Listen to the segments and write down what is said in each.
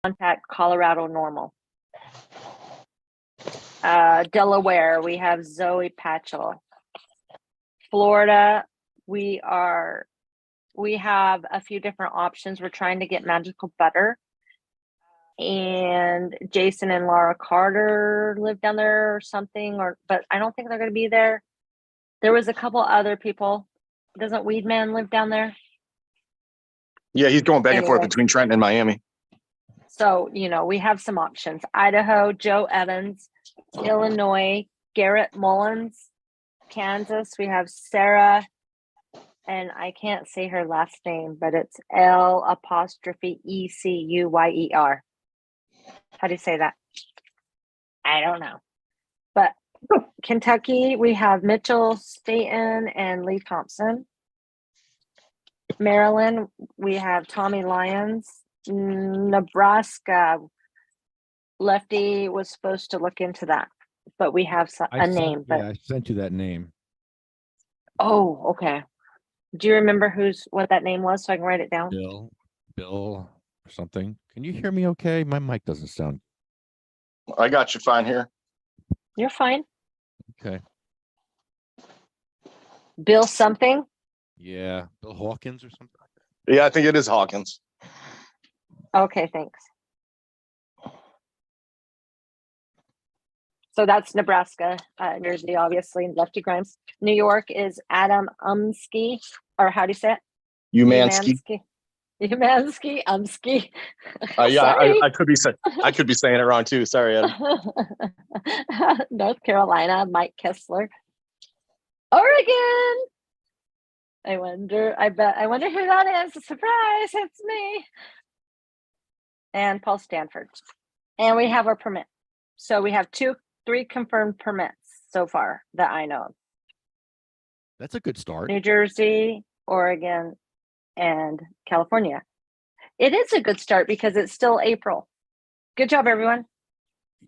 contact Colorado normal. Delaware, we have Zoe Patchell. Florida, we have a few different options. We're trying to get magical butter. And Jason and Laura Carter live down there or something, but I don't think they're going to be there. There was a couple other people. Doesn't Weedman live down there? Yeah, he's going back and forth between Trenton and Miami. So, we have some options. Idaho, Joe Evans. Illinois, Garrett Mullins. Kansas, we have Sarah, and I can't say her last name, but it's L''ECUYER. How do you say that? I don't know. But Kentucky, we have Mitchell Staten and Lee Thompson. Maryland, we have Tommy Lyons. Nebraska, Lefty was supposed to look into that, but we have a name. But I sent you that name. Oh, okay. Do you remember what that name was so I can write it down? Bill or something. Can you hear me okay? My mic doesn't sound. I got you fine here. You're fine. Okay. Bill something? Yeah. Bill Hawkins or something like that. Yeah, I think it is Hawkins. Okay, thanks. So that's Nebraska, New Jersey, obviously, Lefty Grimes. New York is Adam Umsky, or how do you say it? Umansky. Umsky. Yeah, I could be saying it wrong too. Sorry, Adam. North Carolina, Mike Kessler. Oregon. I wonder who that is. Surprise, it's me. And Paul Stanford. And we have our permit. So we have 3 confirmed permits so far that I know of. That's a good start. New Jersey, Oregon, and California. It is a good start because it's still April. Good job, everyone.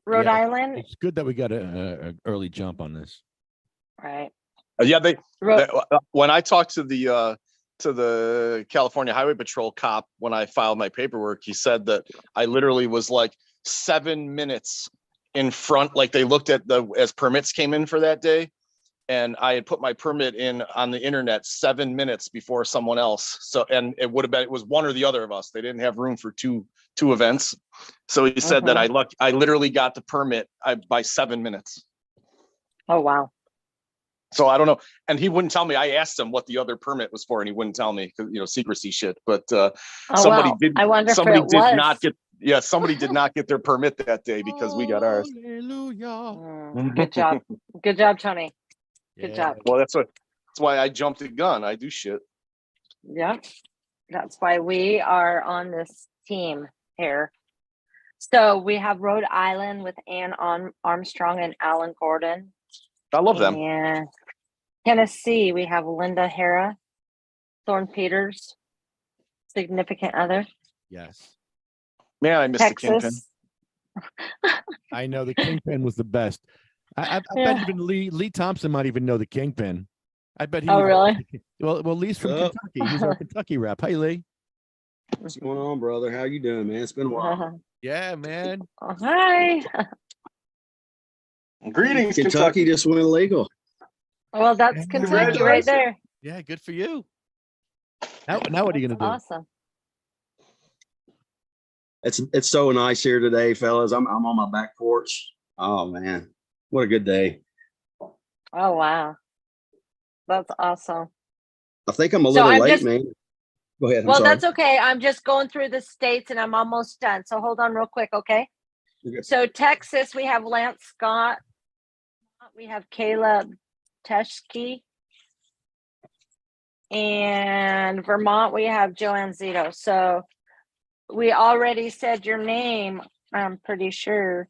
Rhode Island. It's good that we got an early jump on this. Right. Yeah, when I talked to the California Highway Patrol cop when I filed my paperwork, he said that I literally was like 7 minutes in front, like they looked at as permits came in for that day, and I had put my permit in on the internet 7 minutes before someone else. So, and it was one or the other of us. They didn't have room for two events. So he said that I literally got the permit by 7 minutes. Oh, wow. So I don't know. And he wouldn't tell me. I asked him what the other permit was for, and he wouldn't tell me because, secrecy shit. But somebody did not get their permit that day because we got ours. Hallelujah. Good job. Good job, Tony. Good job. Well, that's why I jumped the gun. I do shit. Yeah. That's why we are on this team here. So we have Rhode Island with Ann Armstrong and Alan Gordon. I love them. And Tennessee, we have Linda Hara, Thorne Peters, significant other. Yes. Man, I missed Texas. the Kingpin. I know the Kingpin was the best. I bet even Lee Thompson might even know the Kingpin. I bet he. Oh, really? Well, Lee's from Kentucky. He's our Kentucky rep. Hey, Lee. What's going on, brother? How you doing, man? It's been a while. Yeah, man. Oh, hi. Greetings, Kentucky just went illegal. Well, that's Kentucky right there. Yeah, good for you. Now what are you going to do? Awesome. It's so nice here today, fellas. I'm on my back porch. Oh man, what a good day. Oh wow, that's awesome. I think I'm a little late, man. Go ahead. Well, that's okay. I'm just going through the states and I'm almost done. So hold on real quick, okay? So Texas, we have Lance Scott. We have Caleb Teschke. And Vermont, we have Joanne Zito. So we already said your name, I'm pretty sure.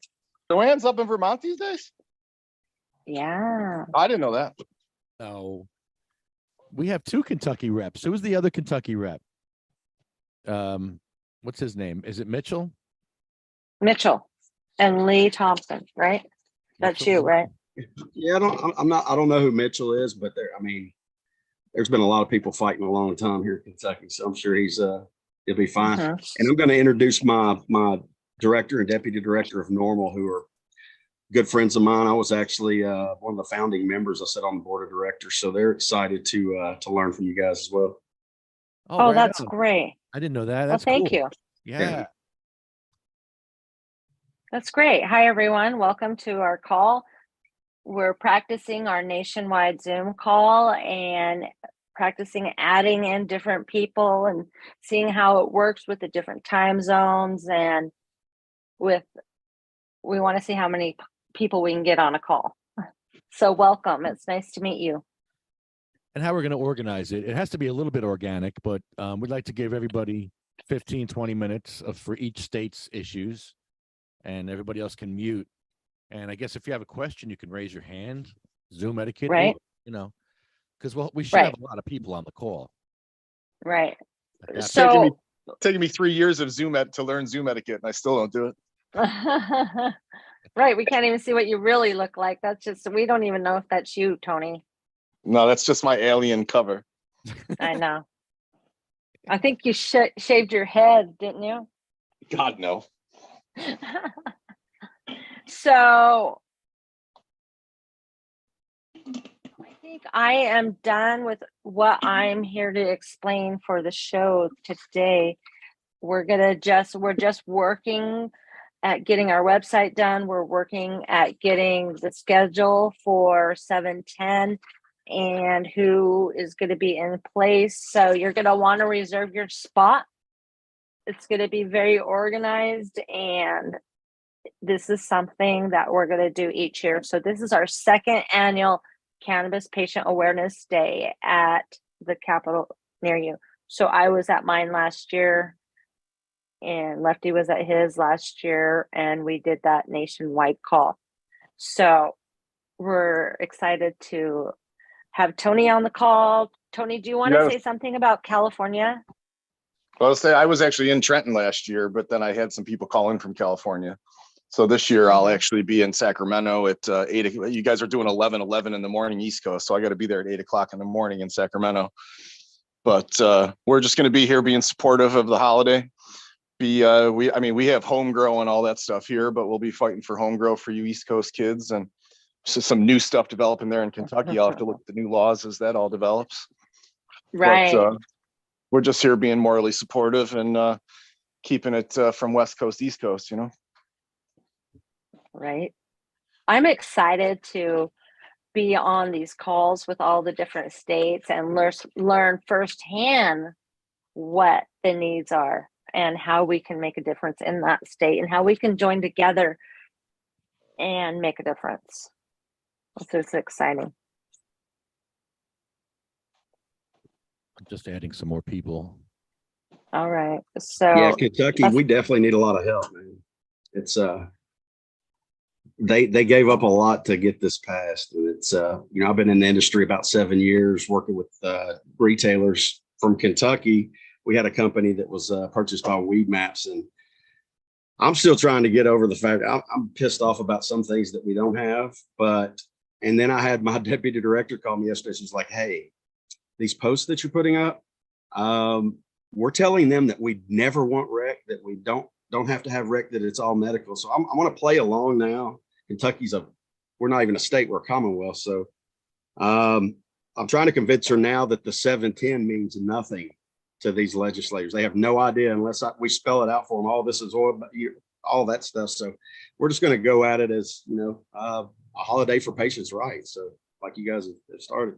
Joanne's up in Vermont these days? Yeah. I didn't know that. No. We have 2 Kentucky reps. Who's the other Kentucky rep? What's his name? Is it Mitchell? Mitchell and Lee Thompson, right? That's you, right? Yeah, I don't know who Mitchell is, but there's been a lot of people fighting a long time here in Kentucky, so I'm sure he'll be fine. And I'm going to introduce my director and deputy director of Normal, who are good friends of mine. I was actually one of the founding members. I sit on the board of directors, so they're excited to learn from you guys as well. Oh, right that's on. great. I didn't know that. Well, That's thank cool. you. Yeah. That's great. Hi, everyone. Welcome to our call. We're practicing our nationwide Zoom call and practicing adding in different people and seeing how it works with the different time zones. And we want to see how many people we can get on a call. So welcome. It's nice to meet you. And how we're going to organize it. It has to be a little bit organic, but we'd like to give everybody 15, 20 minutes for each state's issues, and everybody else can mute. And I guess if you have a question, you can raise your hand. Zoom etiquette, Right. Because we should have a lot of people on the call. Right. That's So Taking me 3 years of to learn Zoom etiquette, and I still don't do it. right. We can't even see what you really look like. That's just, we don't even know if that's you, Tony. No, that's just my alien cover. I know. I think you shaved your head, didn't you? God, no. So I think I am done with what I'm here to explain for the show today. We're just working at getting our website done. We're working at getting the schedule for 710 and who is going to be in place. So you're going to want to reserve your spot. It's going to be very organized, and this is something that we're going to do each year. So this is our second annual Cannabis Patient Awareness Day at the Capitol near you. So I was at mine last year, and Lefty was at his last year, and we did that nationwide call. So we're excited to have Tony on the call. Tony, do you want to say something about California? Well, I was actually in Trenton last year, but then I had some people call in from California. So this year I'll actually be in Sacramento at 8. You guys are doing 11 in the morning East Coast, so I got to be there at 8 o'clock in the morning in Sacramento. But we're just going to be here being supportive of the holiday. We have home grow and all that stuff here, but we'll be fighting for home grow for you East Coast kids, and so some new stuff developing there in Kentucky. I'll have to look at the new laws as that all develops. Right. But, we're just here being morally supportive and keeping it from West Coast, East Coast, Right. I'm excited to be on these calls with all the different states and learn firsthand what the needs are and how we can make a difference in that state and how we can join together and make a difference. This is exciting. I'm just adding some more people. All right. So Yeah, Kentucky, we definitely need a lot of help, man. It's they gave up a lot to get this passed. And it's I've been in the industry about 7 years working with retailers from Kentucky. We had a company that was purchased by Weed Maps, and I'm still trying to get over the fact I'm pissed off about some things that we don't have. And then I had my deputy director call me yesterday. She's like, "Hey, these posts that you're putting up, we're telling them that we never want rec, that we don't have to have rec, that it's all medical." So I'm going to play along now. Kentucky's we're not even a state, we're a commonwealth. So I'm trying to convince her now that the 710 means nothing to these legislators. They have no idea unless we spell it out for them. All this is all that stuff. So we're just going to go at it as, a holiday for patients' rights. So like you guys have started.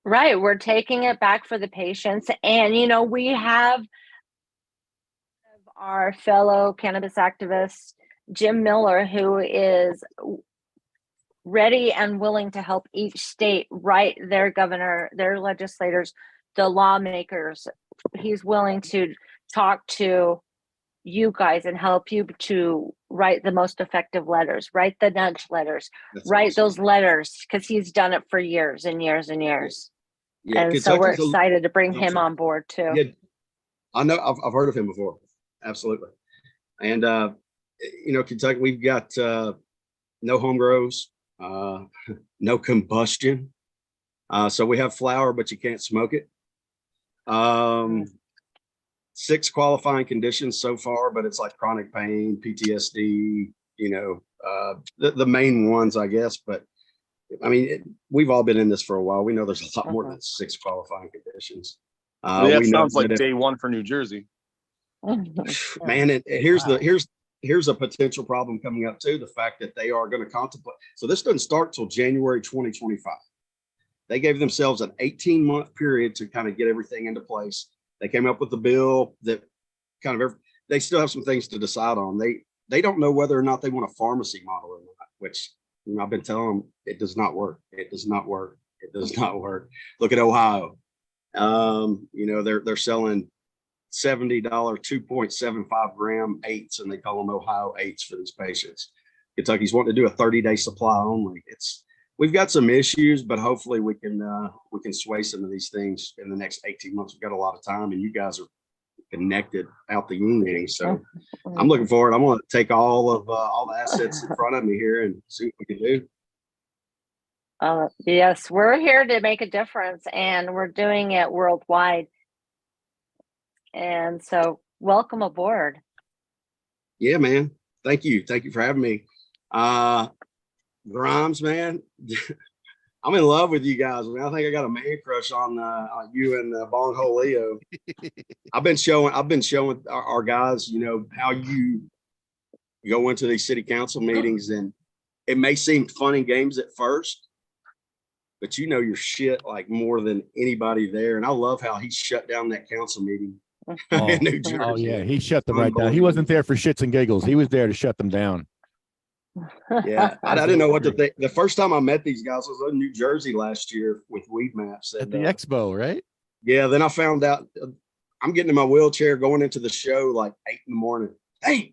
right, we're taking it back for the patients. And, we have our fellow cannabis activist, Jim Miller, who is ready and willing to help each state write their governor, their legislators, the lawmakers. He's willing to talk to you guys and help you to write the most effective letters, write the nudge letters, write those letters, because he's done it for years and years and years. Yeah, and so we're excited to bring him on board too. Yeah, I know, I've heard of him before. Absolutely. And Kentucky, we've got no home grows, no combustion. So we have flower, but you can't smoke it. 6 qualifying conditions so far, but it's like chronic pain, PTSD, the main ones, I guess. But I mean, we've all been in this for a while. We know there's a lot more than 6 qualifying conditions. That We know sounds like that day one for New Jersey. man, here's a potential problem coming up too. The fact that they are going to contemplate. So this doesn't start till January 2025. They gave themselves an 18-month period to kind of get everything into place. They came up with a bill that they still have some things to decide on. They don't know whether or not they want a pharmacy model or not, which I've been telling them it does not work. It does not work. It does not work. Look at Ohio. They're selling $70 2.75 gram eights, and they call them Ohio eights for these patients. Kentucky's wanting to do a 30-day supply only. We've got some issues, but hopefully we can sway some of these things in the next 18 months. We've got a lot of time, and you guys are connected out the union meeting. So I'm looking forward. I'm going to take all the assets in front of me here and see what we can do. Yes, we're here to make a difference, and we're doing it worldwide. And so welcome aboard. Yeah, man. Thank you. Thank you for having me. Grimes, man, I'm in love with you guys. I think I got a man crush on you and Bong Ho Leo. I've been showing our guys, how you go into these city council meetings, and it may seem fun and games at first, but your shit like more than anybody there. And I love how he shut down that council meeting in New Jersey. Oh yeah, he shut them right down. He wasn't there for shits and giggles. He was there to shut them down. Yeah, I didn't know what to think. The first time I met these guys was in New Jersey last year with Weed Maps at the expo, right? Yeah, then I found out I'm getting in my wheelchair going into the show like 8 a.m. Hey,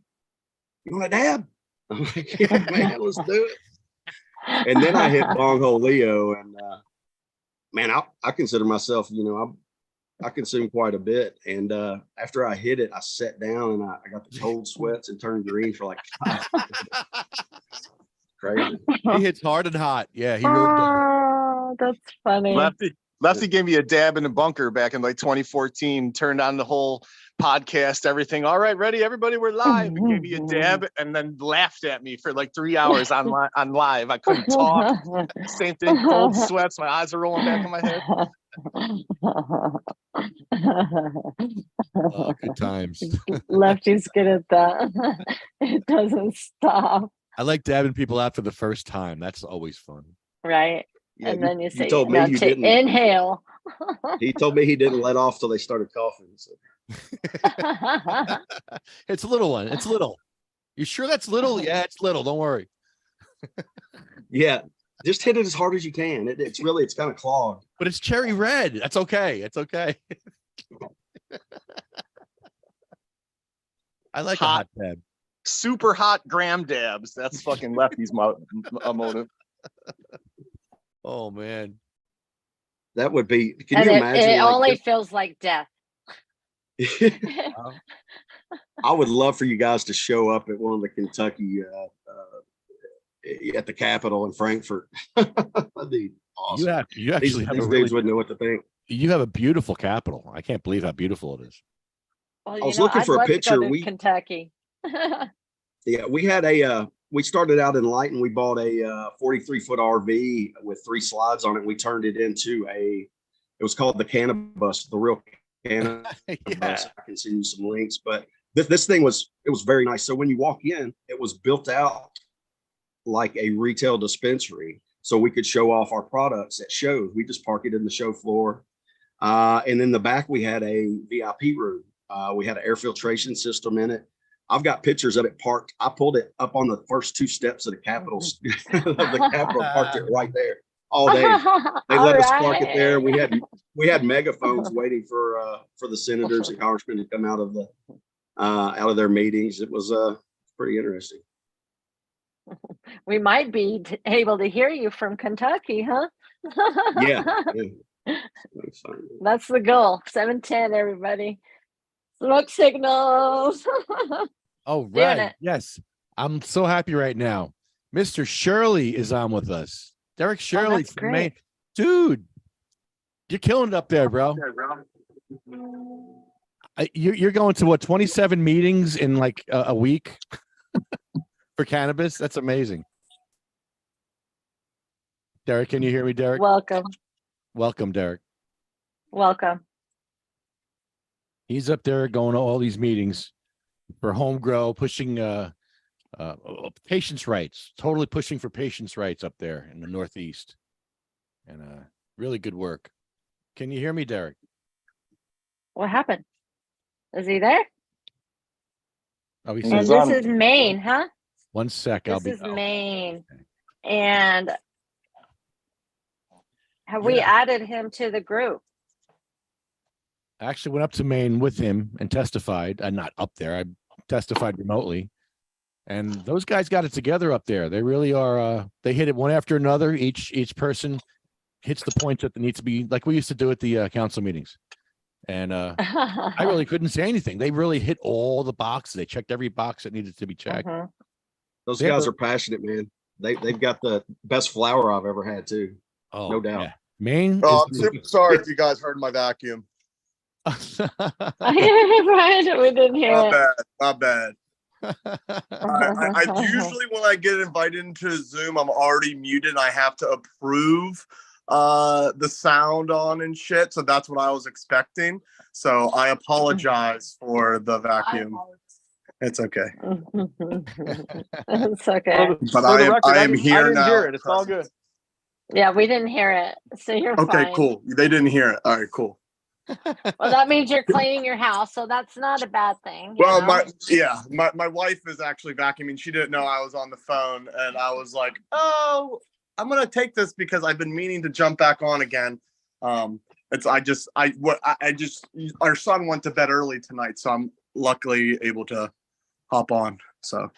you want a dab? I'm like, yeah, man, let's do it. And then I hit Bong Ho Leo, and man, I consider myself, I consume quite a bit. And after I hit it, I sat down and I got the cold sweats and turned green for like 5 Crazy. He hits hard and hot. Yeah, he really does. Oh, that's funny. Lefty gave me a dab in a bunker back in like 2014, turned on the whole podcast, everything. All right, ready, everybody, we're live. And gave me a dab and then laughed at me for like 3 hours on live. I couldn't talk. Same thing, cold sweats. My eyes are rolling back in my head. Oh, good times. Lefty's good at that. It doesn't stop. I like dabbing people out for the first time. That's always fun. Right. Yeah, and then you say, told me you didn't inhale. He told me he didn't let off till they started coughing. So. It's a little one. It's little. You sure that's little? Yeah, it's little. Don't worry. Yeah. Just hit it as hard as you can. It's kind of clogged. But it's cherry red. That's okay. It's okay. I like hot, a hot dab. Super hot gram dabs. That's fucking Lefty's motive. Oh, man. That would be, can and you imagine? It only feels like death. I would love for you guys to show up at one of the Kentucky at the Capitol in Frankfurt. That'd be awesome. You actually have these a really, dudes wouldn't know what to think. You have a beautiful Capitol. I can't believe how beautiful it is. Well, I was looking for a picture. Kentucky. Yeah, we started out in Lighton. We bought a 43-foot RV with 3 slides on it. We turned it into it was called the cannabis, the real cannabis. Yeah. I can send you some links, but this thing was very nice. So when you walk in, it was built out like a retail dispensary, so we could show off our products at shows. We just park it in the show floor, and in the back we had a VIP room. We had an air filtration system in it. I've got pictures of it parked. I pulled it up on the first 2 steps of the Capitol, parked it right there all day. They let us park it there. We had megaphones waiting for the senators and congressmen to come out of their meetings. It was pretty interesting. We might be able to hear you from Kentucky, huh? Yeah. That's the goal. 710, everybody. Smoke signals. Oh, right. Yes. I'm so happy right now. Mr. Shirley is on with us. Derek Shirley from Maine. Dude, you're killing it up there, bro. You're going to what, 27 meetings in like a week for cannabis? That's amazing. Derek, can you hear me, Derek? Welcome. Welcome, Derek. Welcome. He's up there going to all these meetings for home grow, pushing patients' rights, totally pushing for patients' rights up there in the Northeast. And really good work. Can you hear me, Derek? What happened? Is he there? Oh, he And says, this is Maine, huh? one sec. I'll This be. is Maine. And have we Yeah. added him to the group? I actually went up to Maine with him and testified. I'm not up there. I testified remotely. And those guys got it together up there. They really are. They hit it one after another. Each person hits the points that they need to be, like we used to do at the council meetings. And I really couldn't say anything. They really hit all the boxes. They checked every box that needed to be checked. Those Yeah, guys but- are passionate, man. They've got the best flower I've ever had too. Oh, No doubt. yeah. Maine. Oh, I'm super sorry if you guys heard my vacuum. Right, we didn't hear My it. bad. My bad. I usually, when I get invited into Zoom, I'm already muted and I have to approve the sound on and shit. So that's what I was expecting. So I apologize for the vacuum. It's okay. It's okay. But I am here didn't now. hear it. It's all good. Yeah, we didn't hear it. So you're Okay, fine. cool. They didn't hear it. All right, cool. Well, that means you're cleaning your house, so that's not a bad thing. Well, you know? my wife is actually vacuuming. She didn't know I was on the phone, and I was like, "Oh, I'm gonna take this because I've been meaning to jump back on again." Our son went to bed early tonight, so I'm luckily able to hop on. So,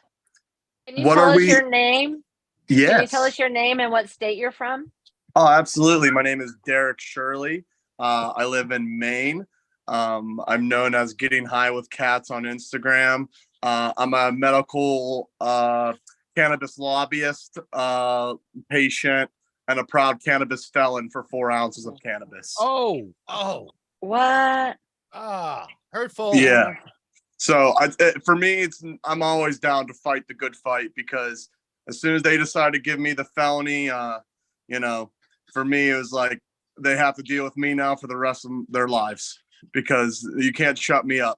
Can you what tell are us we- your name? yes. Can you tell us your name and what state you're from? Oh, absolutely. My name is Derek Shirley. I live in Maine. I'm known as Getting High with Cats on Instagram. I'm a medical cannabis lobbyist, patient, and a proud cannabis felon for 4 ounces of cannabis. Oh, What? hurtful. Yeah. So for me, I'm always down to fight the good fight, because as soon as they decide to give me the felony, for me, it was like, they have to deal with me now for the rest of their lives, because you can't shut me up.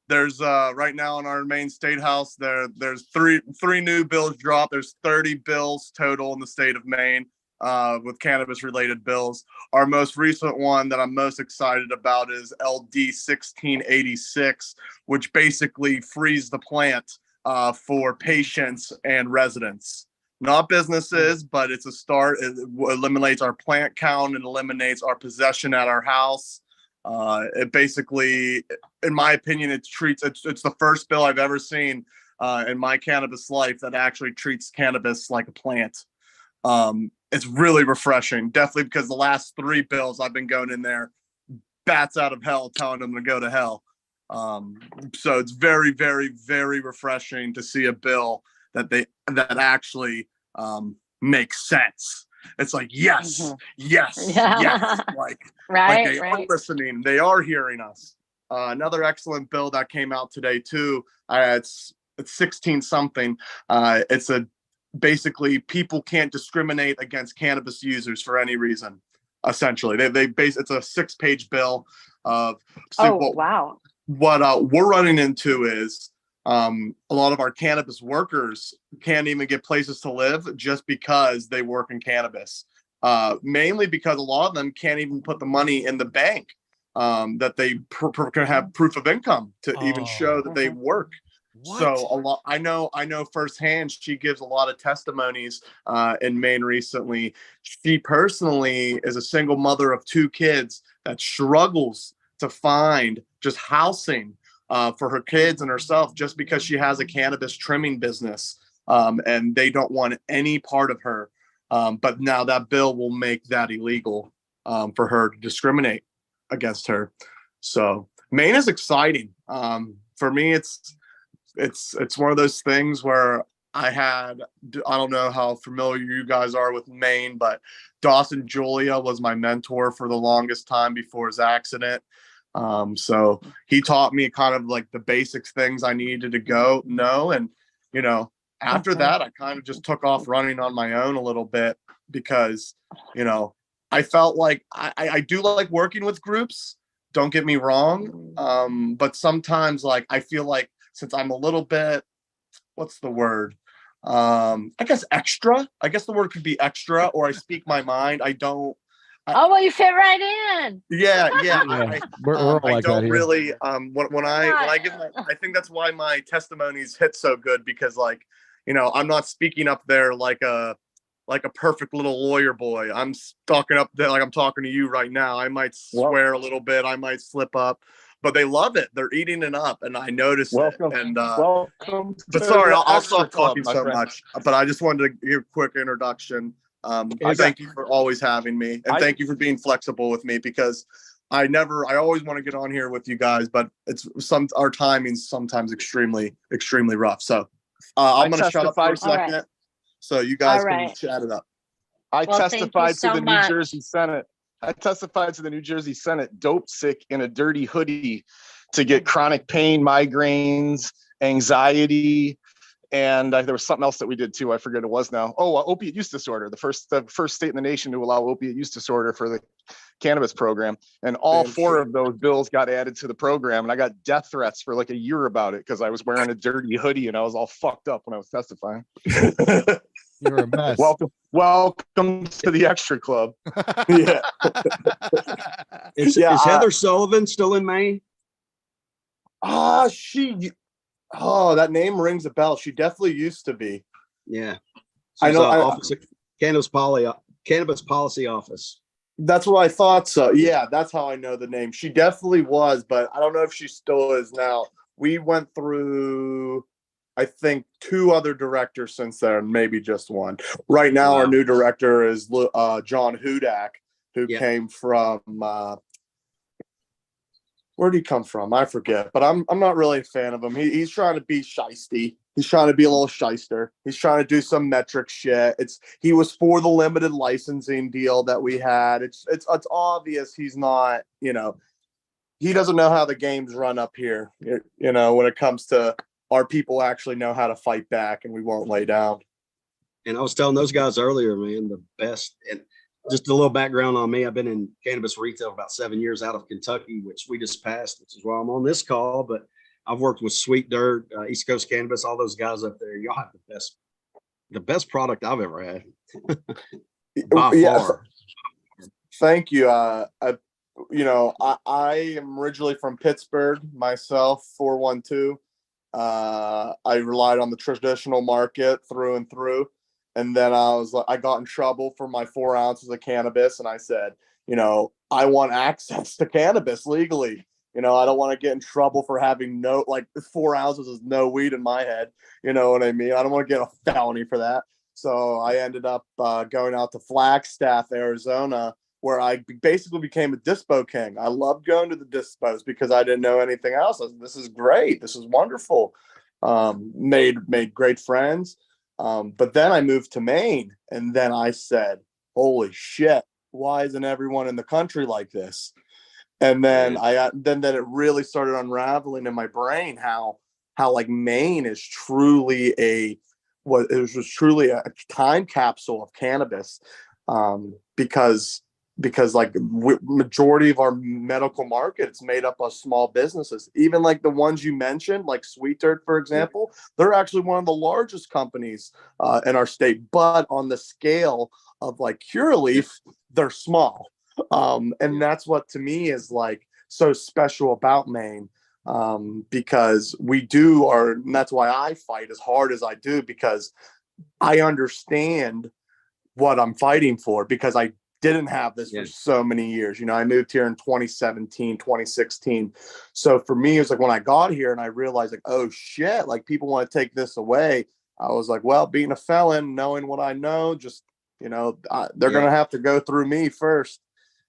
There's right now in our main state house, there's three new bills dropped. There's 30 bills total in the state of Maine with cannabis related bills. Our most recent one that I'm most excited about is LD 1686, which basically frees the plant for patients and residents. Not businesses, but it's a start. It eliminates our plant count and eliminates our possession at our house. It basically, in my opinion, it's the first bill I've ever seen in my cannabis life that actually treats cannabis like a plant. It's really refreshing, definitely, because the last 3 bills I've been going in there, bats out of hell, telling them to go to hell. So it's very, very, very refreshing to see a bill that actually makes sense. It's like, yes, yes, Yeah. yes. Like they are listening. They are hearing us. Another excellent bill that came out today too. It's 16 something. It's basically people can't discriminate against cannabis users for any reason. Essentially, it's a 6-page bill of. Wow. What we're running into is a lot of our cannabis workers can't even get places to live just because they work in cannabis. Mainly because a lot of them can't even put the money in the bank that they can have proof of income to even show that they work. What? So I know firsthand. She gives a lot of testimonies in Maine recently. She personally is a single mother of 2 kids that struggles to find just housing for her kids and herself, just because she has a cannabis trimming business, and they don't want any part of her. But now that bill will make that illegal for her to discriminate against her. So Maine is exciting. For me, it's one of those things where I don't know how familiar you guys are with Maine, but Dawson Julia was my mentor for the longest time before his accident. So he taught me kind of like the basics things I needed to know. And, you know, after that, I kind of just took off running on my own a little bit because, you know, I felt like I do like working with groups. Don't get me wrong. But sometimes like, I feel like since I'm a little bit, what's the word? I guess extra. I guess the word could be extra, or I speak my mind. Oh, well, you fit right in. Yeah. We're all I like that don't here. really. When I give I think that's why my testimonies hit so good because, like, you know, I'm not speaking up there like a perfect little lawyer boy. I'm talking up there like I'm talking to you right now. I might swear a little bit. I might slip up. But they love it. They're eating it up, and I noticed it. And welcome. but sorry, I'll stop talking so much. But I just wanted to give a quick introduction. Thank you for always having me, and thank you for being flexible with me because I always want to get on here with you guys, but our timing's sometimes extremely rough. So I'm going to shut up for a second, right. so you guys can chat it up. I Well, testified to so the much. New Jersey Senate. I testified to the New Jersey Senate, dope sick in a dirty hoodie to get chronic pain, migraines, anxiety, and there was something else that we did too. I forget what it was now. Oh, opiate use disorder. The first state in the nation to allow opiate use disorder for the cannabis program. And all four of those bills got added to the program. And I got death threats for like a year about it because I was wearing a dirty hoodie and I was all fucked up when I was testifying. You're a mess. Welcome to the extra club. Yeah. Is Heather Sullivan still in Maine? That name rings a bell. She definitely used to be. Yeah. I know. Office of Cannabis Policy Office. That's what I thought. So yeah, that's how I know the name. She definitely was, but I don't know if she still is now. We went through, I think, 2 other directors since then, maybe just one. Right now, Our new director is John Hudak, who came from. Where did he come from? I forget, but I'm not really a fan of him. He's trying to be shisty. He's trying to be a little shyster. He's trying to do some metric shit. He was for the limited licensing deal that we had. It's obvious he's not, you know, he doesn't know how the games run up here. You know, when it comes to our people actually know how to fight back and we won't lay down. And I was telling those guys earlier, man, the best. And just a little background on me. I've been in cannabis retail about 7 years out of Kentucky, which we just passed, which is why I'm on this call. But I've worked with Sweet Dirt, East Coast Cannabis, all those guys up there. Y'all have the best product I've ever had. By far. Thank you. I am originally from Pittsburgh myself, 412. I relied on the traditional market through and through. And then I got in trouble for my 4 ounces of cannabis. And I said, you know, I want access to cannabis legally. You know, I don't want to get in trouble for having 4 ounces is no weed in my head. You know what I mean? I don't want to get a felony for that. So I ended up going out to Flagstaff, Arizona, where I basically became a dispo king. I loved going to the dispos because I didn't know anything else. This is great. This is wonderful. Made great friends. But then I moved to Maine, and then I said, holy shit, why isn't everyone in the country like this? And then then it really started unraveling in my brain how like Maine is truly it was truly a time capsule of cannabis, because like majority of our medical market, it's made up of small businesses. Even like the ones you mentioned, like Sweet Dirt, for example, they're actually one of the largest companies in our state, but on the scale of like Curaleaf, they're small. And that's what to me is like so special about Maine, because and that's why I fight as hard as I do, because I understand what I'm fighting for, because I didn't have this for so many years. You know, I moved here in 2017, 2016. So for me, it was like when I got here and I realized like, oh shit, like people want to take this away. I was like, well, being a felon, knowing what I know, just, you know, they're going to have to go through me first.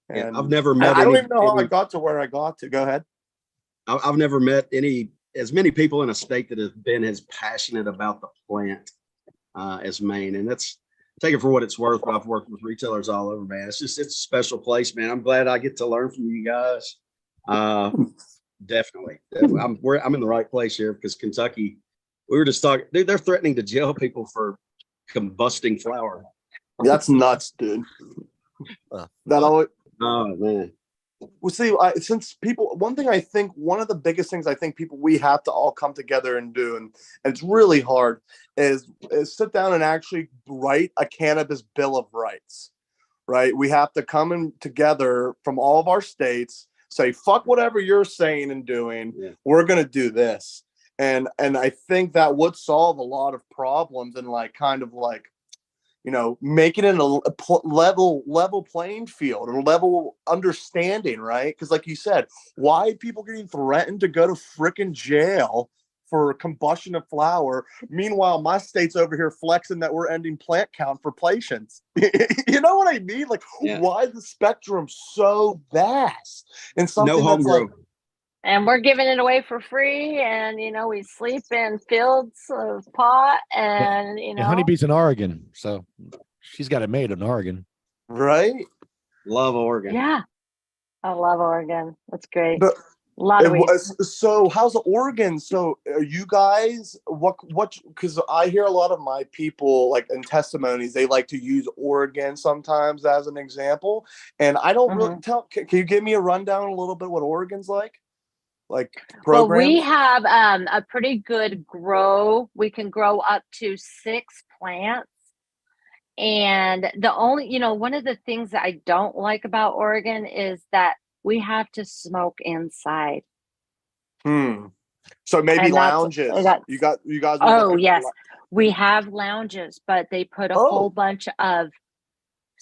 And I've never met I don't even know how I got to where I got to. Go ahead. I've never met as many people in a state that have been as passionate about the plant as Maine. And that's, take it for what it's worth, but I've worked with retailers all over, man. It's a special place, man. I'm glad I get to learn from you guys. Definitely. I'm in the right place here because Kentucky, we were just talking, dude, they're threatening to jail people for combusting flower. That's nuts, dude. That always, Oh, man. well, see, since people, one of the biggest things I think we have to all come together and do, and it's really hard, is sit down and actually write a cannabis bill of rights, right? We have to come in together from all of our states, say, fuck whatever you're saying and doing, we're going to do this. And I think that would solve a lot of problems and making it a level playing field or level understanding, right? Because like you said, why people getting threatened to go to freaking jail for combustion of flower? Meanwhile, my state's over here flexing that we're ending plant count for patients. You know what I mean? Like, why is the spectrum so vast? And something that's like, and we're giving it away for free, and we sleep in fields of pot, and Honeybee's in Oregon, so she's got it made in Oregon, right? Love Oregon. Yeah, I love Oregon. That's great. But, a lot of weed. So how's Oregon? So are you guys what? Because I hear a lot of my people, like in testimonies, they like to use Oregon sometimes as an example, and I don't really tell. Can you give me a rundown a little bit what Oregon's like? Like programs? Well, we have a pretty good grow. We can grow up to 6 plants. And the only, one of the things that I don't like about Oregon is that we have to smoke inside. So maybe lounges. You guys. Oh, yes. We have lounges, but they put a whole bunch of,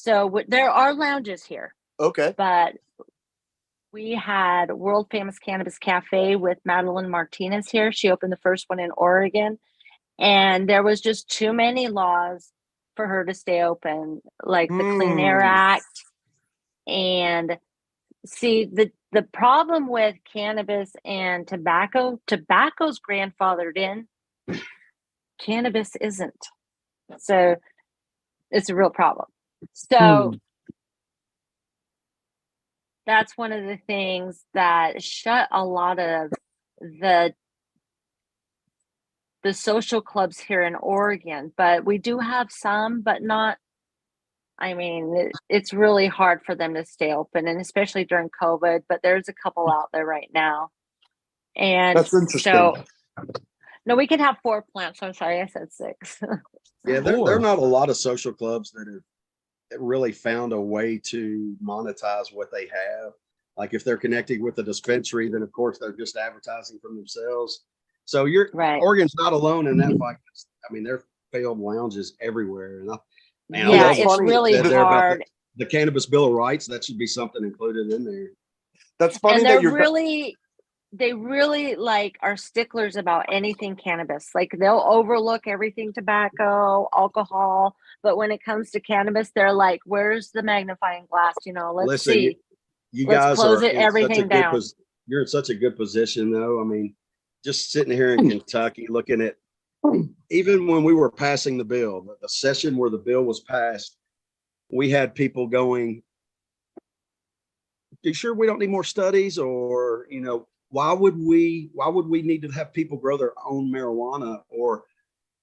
there are lounges here. Okay. But we had World Famous Cannabis Cafe with Madeline Martinez here. She opened the first one in Oregon, and there was just too many laws for her to stay open, like the Clean Air Act. And see, the problem with cannabis and tobacco's grandfathered in. Cannabis isn't. So it's a real problem. So that's one of the things that shut a lot of the social clubs here in Oregon, but we do have some, but not. I mean, it's really hard for them to stay open, and especially during COVID, but there's a couple out there right now. And that's interesting. So, no, we can have 4 plants. I'm sorry, I said 6. Yeah, there are not a lot of social clubs that have really found a way to monetize what they have. Like if they're connecting with a dispensary, then of course they're just advertising from themselves. So Oregon's not alone in that fight. I mean, there are failed lounges everywhere. And it's really hard. The Cannabis Bill of Rights, that should be something included in there. That's funny. And they really are sticklers about anything cannabis. Like they'll overlook everything tobacco, alcohol, but when it comes to cannabis, they're like, "Where's the magnifying glass? Let's see." You guys close everything down. You're in such a good position, though. I mean, just sitting here in Kentucky, looking at even when we were passing the bill, the session where the bill was passed, we had people going, "You sure we don't need more studies?" Or why would we need to have people grow their own marijuana? Or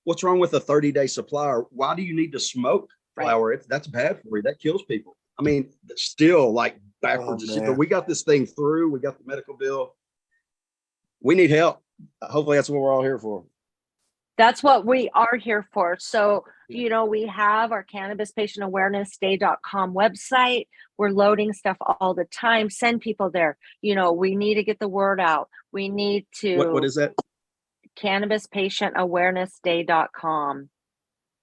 what's wrong with a 30-day supply? Or why do you need to smoke flower? That's bad for you. That kills people. I mean, it's still backwards. But we got this thing through. We got the medical bill. We need help. Hopefully that's what we're all here for. That's what we are here for. So, we have our cannabispatientawarenessday.com website. We're loading stuff all the time. Send people there. We need to get the word out. We need to. What is that? Cannabispatientawarenessday.com.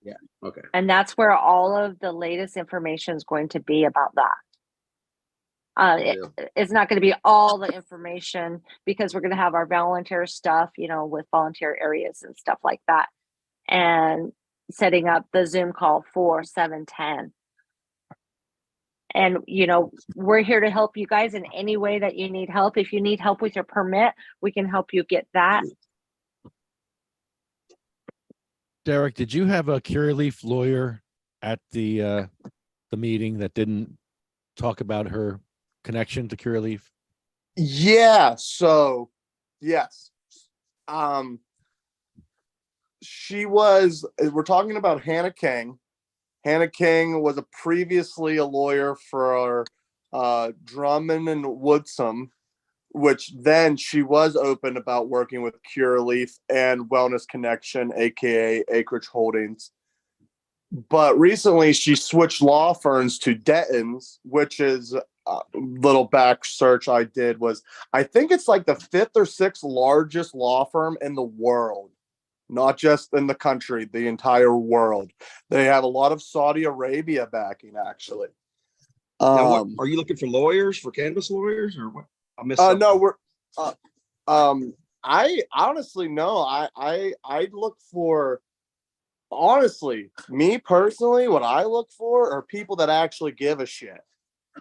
Yeah. Okay. And that's where all of the latest information is going to be about that. It's not going to be all the information because we're going to have our volunteer stuff, with volunteer areas and stuff like that, and setting up the Zoom call for 710. And, we're here to help you guys in any way that you need help. If you need help with your permit, we can help you get that. Derek, did you have a Curaleaf lawyer at the meeting that didn't talk about her connection to Curaleaf? Yeah. So, yes. She was. We're talking about Hannah King. Hannah King was previously a lawyer for Drummond and Woodsum, which then she was open about working with Curaleaf and Wellness Connection, aka Acreage Holdings. But recently she switched law firms to Denton's, which is a little back search I did was I think it's like the 5th or 6th largest law firm in the world. Not just in the country, the entire world. They have a lot of Saudi Arabia backing, actually. Now, are you looking for lawyers, for cannabis lawyers, or what? I missed no, we're. I honestly no. I look for. Honestly, me personally, what I look for are people that actually give a shit.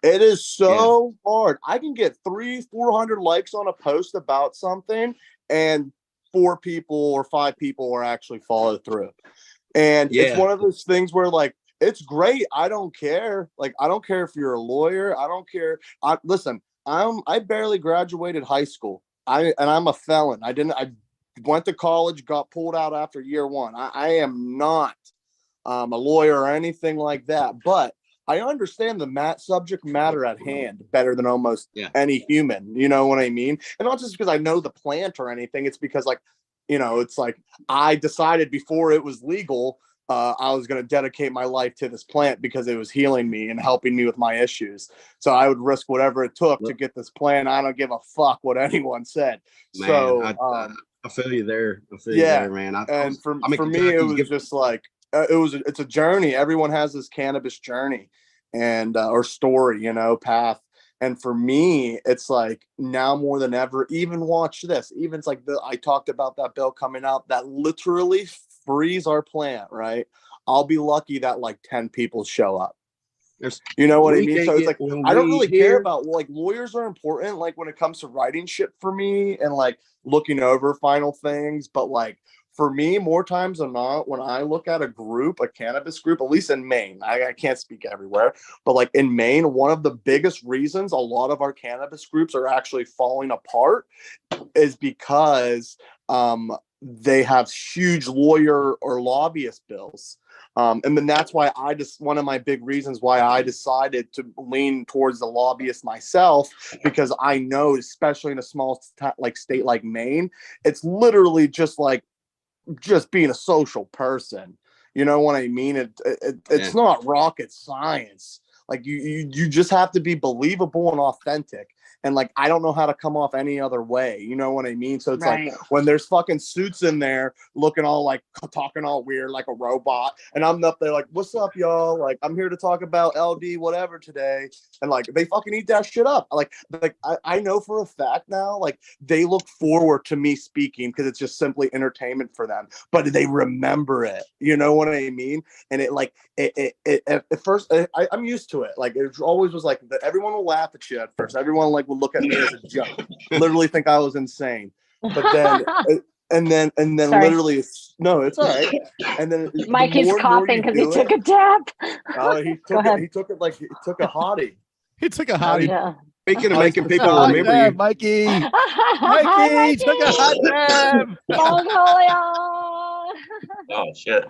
It is so hard. I can get 300-400 likes on a post about something, and 4 people or 5 people are actually follow through. And it's one of those things where like it's great. I don't care. Like I don't care if you're a lawyer. I don't care. Listen, I barely graduated high school. I'm a felon. I went to college, got pulled out after year 1. I am not a lawyer or anything like that, but I understand the subject matter at hand better than almost any human. You know what I mean? And not just because I know the plant or anything. It's because like, it's like I decided before it was legal, I was going to dedicate my life to this plant because it was healing me and helping me with my issues. So I would risk whatever it took to get this plant. I don't give a fuck what anyone said. Man, So I feel you there. I feel you there, man. For me, it was just like it's a journey. Everyone has this cannabis journey and or story, path. And for me, it's like now more than ever, even watch this. Even it's like I talked about that bill coming out that literally frees our plant, right? I'll be lucky that like 10 people show up. You know what I mean? So it's like I don't really care about like lawyers are important, like when it comes to writing shit for me and like looking over final things. But like for me, more times than not, when I look at a cannabis group, at least in Maine, I can't speak everywhere, but like in Maine, one of the biggest reasons a lot of our cannabis groups are actually falling apart is because they have huge lawyer or lobbyist bills. And then that's why one of my big reasons why I decided to lean towards the lobbyist myself, because I know, especially in a small state like Maine, it's literally just being a social person. You know what I mean? It's not rocket science. Like you just have to be believable and authentic. And like, I don't know how to come off any other way. You know what I mean? So it's like when there's fucking suits in there looking all like talking all weird, like a robot. And I'm up there like, what's up, y'all? Like, I'm here to talk about LD, whatever today. And like, they fucking eat that shit up. Like I know for a fact now, like they look forward to me speaking because it's just simply entertainment for them, but they remember it. You know what I mean? And at first I'm used to it. Like it always was like that. Everyone will laugh at you at first. Everyone like would look at me as a joke, literally think I was insane. But then and then Sorry. Literally no, it's all right. And then Mikey's coughing because he took a dab. Oh, he took a hottie. He took a hottie. Yeah. Speaking of making people remember you, Mikey. Mikey took a hot dab. Oh shit.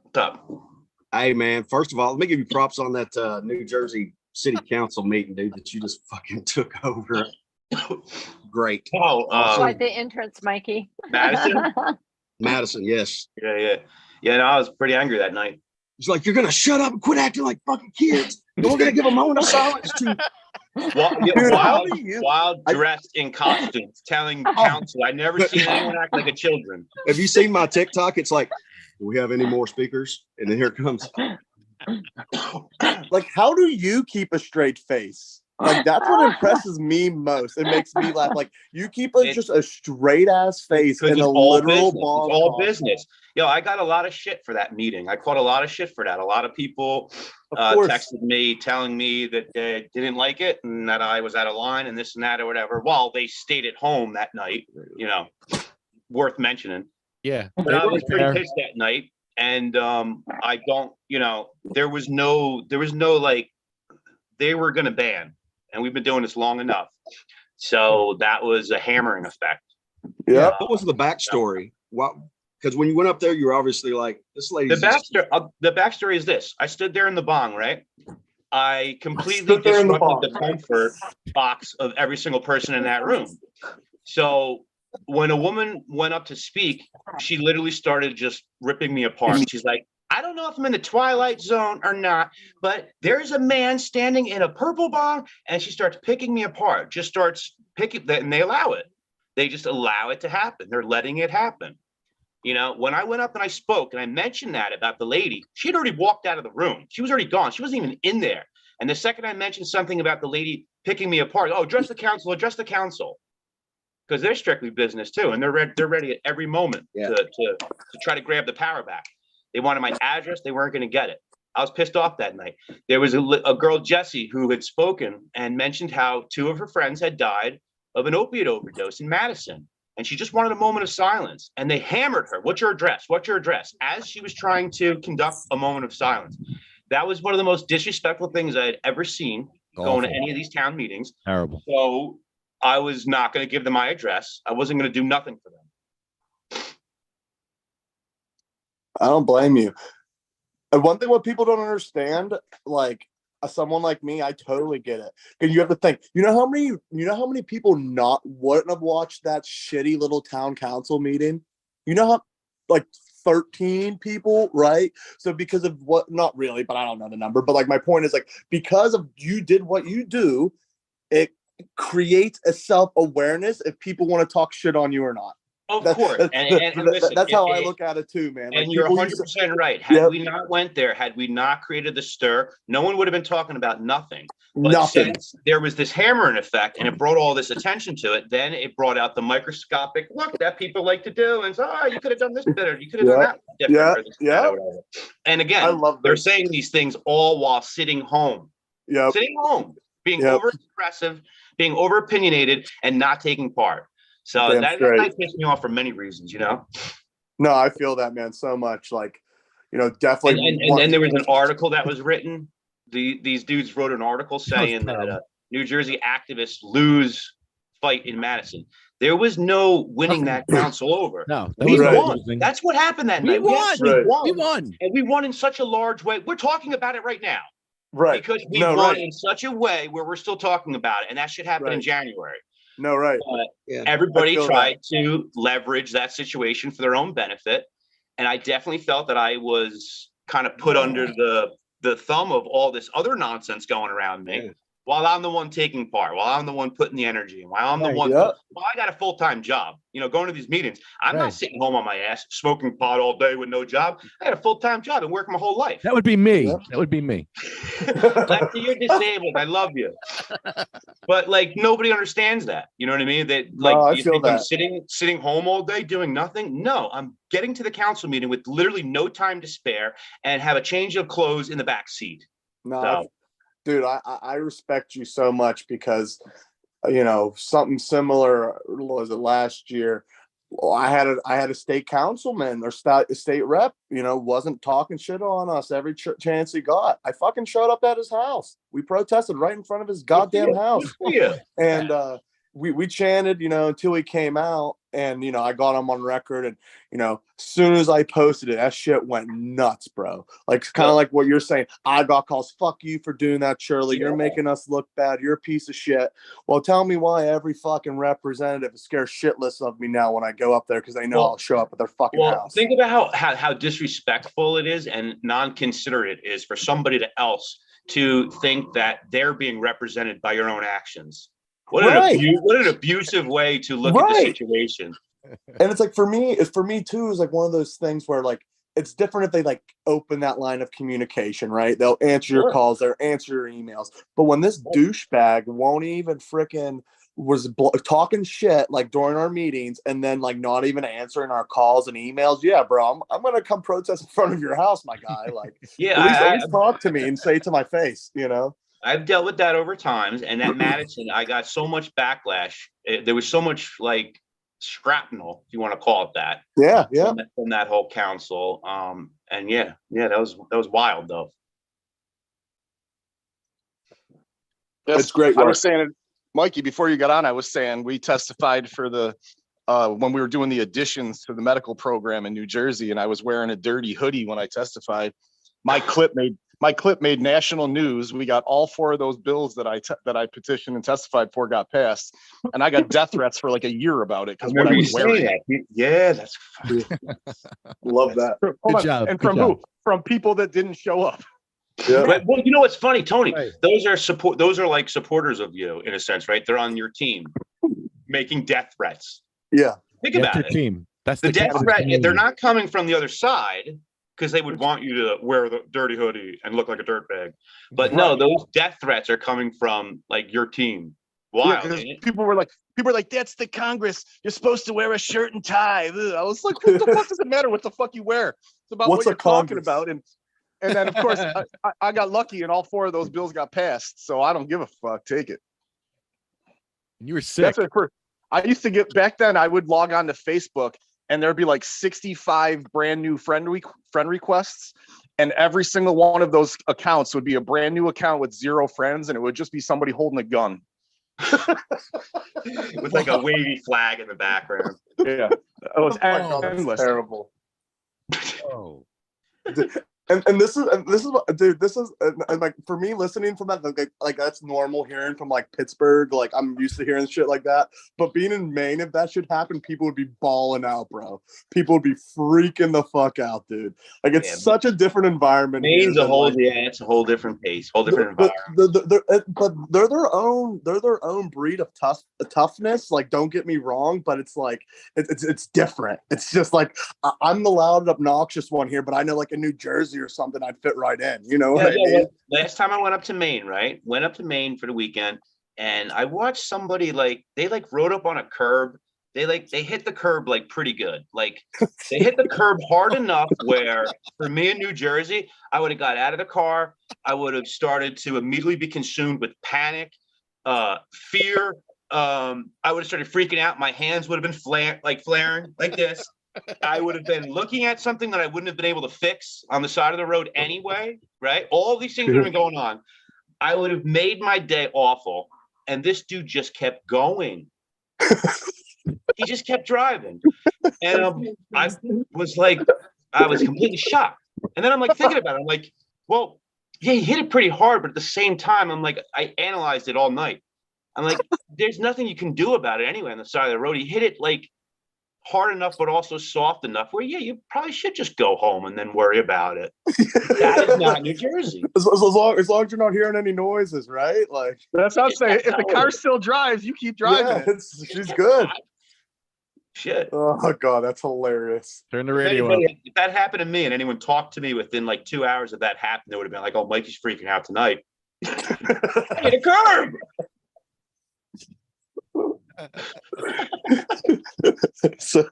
What's up? Hey man, first of all, let me give you props on that New Jersey City Council meeting, dude, that you just fucking took over. Great. Oh, quite the entrance, Mikey. Madison? Madison, yes. Yeah. No, I was pretty angry that night. He's like, you're gonna shut up and quit acting like fucking kids. And we're gonna give a moment of silence to while dressed in costumes, telling council I never seen anyone act like a children. Have you seen my TikTok? It's like, do we have any more speakers? And then here it comes. Like, how do you keep a straight face? Like, that's what impresses me most. It makes me laugh. Like, you keep just a straight ass face in a literal bomb. It's all business. Yo, I got a lot of shit for that meeting. I caught a lot of shit for that. A lot of people texted me telling me that they didn't like it and that I was out of line and this and that or whatever. While they stayed at home that night, worth mentioning. Yeah. But I was pretty pissed that night. And I don't, there was no like, they were going to ban, and we've been doing this long enough. So that was a hammering effect. Yeah. What was the backstory? What? Because when you went up there, you were obviously like, this lady's The backstory is this. I stood there in the bong, right? I completely disrupted the comfort box of every single person in that room. So when a woman went up to speak, she literally started just ripping me apart. She's like, I don't know if I'm in the twilight zone or not, but there's a man standing in a purple bong, and she starts picking me apart, just starts picking, and they allow it. They just allow it to happen. They're letting it happen. When I went up and I spoke and I mentioned that about the lady, she had already walked out of the room. She was already gone. She wasn't even in there. And the second I mentioned something about the lady picking me apart, oh, address the council, because they're strictly business too, and they're ready at every moment to try to grab the power back. They wanted my address. They weren't going to get it. I was pissed off that night. There was a girl, Jessie, who had spoken and mentioned how 2 of her friends had died of an opiate overdose in Madison. And she just wanted a moment of silence. And they hammered her. What's your address? What's your address? As she was trying to conduct a moment of silence. That was one of the most disrespectful things I had ever seen going to any of these town meetings. Terrible. So I was not going to give them my address. I wasn't going to do nothing for them. I don't blame you. And one thing what people don't understand, like someone like me, I totally get it. Because you have to think, how many people wouldn't have watched that shitty little town council meeting? How like 13 people, right? So because of what, not really, but I don't know the number. But like my point is like, because of you did what you do, it creates a self-awareness if people want to talk shit on you or not. Of course. And listen, that's how I look at it too, man. And you're 100% right. Had we not went there, had we not created the stir, no one would have been talking about nothing. But since there was this hammering effect and it brought all this attention to it, then it brought out the microscopic look that people like to do. And so, you could have done this better. You could have done that different. Yeah. And again, they're saying these things all while sitting home. Yeah. Sitting home, being over-expressive, being over-opinionated, and not taking part. So that pissed me off for many reasons, No, I feel that, man, so much. Like, definitely. And then there was an article that was written. These dudes wrote an article saying that New Jersey activists lose fight in Madison. There was no winning that council over. No, we won. That's what happened that night. We won. Yes, we won. And we won in such a large way. We're talking about it right now. Right. Because we won in such a way where we're still talking about it. And that should happen in January. No, right. Everybody tried to leverage that situation for their own benefit. And I definitely felt that I was kind of put under the thumb of all this other nonsense going around me while I'm the one taking part, while I'm the one putting the energy, and while I'm the one, I got a full-time job, going to these meetings. I'm not sitting home on my ass, smoking pot all day with no job. I had a full-time job and working my whole life. That would be me. Yeah. That would be me. Lefty, you're disabled. I love you. But like, nobody understands that. You know what I mean? That like, you think I'm sitting home all day doing nothing? No, I'm getting to the council meeting with literally no time to spare and have a change of clothes in the back seat. No, dude, I respect you so much because, something similar was it last year. I had a state councilman or state rep, wasn't talking shit on us every chance he got. I fucking showed up at his house. We protested right in front of his goddamn house. And we chanted, until he came out. And, I got him on record. And, as soon as I posted it, that shit went nuts, bro. Like, kind of like what you're saying. I got calls. Fuck you for doing that, Shirley. You're making us look bad. You're a piece of shit. Well, tell me why every fucking representative is scared shitless of me now when I go up there because they know I'll show up at their fucking house. Think about how disrespectful it is and non-considerate it is for somebody else to think that they're being represented by your own actions. What an abusive way to look at the situation. And it's like for me too, is like one of those things where like it's different if they like open that line of communication, right? They'll answer your calls, they'll answer your emails. But when this douchebag won't even freaking was talking shit like during our meetings and then like not even answering our calls and emails, yeah, bro, I'm gonna come protest in front of your house, my guy. Like, at least talk to me and say it to my face, I've dealt with that over times, and at Madison, I got so much backlash. There was so much like shrapnel, if you want to call it that. Yeah. From that whole council. And yeah, that was wild though. Yes, It's great I work. was saying, Mikey, before you got on, I was saying we testified for the when we were doing the additions to the medical program in New Jersey, and I was wearing a dirty hoodie when I testified. My clip made national news. We got all 4 of those bills that I petitioned and testified for got passed, and I got death threats for like a year about it because what I was wearing. That. Yeah, that's Love that. Good job. And good from job. who? From people that didn't show up. Yeah. Well, you know what's funny, Tony? Right. Those are like supporters of you in a sense, right? They're on your team making death threats. Yeah. Think That's about your it. team. That's The the death cannabis threat, community. they're not coming from the other side because they would want you to wear the dirty hoodie and look like a dirtbag. But no, Right. those death threats are coming from like your team. Wild. Yeah, 'cause ain't it? people were like, that's the Congress. You're supposed to wear a shirt and tie. Ugh. I was like, what the fuck does it matter what the fuck you wear? It's about What's what you're a talking Congress? about. And then of course I got lucky and all 4 of those bills got passed. So I don't give a fuck. Take it. You were sick. That's it. I used to get back then. I would log on to Facebook and there'd be like 65 brand new friend requests, and every single one of those accounts would be a brand new account with 0 friends, and it would just be somebody holding a gun. With like a wavy flag in the background. Yeah, it was Oh, that's endless. terrible. Oh. And this is what, dude, this is and like for me listening from that, like that's normal hearing from like Pittsburgh, like I'm used to hearing shit like that. But being in Maine, if that should happen, people would be balling out, bro. People would be freaking the fuck out, dude. Like it's such a different environment. Maine's here a whole, than, it's a whole different pace, whole different environment. but they're their own breed of toughness. Like, don't get me wrong, but it's like it's different. It's just like I'm the loud, obnoxious one here, but I know like in New Jersey or something, I'd fit right in. You know what I mean? Last time I went up to Maine, right? Went up to Maine for the weekend, and I watched somebody they rode up on a curb. They hit the curb like pretty good. Like they hit the curb hard enough where for me in New Jersey, I would have got out of the car. I would have started to immediately be consumed with panic, fear. I would have started freaking out. My hands would have been flaring like this. I would have been looking at something that I wouldn't have been able to fix on the side of the road anyway, right? All these things would have been going on. I would have made my day awful. And this dude just kept going. He just kept driving. And I was completely shocked. And then I'm like thinking about it. I'm like, well, yeah, he hit it pretty hard, but at the same time, I'm like, I analyzed it all night. I'm like, there's nothing you can do about it anyway on the side of the road. He hit it like hard enough, but also soft enough where, yeah, you probably should just go home and then worry about it. That is not New Jersey. As long as you're not hearing any noises, right? Like that's what I'm saying. If the car still drives, you keep driving. Yeah, she's good. Shit. Oh god, that's hilarious. Turn the radio up. If that happened to me and anyone talked to me within like 2 hours of that happening, they would have been like, "Oh, Mikey's freaking out tonight." Hit a curb. So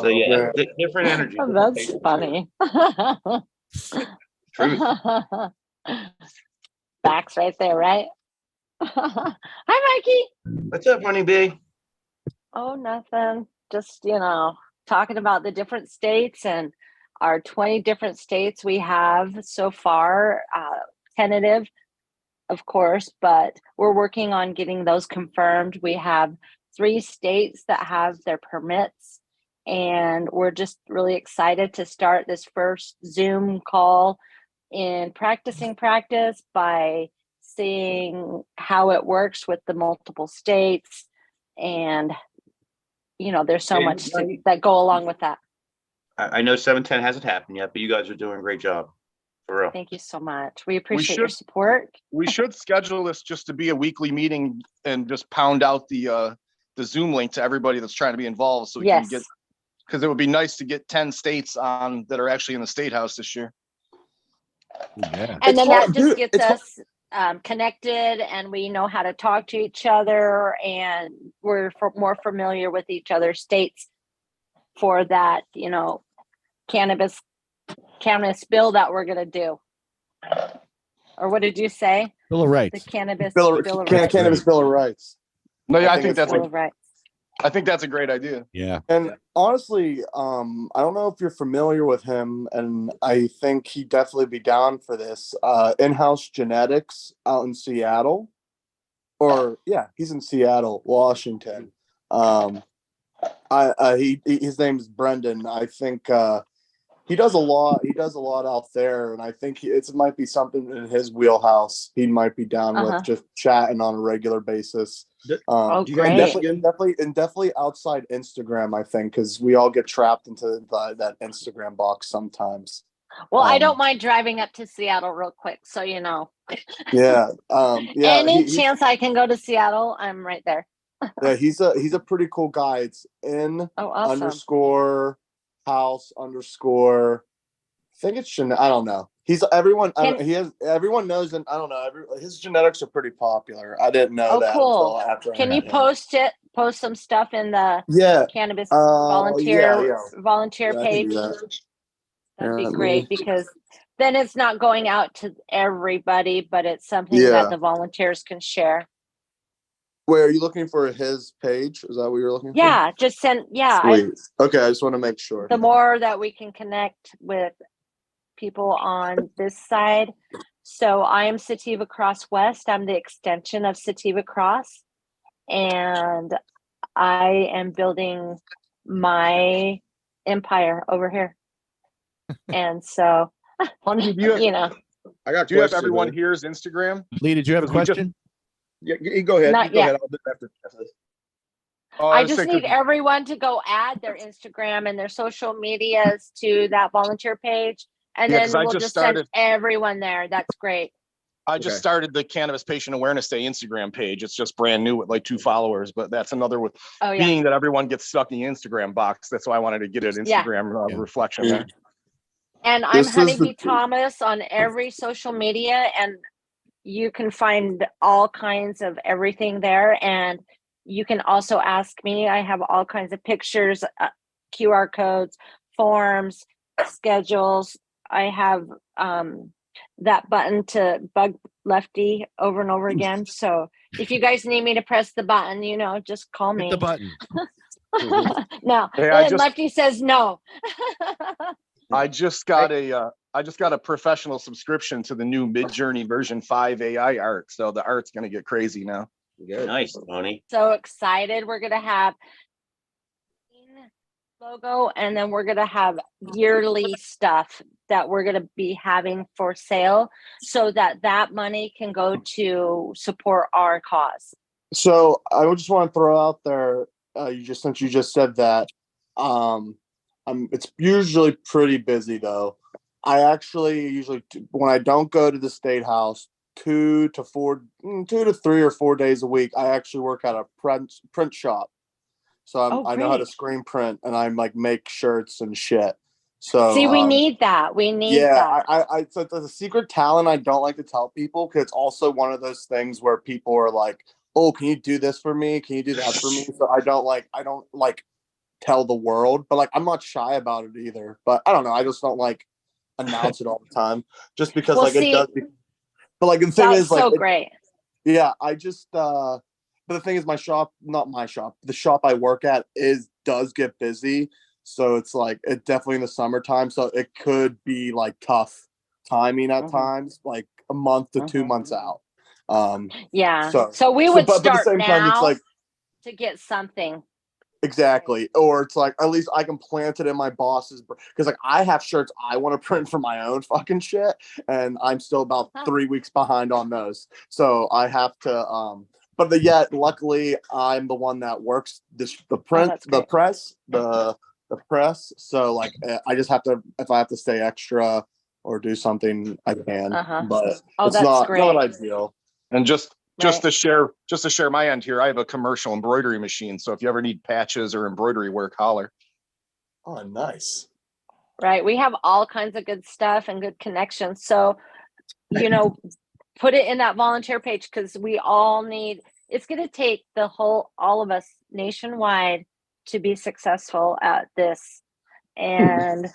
yeah, different energy. Oh, that's funny. Truth. Facts right there, right? Hi, Mikey. What's up, honey bee? Oh, nothing. Just, talking about the different states and our 20 different states we have so far, tentative, of course, but we're working on getting those confirmed. We have 3 states that have their permits, and we're just really excited to start this first Zoom call in practice by seeing how it works with the multiple states. And, there's so much that go along with that. I know 710 hasn't happened yet, but you guys are doing a great job. For real. Thank you so much. We appreciate your support. We should schedule this just to be a weekly meeting and just pound out the Zoom link to everybody that's trying to be involved, so we can get, because it would be nice to get 10 states on that are actually in the state house this year. Yeah. And then that just gets us connected, and we know how to talk to each other, and we're more familiar with each other's states for that, cannabis bill that we're going to do. Or what did you say? Bill of Rights. The cannabis Bill of Rights. Cannabis Bill of Rights. No, yeah, I think that's Bill of Rights. I think that's a great idea. Yeah. And honestly, I don't know if you're familiar with him, and I think he'd definitely be down for this. In-house genetics out in Seattle, or yeah, he's in Seattle, Washington. His name's Brendan. I think he does a lot. He does a lot out there, and I think it might be something in his wheelhouse. He might be down with just chatting on a regular basis. Oh, Do you have great. Definitely outside Instagram, I think, because we all get trapped into that Instagram box sometimes. Well, I don't mind driving up to Seattle real quick, so you know. Yeah. Any chance I can go to Seattle, I'm right there. Yeah, he's a pretty cool guy. It's in awesome. _ house _ I think it's I don't know. He's everyone. Everyone knows, and I don't know. His genetics are pretty popular. I didn't know that until after. Can you post some stuff in the cannabis volunteer page? That'd be great because then it's not going out to everybody, but it's something that the volunteers can share. Wait, are you looking for his page? Is that what you're looking for? Yeah, just send. Yeah. Okay, I just want to make sure. The more that we can connect with people on this side. So I am Sativa Cross West. I'm the extension of Sativa Cross. And I am building my empire over here. And so, Honey, do you know, do you have everyone here's Instagram? Lee, did you have a question? Yeah, you go ahead. Not Go yet. ahead. I'll do it after. I just need everyone to go add their Instagram and their social medias to that volunteer page. And then we'll just send everyone there. That's great. I just started the Cannabis Patient Awareness Day Instagram page. It's just brand new with like 2 followers, but that's another with being that everyone gets stuck in the Instagram box. That's why I wanted to get an Instagram reflection there. And I'm Honeybee Thomas on every social media, and you can find all kinds of everything there. And you can also ask me. I have all kinds of pictures, QR codes, forms, schedules. I have that button to bug Lefty over and over again. So if you guys need me to press the button, just call me. Hit the button. No, Lefty says no. I just got a professional subscription to the new Midjourney version 5 AI art. So the art's going to get crazy now. Good. Nice, Tony. So excited. We're going to have logo, and then we're going to have yearly stuff that we're going to be having for sale so that money can go to support our cause. So I just want to throw out there, since you just said that, it's usually pretty busy though. I actually when I don't go to the State House 2 to 3 or 4 days a week, I actually work at a print shop. So I know how to screen print, and I make shirts and shit. So see, we need that. We need that. It's a secret talent I don't like to tell people, because it's also one of those things where people are like, "Oh, can you do this for me? Can you do that for me?" So I don't tell the world, but I'm not shy about it either. But I don't know. I just don't announce it all the time, just because it does. But the thing is, so great. Yeah, I just. But the thing is, the shop I work at does get busy. So it's it definitely in the summertime. So it could be tough timing at times, a month to 2 months out. So we would start at the same now time, to get something. Exactly. Or it's at least I can plant it in my boss's, because I have shirts I want to print for my own fucking shit, and I'm still about 3 weeks behind on those. So I have to but yet luckily I'm the one that works the press. So I just have to, if I have to stay extra or do something, I can. But it's not ideal. And just to share my end here, I have a commercial embroidery machine. So if you ever need patches or embroidery work, holler. Oh, nice. Right. We have all kinds of good stuff and good connections. So, put it in that volunteer page, because we all need, it's going to take all of us nationwide to be successful at this. And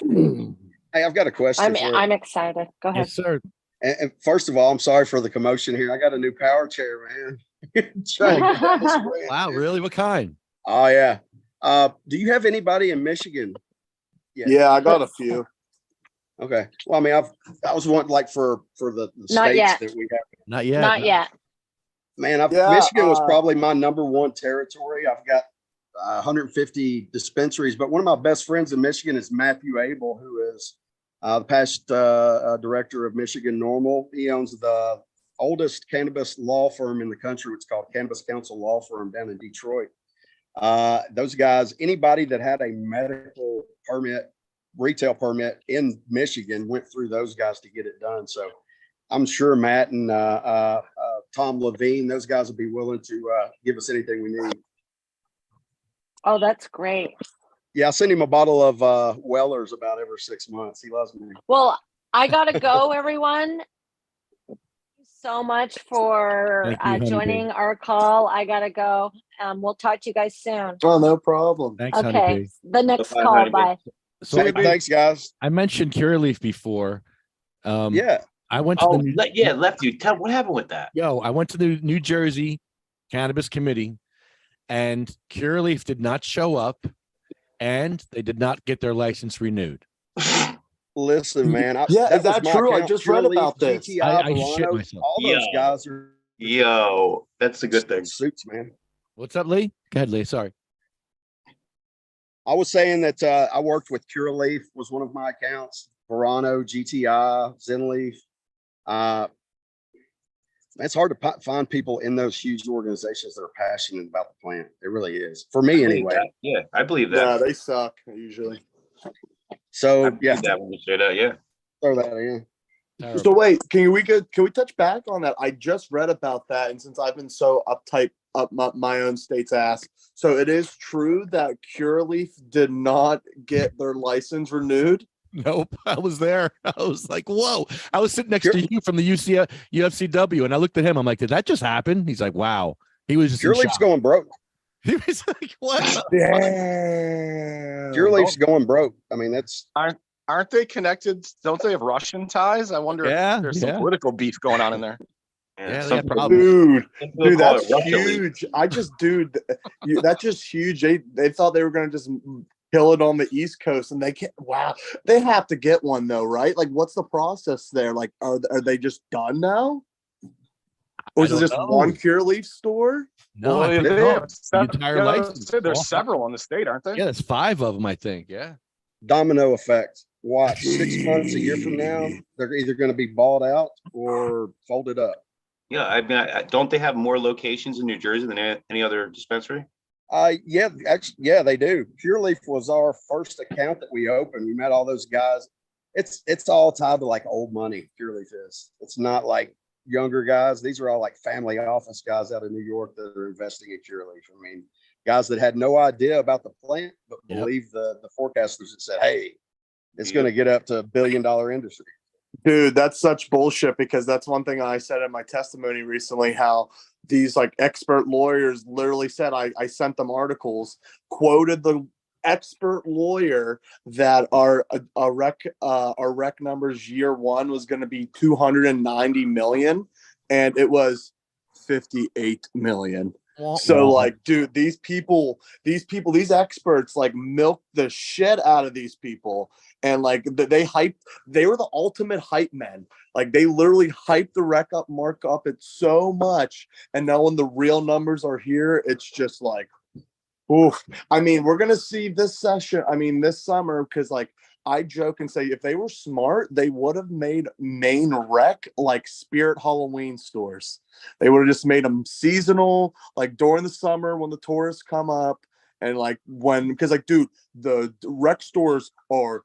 hey, I've got a question. I'm excited. Go ahead. Yes, sir. And first of all, I'm sorry for the commotion here. I got a new power chair, man. Trying to get down this grant, Wow, dude. really? What kind? Oh yeah. Do you have anybody in Michigan? Yeah, I got a few. Okay. Well, I mean, I was wanting like for the Not states yet. that we have. Not yet. Not no. yet. Man, Yeah, Michigan was probably my number one territory. I've got 150 dispensaries, but one of my best friends in Michigan is Matthew Abel, who is the past director of Michigan Normal. He owns the oldest cannabis law firm in the country. It's called Cannabis Council Law Firm down in Detroit. Those guys, anybody that had a medical permit, retail permit in Michigan, went through those guys to get it done. So I'm sure Matt and Tom Levine, those guys will be willing to give us anything we need. Oh, that's great. Yeah, I send him a bottle of Weller's about every 6 months. He loves me. Well, I gotta go, everyone. Thank you so much for Thank you, Honeybee. joining our call. I gotta go. We'll talk to you guys soon. Oh, no problem. Thanks, Okay, Honeybee. the next Bye, call. Honeybee. Bye. So Hey, thanks, guys. I mentioned Curaleaf before. Yeah. I went to Oh, the left you. Tell what happened with that. I went to the New Jersey Cannabis Committee, and Curaleaf did not show up, and they did not get their license renewed. Listen, man. Yeah, is was that my true? I account. just read Curaleaf, about this. GTI, I shit Verano, myself. all those Yo. guys are Yo, that's a good thing. suits, man. What's up, Lee? Go ahead, Lee. Sorry. I was saying that I worked with Curaleaf, was one of my accounts. Verano, GTI, Zenleaf. It's hard to find people in those huge organizations that are passionate about the plant. It really is. For me, anyway. Yeah, I believe that. Yeah, they suck usually. So, I believe yeah, that when you say that. Yeah. throw that in. Terrible. So wait, can we touch back on that? I just read about that, and since I've been so uptight up my own state's ass, so it is true that Curaleaf did not get their license renewed. Nope. I was there. I was like, whoa. I was sitting next to you from the UFCW, and I looked at him. I'm like, did that just happen? He's like, wow. He was just in Curaleaf's shock. going broke. He was like, what? Damn. Curaleaf's going broke. I mean, that's Aren't they connected? Don't they have Russian ties? I wonder Yeah, if there's yeah. some political beef going on in there. Yeah, they some got people- problems. some people Dude, call that's it Russia League. huge. That's just huge. They thought they were gonna just kill it on the East Coast, and they can't. Wow, they have to get one though, right? Like, what's the process there? Like, are they just done now, or is it don't just know. one Curaleaf store? No, I Well, think they no, have the entire license. All There's five. several in the state, aren't they? Yeah, there's 5 of them, I think. Yeah. domino effect. Watch 6 months, a year from now, they're either going to be bought out or folded up. Yeah, I mean, don't they have more locations in New Jersey than any other dispensary? Yeah, actually, yeah, they do. Cureleaf was our first account that we opened. We met all those guys. It's all tied to like old money. Cureleaf is. It's not like younger guys. These are all like family office guys out of New York that are investing in Cureleaf. I mean, guys that had no idea about the plant, but Yep. believe the forecasters that said, hey, it's going to get up to $1 billion industry. Dude, that's such bullshit, because that's one thing I said in my testimony recently, how these like expert lawyers literally said, I sent them articles, quoted the expert lawyer that our rec numbers year one was going to be 290 million, and it was 58 million. So like, dude, these experts like milk the shit out of these people, and like they were the ultimate hype men. Like, they literally hyped the rec up, mark up it so much, and now when the real numbers are here, it's just like, oof. I mean, we're gonna see this summer, because like, I joke and say if they were smart, they would have made main rec like Spirit Halloween stores. They would have just made them seasonal, like during the summer when the tourists come up, and like because like, dude, the rec stores are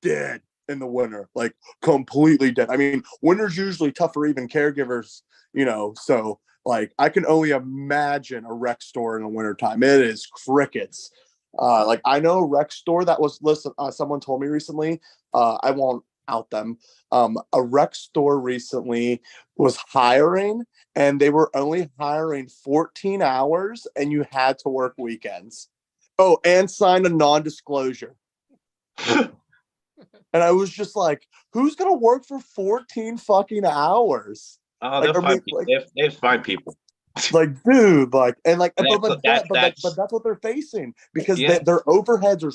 dead in the winter, like completely dead. I mean, winter's usually tough for even caregivers, so like, I can only imagine a rec store in the wintertime. It is crickets. Like, I know a rec store that was, listen, someone told me recently, I won't out them. A rec store recently was hiring, and they were only hiring 14 hours, and you had to work weekends. Oh, and sign a non-disclosure. And I was just like, who's going to work for 14 fucking hours? Oh, Like, they'll find people. They have to find people. Like, dude, like, and like, And but that's what they're facing because Yeah. their overheads are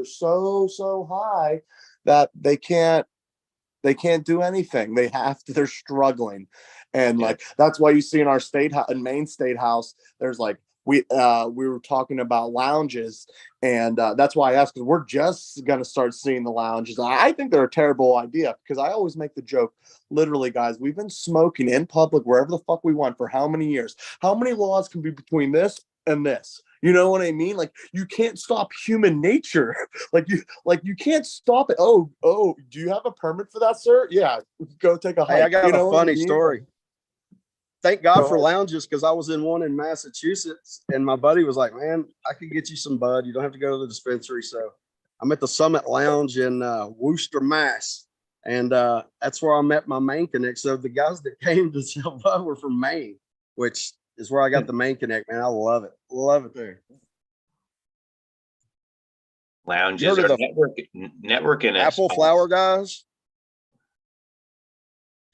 so high that they can't do anything. They have to. They're struggling, and like that's why you see in our Maine State House, there's like we were talking about lounges, and that's why I asked because we're just gonna start seeing the lounges. I think they're a terrible idea because I always make the joke. Literally, guys, we've been smoking in public wherever the fuck we want for how many years? How many laws can be between this and this? You know what I mean? Like you can't stop human nature. like you can't stop it. Oh, do you have a permit for that, sir? Yeah, go take a hike. Hey, I got you know a funny I mean? story. Thank God Go for ahead. lounges because I was in one in Massachusetts and my buddy was like, man, I could get you some bud. You don't have to go to the dispensary. So I'm at the Summit Lounge in Worcester, Mass. And that's where I met my Maine Connect. So the guys that came to sell bud were from Maine, which is where I got the Maine Connect, man. I love it. Love it there. Lounges are networking. Apple flower guys.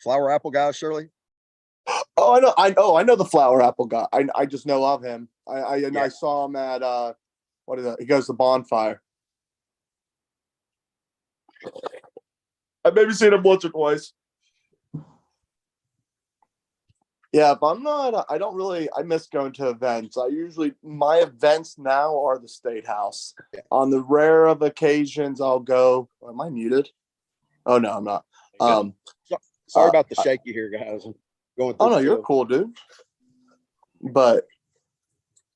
Flower apple guys, Shirley. Oh, I know the flower apple guy. I just know of him. I saw him at what is that? He goes to Bonfire. I've maybe seen him once or twice. Yeah, but I miss going to events. My events now are the State House. On the rare of occasions, I'll go. Am I muted? Oh, no, I'm not. Sorry about the shaky here, guys. Going oh, no, you're cool, dude. But,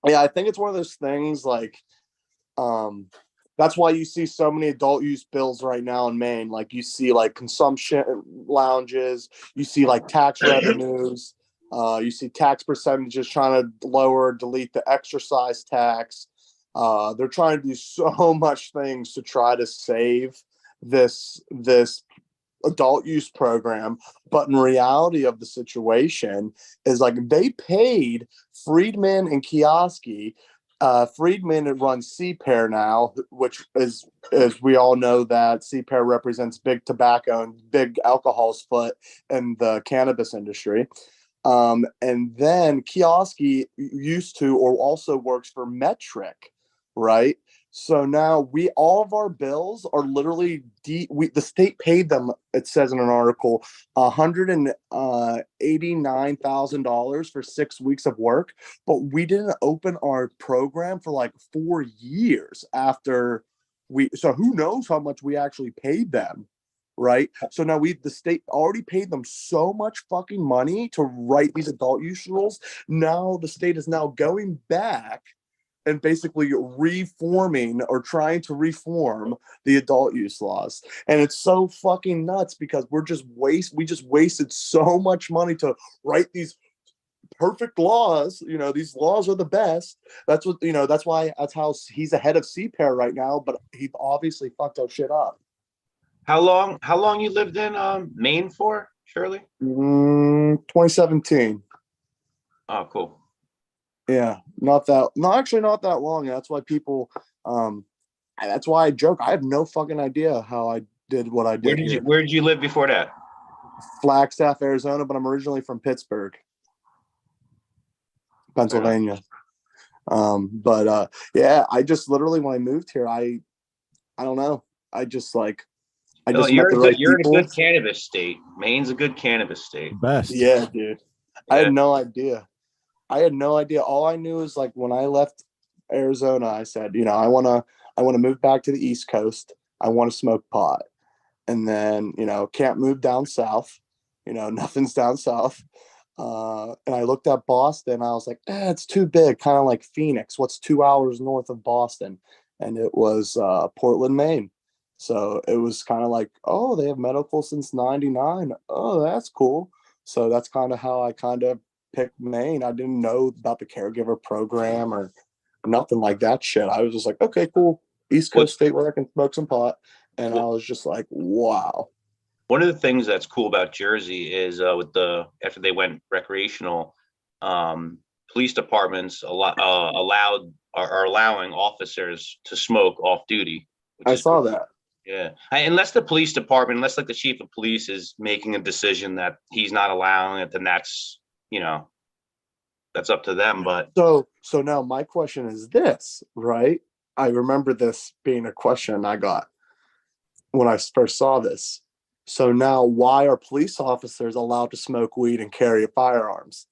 yeah, I think it's one of those things like, that's why you see so many adult use bills right now in Maine. Like you see like consumption lounges, you see like tax revenues, you see tax percentages trying to delete the exercise tax. They're trying to do so much things to try to save this adult use program. But in reality of the situation is like they paid Friedman and Kioski. Friedman runs CPAIR now, which is, as we all know, that CPAIR represents big tobacco and big alcohol's foot in the cannabis industry. And then Kioski used to or also works for Metric, right? So now all of our bills are literally the state paid them. It says in an article, $189,000 for 6 weeks of work, but we didn't open our program for like 4 years after so who knows how much we actually paid them, right? So now the state already paid them so much fucking money to write these adult use rules. Now the state is now going back and basically reforming or trying to reform the adult use laws. And it's so fucking nuts because we just wasted so much money to write these perfect laws. These laws are the best. That's how he's ahead of CPAIR right now, but he obviously fucked our shit up. How long you lived in Maine for, Shirley? 2017. Oh, cool. Yeah, not that long. That's why people, that's why I joke. I have no fucking idea how I did what I did. Where did you live before that? Flagstaff, Arizona, but I'm originally from Pittsburgh, Pennsylvania. Yeah, I just literally when I moved here, I don't know. I just met the right you're people. in a good cannabis state. Maine's a good cannabis state. Best. Yeah, dude. Yeah. I had no idea. All I knew is like when I left Arizona, I said, I want to move back to the East Coast. I want to smoke pot. And then, can't move down south. Nothing's down south. And I looked at Boston. I was like, it's too big, kind of like Phoenix. What's 2 hours north of Boston? And it was Portland, Maine. So it was kind of like, oh, they have medical since 99. Oh, that's cool. So that's kind of how I kind of picked Maine. I didn't know about the caregiver program or nothing like that shit. I was just like, okay, cool. East Coast state where I can smoke some pot. And I was just like, wow. One of the things that's cool about Jersey is after they went recreational, police departments are allowing officers to smoke off duty. I saw that. Yeah, unless the police department, unless like the chief of police is making a decision that he's not allowing it, then that's that's up to them. But So now my question is this, right? I remember this being a question I got when I first saw this. So now, why are police officers allowed to smoke weed and carry firearms?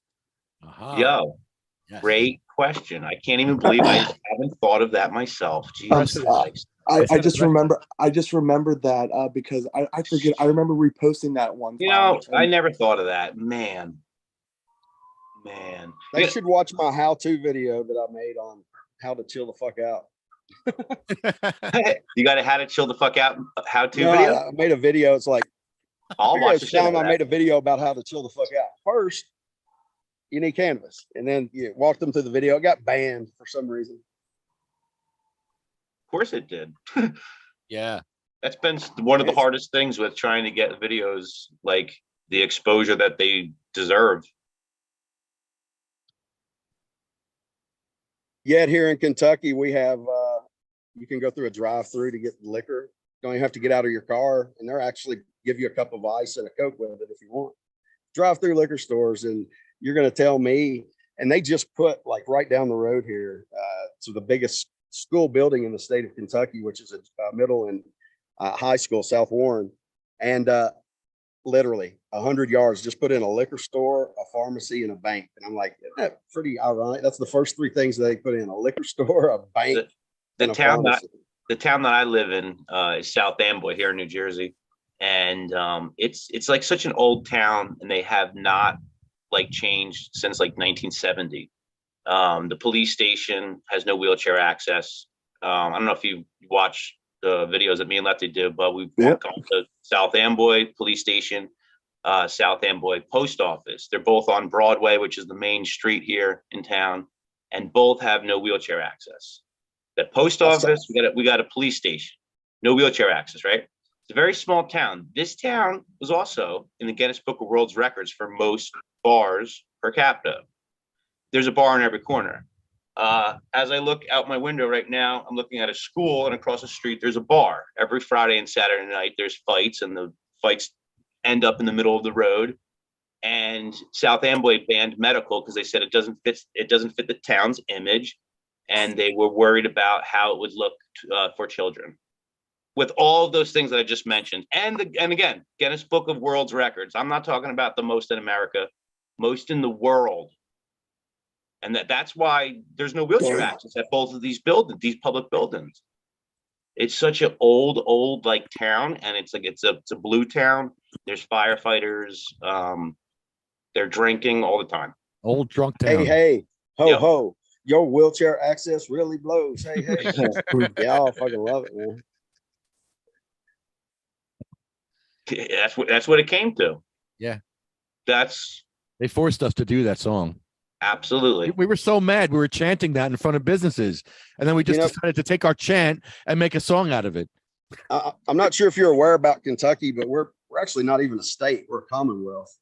yo, Yes. great question. I can't even believe I haven't thought of that myself. Jesus Precedent. Christ. I just remember that because I forget. I remember reposting that one time. You know, I and- never thought of that. Man. They Yeah, should watch my how-to video that I made on how to chill the fuck out. you got to how to chill the fuck out. How to No, video? I made a video. It's like, I'll watch the it's shit out time of I that. made a video about how to chill the fuck out. First, you need cannabis, and then you walk them through the video. It got banned for some reason. Of course it did. Yeah. That's been one of the hardest things with trying to get videos like the exposure that they deserve. Yet here in Kentucky, we have you can go through a drive-through to get liquor. Don't even have to get out of your car, and they'll actually give you a cup of ice and a Coke with it if you want. Drive-through liquor stores, and you're going to tell me, and they just put like right down the road here to the biggest school building in the state of Kentucky, which is a middle and high school, South Warren, and literally 100 yards, just put in a liquor store, a pharmacy, and a bank. And I'm like, isn't that pretty ironic? That's the first three things that they put in: a liquor store, a bank, The and a town that pharmacy. the town that I live in is South Amboy here in New Jersey, and it's like such an old town, and they have not like changed since like 1970. The police station has no wheelchair access. I don't know if you watch the videos that me and Lefty do, but we've gone to South Amboy Police Station, South Amboy Post Office. They're both on Broadway, which is the main street here in town, and both have no wheelchair access. The post office, we got a police station, no wheelchair access, right? It's a very small town. This town was also in the Guinness Book of World Records for most bars per capita. There's a bar in every corner. As I look out my window right now, I'm looking at a school, and across the street, there's a bar. Every Friday and Saturday night, there's fights, and the fights end up in the middle of the road. And South Amboy banned medical because they said it doesn't fit the town's image, and they were worried about how it would look for children. With all of those things that I just mentioned, and again, Guinness Book of World Records. I'm not talking about the most in America, most in the world. And that's why there's no wheelchair access at both of these buildings, these public buildings. It's such an old like town, and it's a blue town. There's firefighters. They're drinking all the time. Old drunk town. Hey, ho, Yep. ho. Your wheelchair access really blows. Hey. Y'all fucking love it, man. That's what it came to. Yeah. That's They forced us to do that song. absolutely. We were so mad. We were chanting that in front of businesses. And then we just decided to take our chant and make a song out of it. I'm not sure if you're aware about Kentucky, but we're actually not even a state. We're a commonwealth,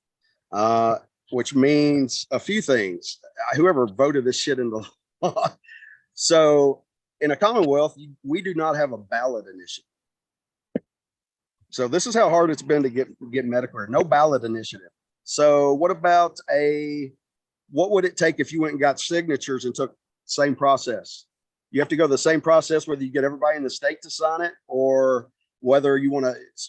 which means a few things. Whoever voted this shit into law. So in a commonwealth, we do not have a ballot initiative. So this is how hard it's been to get Medicare. No ballot initiative. So what would it take if you went and got signatures and took the same process? You have to go the same process, whether you get everybody in the state to sign it or whether you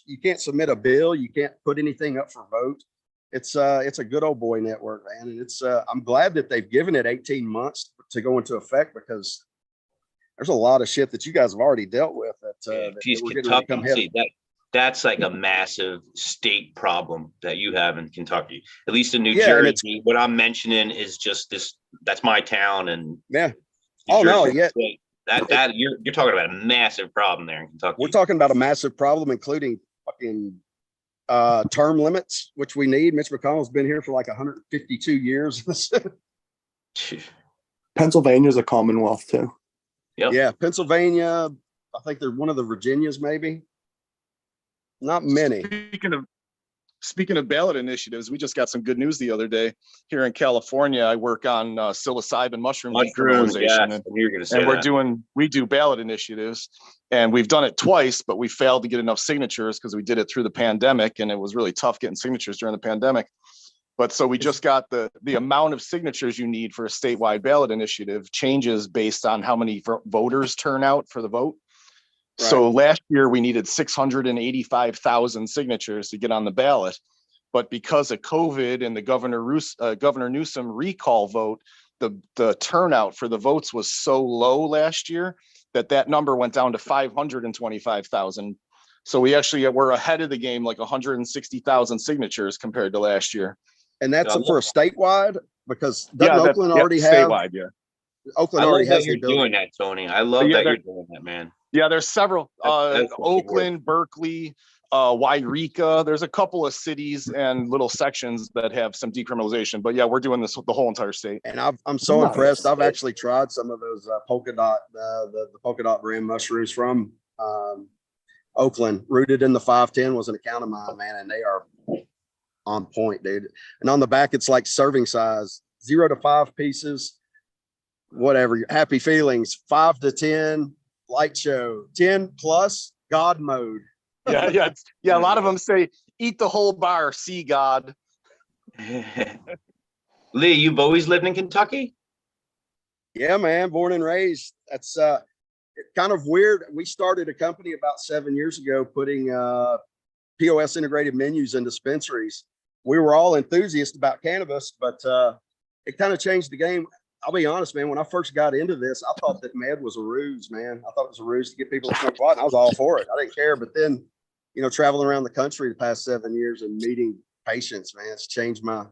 you can't submit a bill. You can't put anything up for vote. It's a good old boy network, man. And I'm glad that they've given it 18 months to go into effect, because there's a lot of shit that you guys have already dealt with that we're getting ready to come Kentucky, that's like a massive state problem that you have in Kentucky. At least in New Jersey, what I'm mentioning is just this. That's my town, and yeah. New No, Jersey, yeah. That you're talking about a massive problem there in Kentucky. We're talking about a massive problem, including fucking term limits, which we need. Mitch McConnell's been here for like 152 years. Pennsylvania's a commonwealth too. Yep. Yeah, Pennsylvania. I think they're one of the Virginias, maybe. Not many. Speaking of ballot initiatives, we just got some good news the other day here in California. I work on psilocybin mushroom decriminalization, and we do ballot initiatives, and we've done it twice, but we failed to get enough signatures because we did it through the pandemic, and it was really tough getting signatures during the pandemic. But so we just got the amount of signatures you need for a statewide ballot initiative changes based on how many voters turn out for the vote. Right. So last year we needed 685,000 signatures to get on the ballot. But because of COVID and the Governor Newsom recall vote, the turnout for the votes was so low last year that number went down to 525,000. So we're ahead of the game, like 160,000 signatures compared to last year. And that's for a statewide, because Oakland already have statewide, yeah. Oakland already has the ability. You're doing that, Tony. I love that you're doing that, man. Yeah, there's several. Oakland, Berkeley, Wairika. There's a couple of cities and little sections that have some decriminalization. But yeah, we're doing this with the whole entire state. And I'm so impressed. I've actually tried some of those polka dot, the polka dot brand mushrooms from Oakland. Rooted in the 510 was an account of mine, man, and they are on point, dude. And on the back, it's like serving size, 0 to 5 pieces, whatever. Happy feelings, 5 to 10, light show, 10 plus, God mode. Yeah. A lot of them say, eat the whole bar, see God. Lee, you've always lived in Kentucky? Yeah, man, born and raised. That's kind of weird. We started a company about 7 years ago, putting POS integrated menus in dispensaries. We were all enthusiasts about cannabis, but it kind of changed the game. I'll be honest, man, when I first got into this, I thought that med was a ruse, man. I thought it was a ruse to get people to smoke pot, and I was all for it. I didn't care. But then, traveling around the country the past 7 years and meeting patients, man, it's changed my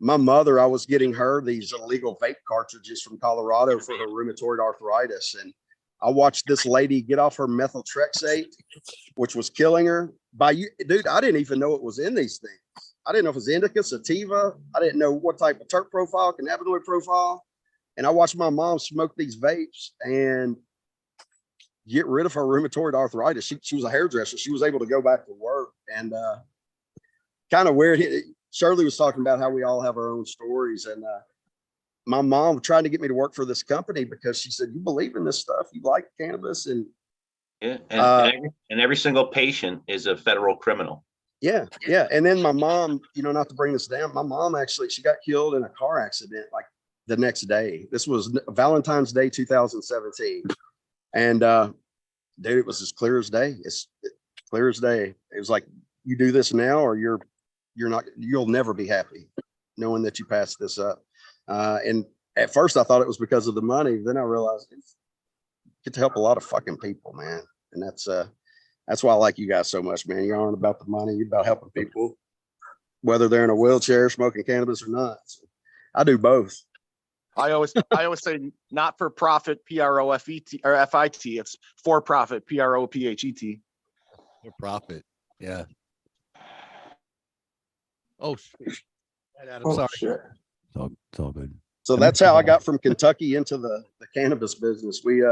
mother. I was getting her these illegal vape cartridges from Colorado for her rheumatoid arthritis. And I watched this lady get off her methotrexate, which was killing her. Dude, I didn't even know it was in these things. I didn't know if it was indica, sativa. I didn't know what type of terp profile, cannabinoid profile. And I watched my mom smoke these vapes and get rid of her rheumatoid arthritis. She was a hairdresser. She was able to go back to work. And kind of weird. Shirley was talking about how we all have our own stories. And my mom tried to get me to work for this company because she said, you believe in this stuff? You like cannabis? And yeah, and every single patient is a federal criminal. Yeah. And then my mom, not to bring this down, my mom actually, she got killed in a car accident like the next day. This was Valentine's Day 2017. And dude, it was as clear as day. It's clear as day. It was like, you do this now or you'll never be happy knowing that you passed this up. And at first I thought it was because of the money. Then I realized it's get to help a lot of fucking people, man. And that's why I like you guys so much, man. You aren't about the money, you're about helping people, whether they're in a wheelchair, smoking cannabis or not. So I do both. I always say not for profit, PROFET or FIT. It's for profit, PROPHET. For profit. Yeah. Oh, shit. I'm sorry. Shit. It's all good. So that's how I got from Kentucky into the cannabis business. We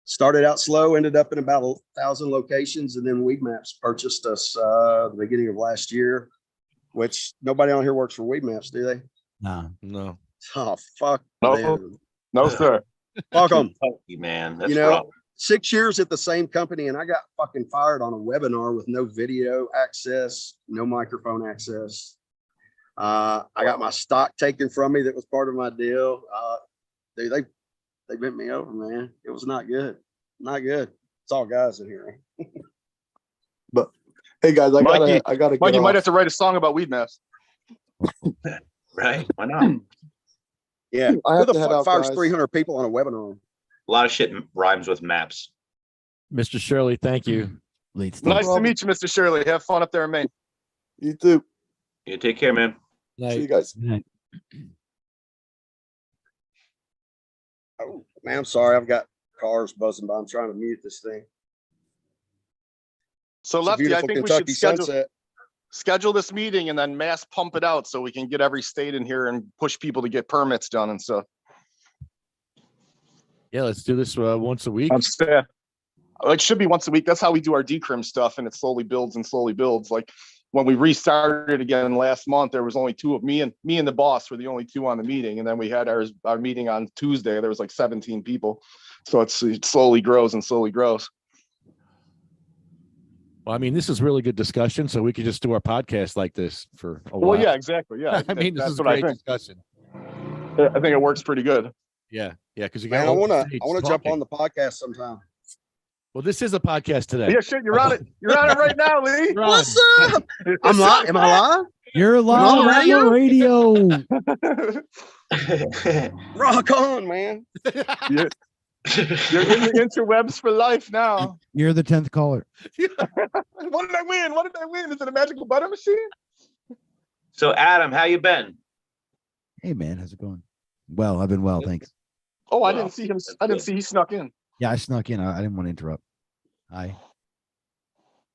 started out slow, ended up in about 1,000 locations, and then Weed Maps purchased us the beginning of last year, which nobody on here works for Weed Maps, do they? No. Oh, fuck. No, sir. Fuck them. Man, that's rough. 6 years at the same company, and I got fucking fired on a webinar with no video access, no microphone access. I got my stock taken from me that was part of my deal. Dude, they bent me over, man. It was not good. Not good. It's all guys in here. But hey guys, I gotta Mike, you might have to write a song about Weed Maps. Right? Why not? Yeah. I have Who to the head fuck out, fires guys. 300 people on a webinar? A lot of shit rhymes with maps. Mr. Shirley, thank you. Nice to meet you, Mr. Shirley. Have fun up there in Maine. You too. You take care, man. See you guys. Oh, man, I'm sorry. I've got cars buzzing by. I'm trying to mute this thing. So It's a Lefty, I beautiful think we Kentucky should sunset. schedule this meeting and then mass pump it out so we can get every state in here and push people to get permits done and stuff. Yeah, let's do this once a week. On staff. It should be once a week. That's how we do our decrim stuff, and it slowly builds and slowly builds. Like when we restarted again last month, there was only two of me and the boss were the only two on the meeting, and then we had our meeting on Tuesday. There was like 17 people, so it slowly grows and slowly grows. Well, I mean, this is really good discussion, so we could just do our podcast like this for a while. Well, yeah, exactly. Yeah, I mean, this that's is what I great think. discussion. I think it works pretty good. Yeah, because you got. Man, I all want the to states jump talking. on the podcast sometime. Well, this is a podcast today. Yeah, shit, you're on it. You're on it right now, Lee. You're on. What's up? I'm live. Am I live? You're live on the on the radio. Rock on, man. You're in the interwebs for life now. You're the 10th caller. What did I win? What did I win? Is it a magical butter machine? So Adam, how you been? Hey, man, how's it going? Well, I've been well, thanks. Oh, I Wow. didn't see him. I didn't see he snuck in. Yeah, I snuck in. I didn't want to interrupt. I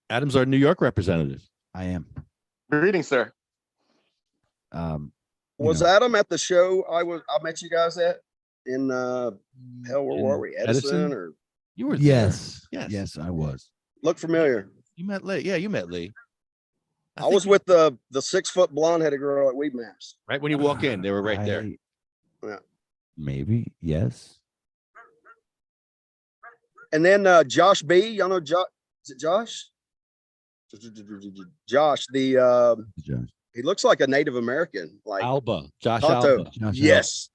Adam's our New York representative. am. Greetings, sir. You Was know, Adam at the show I met you guys at in hell, where were we? Edison, or You were there. yes, Yes. yes, I was. look familiar. You met Lee. Yeah, you met Lee. I was with the 6-foot blonde headed girl at Weed Maps. right when you walk in. They were right there. Yeah. Maybe, yes. And then Josh B, y'all know Josh? Is it Josh? Josh, Josh. he looks like a Native American, like Alba, Josh Tonto. Alba. Josh Yes.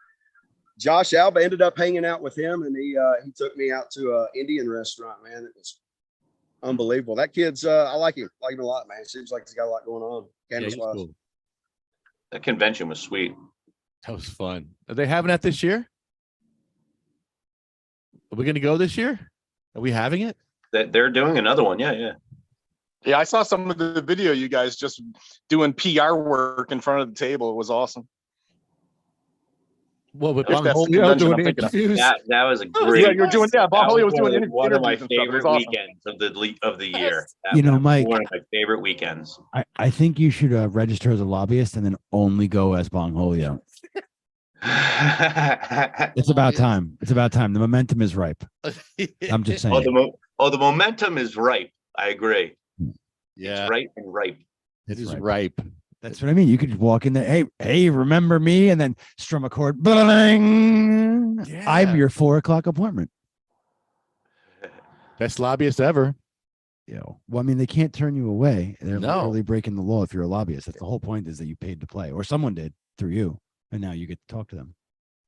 Josh Alba, ended up hanging out with him, and he took me out to a Indian restaurant, man. It was unbelievable. That kid's I like him a lot, man. Seems like he's got a lot going on. Yeah, Cannabis he's wise. cool. That convention was sweet. That was fun. Are they having that this year? Are we going to go this year? Are we having it? They're doing another one. Yeah, yeah. Yeah, I saw some of the video. You guys just doing PR work in front of the table. It was awesome. Well, with If that's the Bongholio convention doing I'm thinking of. interviews. That was a great. Yeah, you're doing. Yeah, that Bongholio was doing one of my interviews and stuff. It was favorite awesome. weekends of the year. You know, That was Mike- one of my favorite weekends. I think you should register as a lobbyist and then only go as Bongholio. It's about time. It's about time. The momentum is ripe. I'm just saying. The momentum is ripe. I agree. Yeah, It's ripe and ripe. it is ripe. ripe. That's what I mean. You could just walk in there. Hey, remember me? And then strum a chord. Bling. Yeah. I'm your 4:00 appointment. Best lobbyist ever. Well, I mean, they can't turn you away. They're No. literally breaking the law if you're a lobbyist. That's the whole point, is that you paid to play, or someone did through you, and now you get to talk to them.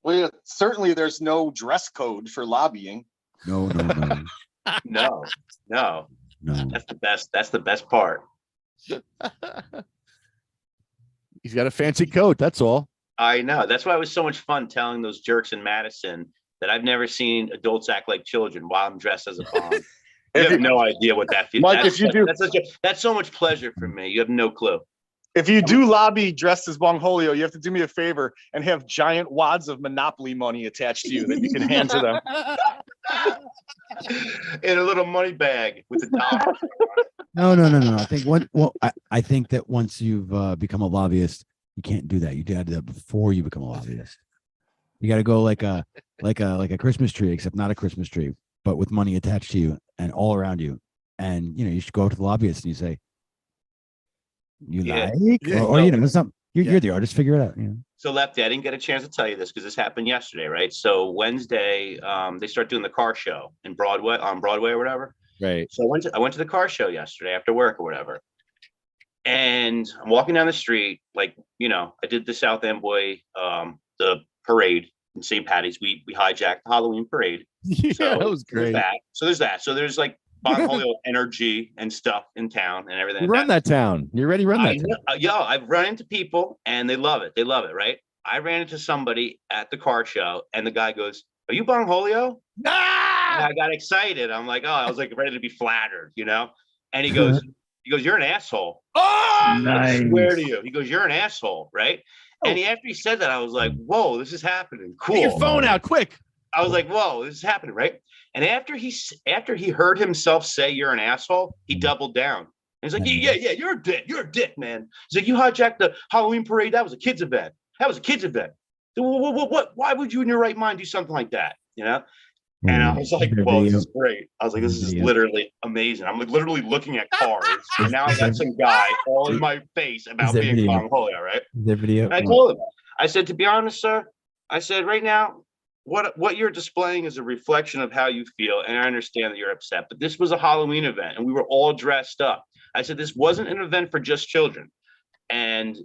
Well, certainly there's no dress code for lobbying. No. No. No. That's the best. That's the best part. He's got a fancy coat. That's all. I know. That's why it was so much fun telling those jerks in Madison that I've never seen adults act like children while I'm dressed as a bomb. You have no idea what that feels. Mike, if you do- that's so much pleasure for me. You have no clue. If you do lobby dressed as Bongholio, you have to do me a favor and have giant wads of Monopoly money attached to you that you can hand to them. In a little money bag with a dollar. No. I think I think that once you've become a lobbyist, you can't do that. You got to do that before you become a lobbyist. You got to go like a Christmas tree, except not a Christmas tree, but with money attached to you and all around you. And you should go up to the lobbyist and you say, "You Yeah. like," Yeah. or something. You're the artist. Figure it out. So Lefty, I didn't get a chance to tell you this because this happened yesterday, right? So Wednesday, they start doing the car show on Broadway or whatever. Right. So I went to the car show yesterday after work or whatever. And I'm walking down the street, like, I did the South Amboy, the parade in St. Patty's. We hijacked the Halloween parade. Yeah, So that was there's great. that. So there's that. So there's like Bongholio energy and stuff in town and everything. You like run that town. You already run that town. I've run into people and they love it. They love it, right? I ran into somebody at the car show and the guy goes, "Are you Bongholio?" And I got excited. I'm like, I was like ready to be flattered, And he goes, "You're an asshole." Oh, I swear to you. He goes, "You're an asshole," right? And after he said that, I was like, "Whoa, this is happening." Cool. Get your phone out quick. I was like, "Whoa, this is happening," right? And after he heard himself say "you're an asshole," he doubled down. And he's like, "Yeah, you're a dick. You're a dick, man." He's like, "You hijacked the Halloween parade. That was a kid's event. What? Why would you in your right mind do something like that?" And I was like, "Whoa, this is great." I was like, "This is literally amazing." I'm like literally looking at cars, and now I got some guy all in my face about there being video? Bongholio, right? The video. And I told him, I said, "To be honest, sir," I said, "right now, what you're displaying is a reflection of how you feel, and I understand that you're upset, but this was a Halloween event and we were all dressed up. I said this wasn't an event for just children, and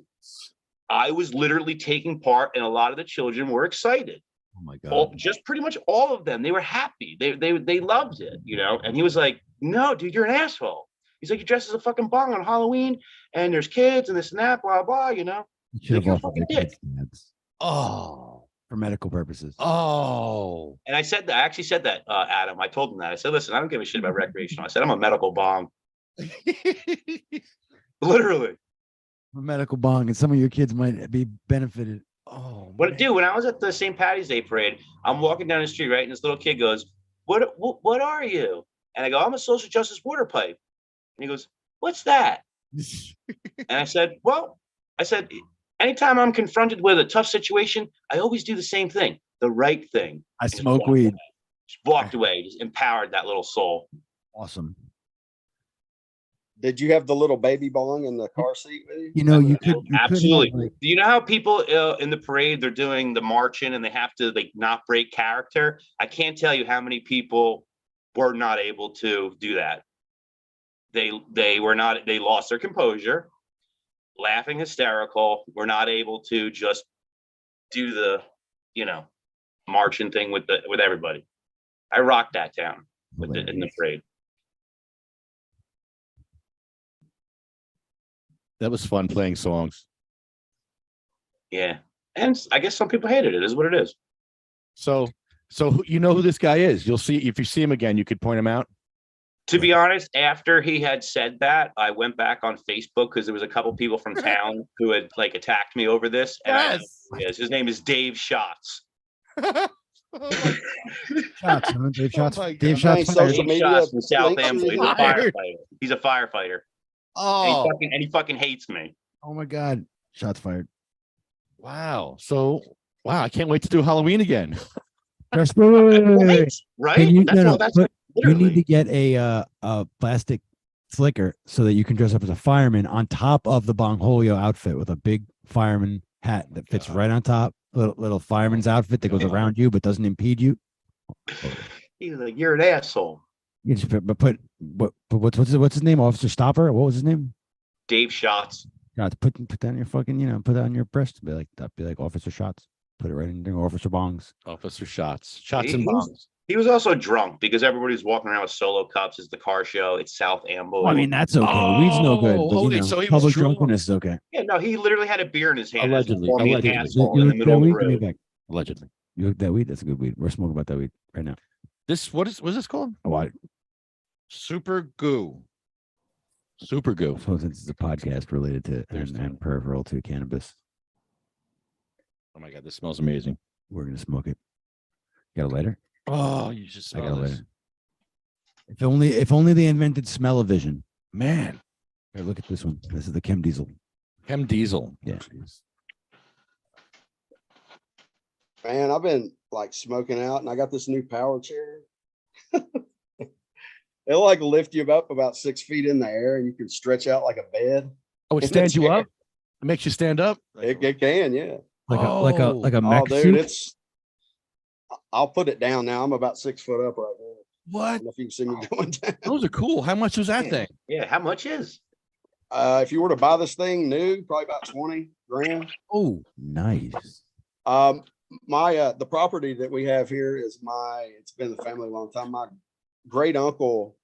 I was literally taking part, and a lot of the children were excited. Oh my God. Just pretty much all of them. They were happy. They loved it, you know. And he was like, "No, dude, you're an asshole." He's like, "You dress as a fucking bong on Halloween, and there's kids and this and that, blah blah." You know. You should have You're a offered fucking their dick. kids dads Oh, for medical purposes. oh. And I said that. I actually said that, Adam. I told him that. I said, "Listen, I don't give a shit about recreational." I said, "I'm a medical bong." Literally. A medical bong, and some of your kids might be benefited. Oh, But dude, when I was at the St. Patty's Day parade, I'm walking down the street, right, and this little kid goes, "What are you?" And I go, "I'm a social justice water pipe." And he goes, "What's that?" And I said, "Well," I said, "anytime I'm confronted with a tough situation, I always do the same thing, the right thing." I And just smoke walked weed. away. Just walked away, just empowered that little soul. Awesome. Did you have the little baby bong in the car seat with you? You know, you could Absolutely. have, like, Do you know how people in the parade, they're doing the marching and they have to like not break character? I can't tell you how many people were not able to do that. They were not, they lost their composure, laughing hysterical, were not able to just do the, you know, marching thing with everybody. I rocked that town in the parade. That was fun playing songs. Yeah. And I guess some people hated it. Is what it is. So you know who this guy is. You'll see if you see him again, you could point him out. To be honest, after he had said that, I went back on Facebook because there was a couple people from town who had like attacked me over this. And I know who he is. His name is Dave Shots. Shots, huh? Dave Shots. my Dave God. Shots. Nice fired. social Dave media Shots from South links Amboy. He's a fired. firefighter. He's a firefighter. Oh, And he fucking hates me. Oh my God. Shots fired. wow. So wow, I can't wait to do Halloween again. Wait, wait, wait, wait. Right? Can you, That's no, all no, that's but you literally. need to get a plastic flicker so that you can dress up as a fireman on top of the Bongholio outfit with a big fireman hat that fits right on top. Little fireman's outfit that goes around you but doesn't impede you. He's like, "You're an asshole." You just what's his name? Officer Stopper? What was his name? Dave Shots. Yeah, put that on your fucking, put that on your breast. Be like Officer Shots. Put it right in there, Officer Bongs. Officer Shots. Shots and He was- bombs. He was also drunk because everybody's walking around with solo cups. It's the car show. It's South Amboy. Well, I mean, that's okay. Weed's no good, but Oh, so he was public drunk. drunkenness is okay. yeah, no, he literally had a beer in his hand. and Allegedly. called me an Allegedly. asshole in the middle of the weed? Give me it road. back. Allegedly. You hook that weed? That's a good weed. We're smoking about that weed right now. What's this called? Oh, I Super goo. Super goo. suppose this is a podcast related to There's and peripheral to cannabis. Oh my God, this smells amazing. We're gonna smoke it. Got a lighter? Oh, you just I got a smell this. lighter. If only they invented smell-o-vision. Man, Here, look at this one. This is the Chem Diesel. Chem Diesel. Yeah. Man, I've been like smoking out and I got this new power chair. It'll like lift you up about 6 feet in the air and you can stretch out like a bed. Oh, it In the stands you chair. up? It makes you stand up? It can, yeah. Like a Oh. mech Oh, dude, suit. I'll put it down now. I'm about 6 foot up right now. I What? don't know if you can see me going down. Those are cool. How much was that Yeah. thing? Yeah, how much is? If you were to buy this thing new, probably about 20 grand. Oh, nice. The property that we have here is it's been in the family a long time. My great uncle,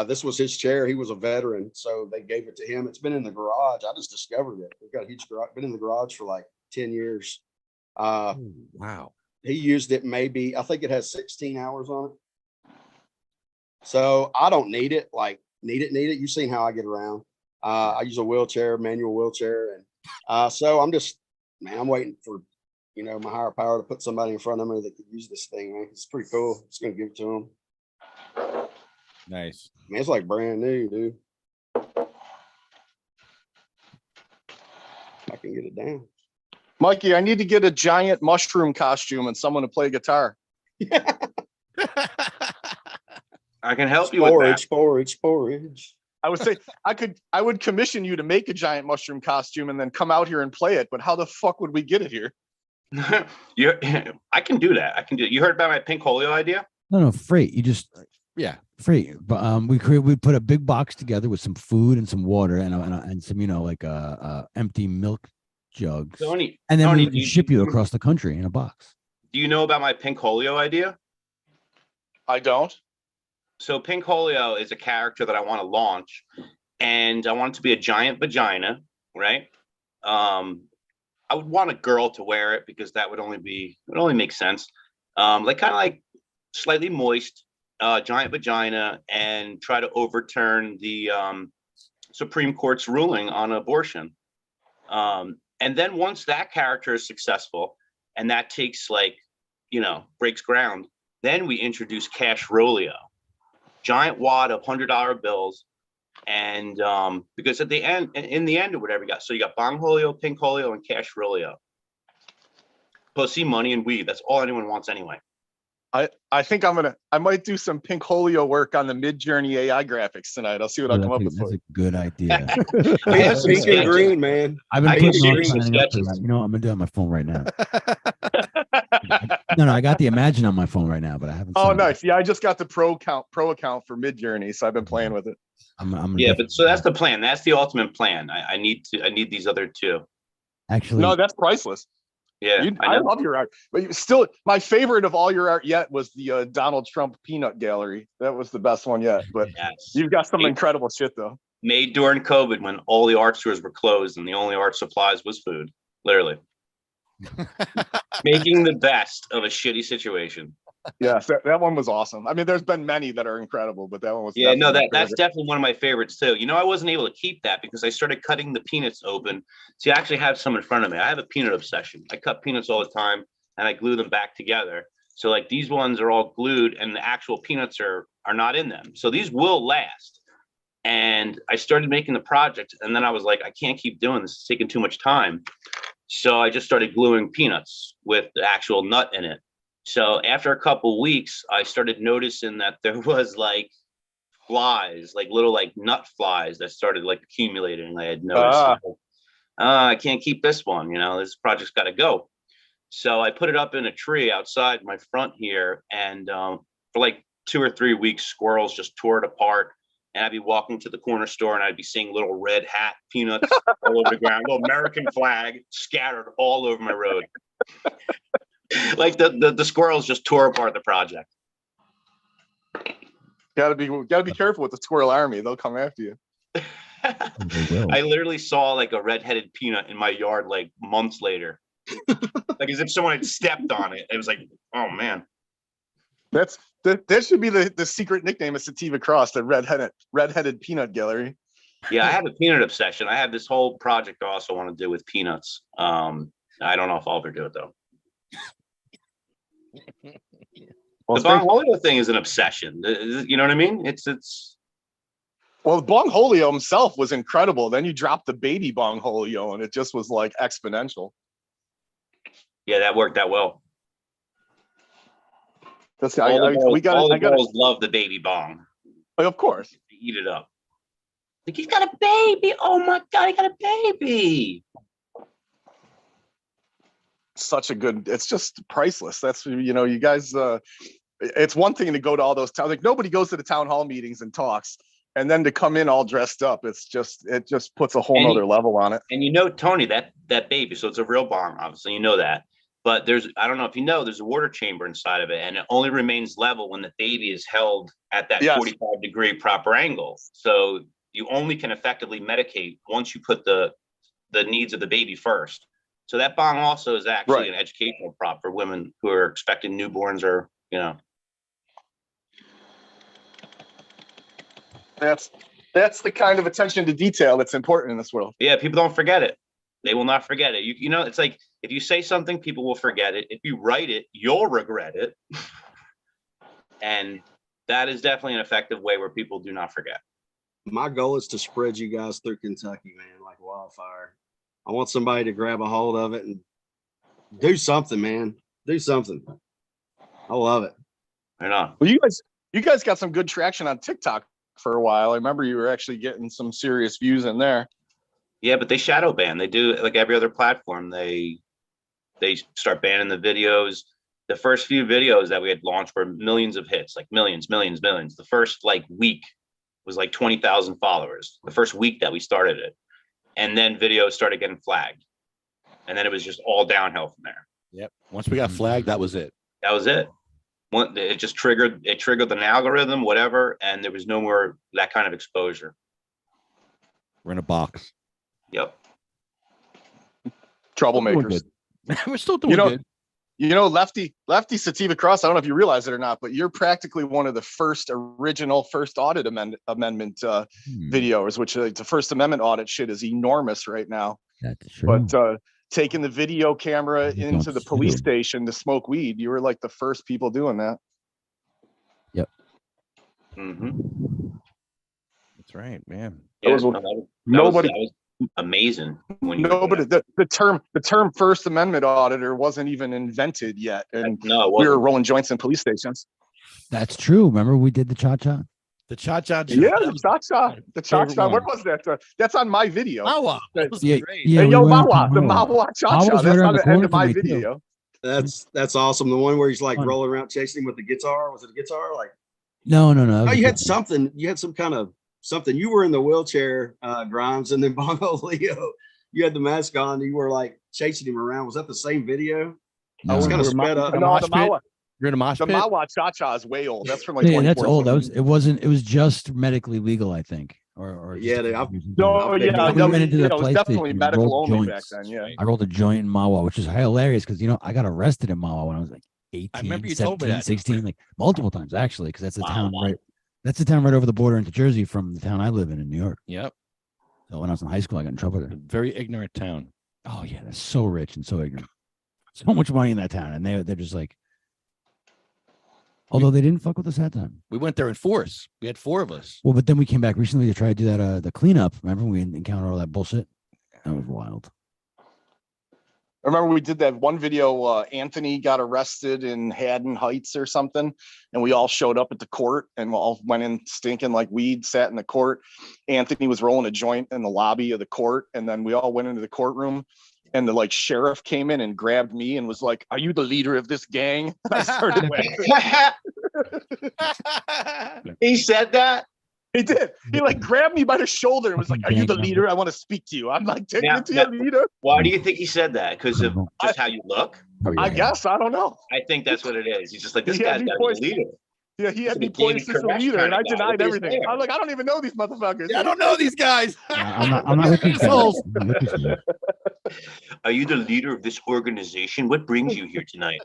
this was his chair. He was a veteran, so they gave it to him. It's been in the garage. I just discovered it. We've got a huge garage, been in the garage for like 10 years. Oh, wow. He used it I think it has 16 hours on it. So I don't need it. Like need it. You've seen how I get around. I use a manual wheelchair. And so I'm waiting for, my higher power to put somebody in front of me that could use this thing, man. It's pretty cool. It's going to give it to them. Nice. Man, it's like brand new, dude. I can get it down. Mikey, I need to get a giant mushroom costume and someone to play guitar. I can help you with that. Porridge. I would say I would commission you to make a giant mushroom costume and then come out here and play it, but how the fuck would we get it here? I can do that. I can do it. You heard about my pink Holio idea? No, freight. You just Yeah. freight. But we put a big box together with some food and some water and some like empty milk jugs, Tony, and then Tony, we would ship you across the country in a box. Do you know about my pink Holio idea? I don't. So pink Holio is a character that I want to launch, and I want it to be a giant vagina, right? I would want a girl to wear it because that would only make sense. Like kind of like slightly moist, giant vagina, and try to overturn the Supreme Court's ruling on abortion. And then once that character is successful and that takes breaks ground, then we introduce Cash Rolio, giant wad of $100 bills. And because in the end or whatever you got, so you got Bong Holio, Pink Holio, and Cash Rolio. Pussy, money, and weed. That's all anyone wants anyway. I think I might do some Pink Holio work on the Mid-Journey AI graphics tonight. I'll see what I come up with. That's a good idea. It's pink and green, man. I've been I putting can on shoot some signing up for sketches. that. You know what? I'm gonna do it on my phone right now. No, I got the Imagine on my phone right now, but I haven't. Oh, signed up. nice. Yeah, I just got the pro account for Mid-Journey, so I've been playing with it. I'm gonna Yeah, but so that's the plan. That's the ultimate plan. I need these other two. actually. No, that's priceless. Yeah, I love your art, but still, my favorite of all your art yet was the Donald Trump peanut gallery. That was the best one yet. But Yes. you've got some incredible shit though. Made during COVID when all the art stores were closed and the only art supplies was food. Literally. Making the best of a shitty situation. Yes, that one was awesome. I mean, there's been many that are incredible, but that one was Yeah, no, definitely my that's favorite. definitely one of my favorites too. I wasn't able to keep that because I started cutting the peanuts open. See, I actually have some in front of me. I have a peanut obsession. I cut peanuts all the time and I glue them back together. So like these ones are all glued and the actual peanuts are not in them. So these will last. And I started making the project and then I was like, I can't keep doing this. It's taking too much time. So I just started gluing peanuts with the actual nut in it. So after a couple weeks, I started noticing that there was like flies, like little like nut flies that started like accumulating. I had noticed, I can't keep this one, this project's got to go. So I put it up in a tree outside my front here. And for like 2 or 3 weeks, squirrels just tore it apart. And I'd be walking to the corner store and I'd be seeing little red hat peanuts all over the ground, little American flag scattered all over my road. Like the squirrels just tore apart the project. Gotta be careful with the squirrel army. They'll come after you. I literally saw like a red-headed peanut in my yard like months later. Like as if someone had stepped on it. It was like, oh man. That should be the secret nickname of Sativa Cross, the redheaded peanut gallery. Yeah, I have a peanut obsession. I have this whole project I also want to do with peanuts. I don't know if I'll ever do it though. Well, The Bong Holio thing is an obsession. You know what I mean? It's. Well, Bong Holio himself was incredible. Then you dropped the baby Bong Holio, and it just was like exponential. Yeah, that worked out well. That's All the gotta, girls love the baby bong. of course. They eat it up. Like he's got a baby. Oh my god, he got a baby. Such a good. It's just priceless. That's you guys. It's one thing to go to all those towns. Like nobody goes to the town hall meetings and talks, and then to come in all dressed up. It just puts a whole nother level on it. And Tony, that baby. So it's a real bong, obviously. That. But I don't know if there's a water chamber inside of it, and it only remains level when the baby is held at that 45-degree proper angle. So you only can effectively medicate once you put the needs of the baby first. So that bong also is actually an educational prop for women who are expecting newborns or, That's the kind of attention to detail that's important in this world. Yeah, people don't forget it. They will not forget it. It's like if you say something, people will forget it. If you write it, you'll regret it. And that is definitely an effective way where people do not forget. My goal is to spread you guys through Kentucky, man, like wildfire. I want somebody to grab a hold of it and do something, man. Do something. I love it. Right on. Well, you guys got some good traction on TikTok for a while. I remember you were actually getting some serious views in there. Yeah, but they shadow ban. They do like every other platform. They They start banning the videos. The first few videos that we had launched were millions of hits, like millions. The first like week was like 20,000 followers. The first week that we started it. And then videos started getting flagged. And then it was just all downhill from there. Yep. Once we got flagged, that was it. That was it. It just triggered an algorithm, whatever, and there was no more that kind of exposure. We're in a box. Yep. Troublemakers. We're still doing good. You know, Lefty Sativa Cross, I don't know if you realize it or not, but you're practically one of the first audit amendment videos, which the First Amendment audit shit is enormous right now. That's true. But taking the video camera into the police station to smoke weed, you were like the first people doing that. Yep. Mm-hmm. That's right, man. Yeah, nobody. That was amazing. When the term First Amendment auditor wasn't even invented yet, and no, we were rolling joints in police stations. That's true. Remember we did the cha-cha? The cha-cha. Yeah, the cha-cha. What was that? That's on my video. Mawa. That was Yeah, great. yeah, Hey, we yo, went Mawa, to the Mawa. Mawa cha-cha. Mawa's That's right around on the the end corner of my from me, too. video. That's awesome. The one where he's like Fun. rolling around chasing him with the guitar. Was it a guitar? Like, No. oh, you had something. You had some kind of something. You were in the wheelchair, Grimes, and then Bongo Leo. You had the mask on. You were like chasing him around. Was that the same video? I was kind of sped up. No, the Mawa. You're in a mosh The pit? Mawa cha-cha is way old. That's from like Yeah, that's old. 2014. It was just medically legal, I think. Or Yeah, we went into the it was place definitely station, medical rolled only back joints. then. Yeah. I rolled a joint in Mawa, which is hilarious because I got arrested in Mawa when I was like 18, I remember you told me 17, that. 16, like multiple times actually, because that's the town Wow. right. That's the town right over the border into Jersey from the town I live in New York. Yep. So when I was in high school, I got in trouble there. Very ignorant town. Oh yeah, they're so rich and so ignorant. So much money in that town, and they're just like. Although they didn't fuck with us that time. We went there in force. We had 4 of us. Well, but then we came back recently to try to do that the cleanup. Remember when we encountered all that bullshit? That was wild. I remember we did that one video. Anthony got arrested in Haddon Heights or something, and we all showed up at the court and we all went in stinking like weed, sat in the court. Anthony was rolling a joint in the lobby of the court, and then we all went into the courtroom. And the sheriff came in and grabbed me and was like, "Are you the leader of this gang?" I started laughing. He said that. He did. He grabbed me by the shoulder and was like, "Are you the leader? I want to speak to you." I'm like, "Take me to your leader." Why do you think he said that? Because of just how you look? I guess. I don't know. I think that's what it is. He's just like, this He had guy's me got to be poised. the leader. Yeah, he had So me he gave poised me as the Koresh leader, kind and of I guy. denied Look at his everything. hair. I'm like, I don't even know these motherfuckers. I don't know these guys. I'm not with you. Assholes. I'm not with you. Are you the leader of this organization? What brings you here tonight?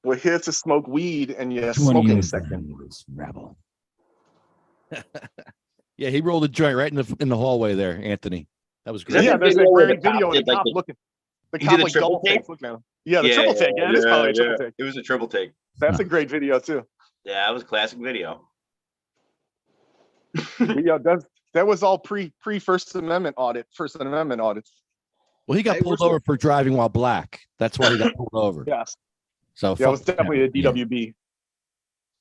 We're here to smoke weed and Which one of smoking you is section. this rebel? Yeah, he rolled a joint right in the hallway there, Anthony. That was Is that great. Yeah, the there's video a where great the cop video of did, the like, cop the- looking. The he cop did a triple double take? takes looking at him. Yeah, the triple take. Yeah, it is probably a triple take. It was a triple take. That's a great video too. Yeah, it was a classic video. Yeah, that was all pre First Amendment audits. Well, he got Hey, pulled where's over for driving while black. That's why he got pulled over. Yes. So Yeah, it was fuck definitely him. a DWB.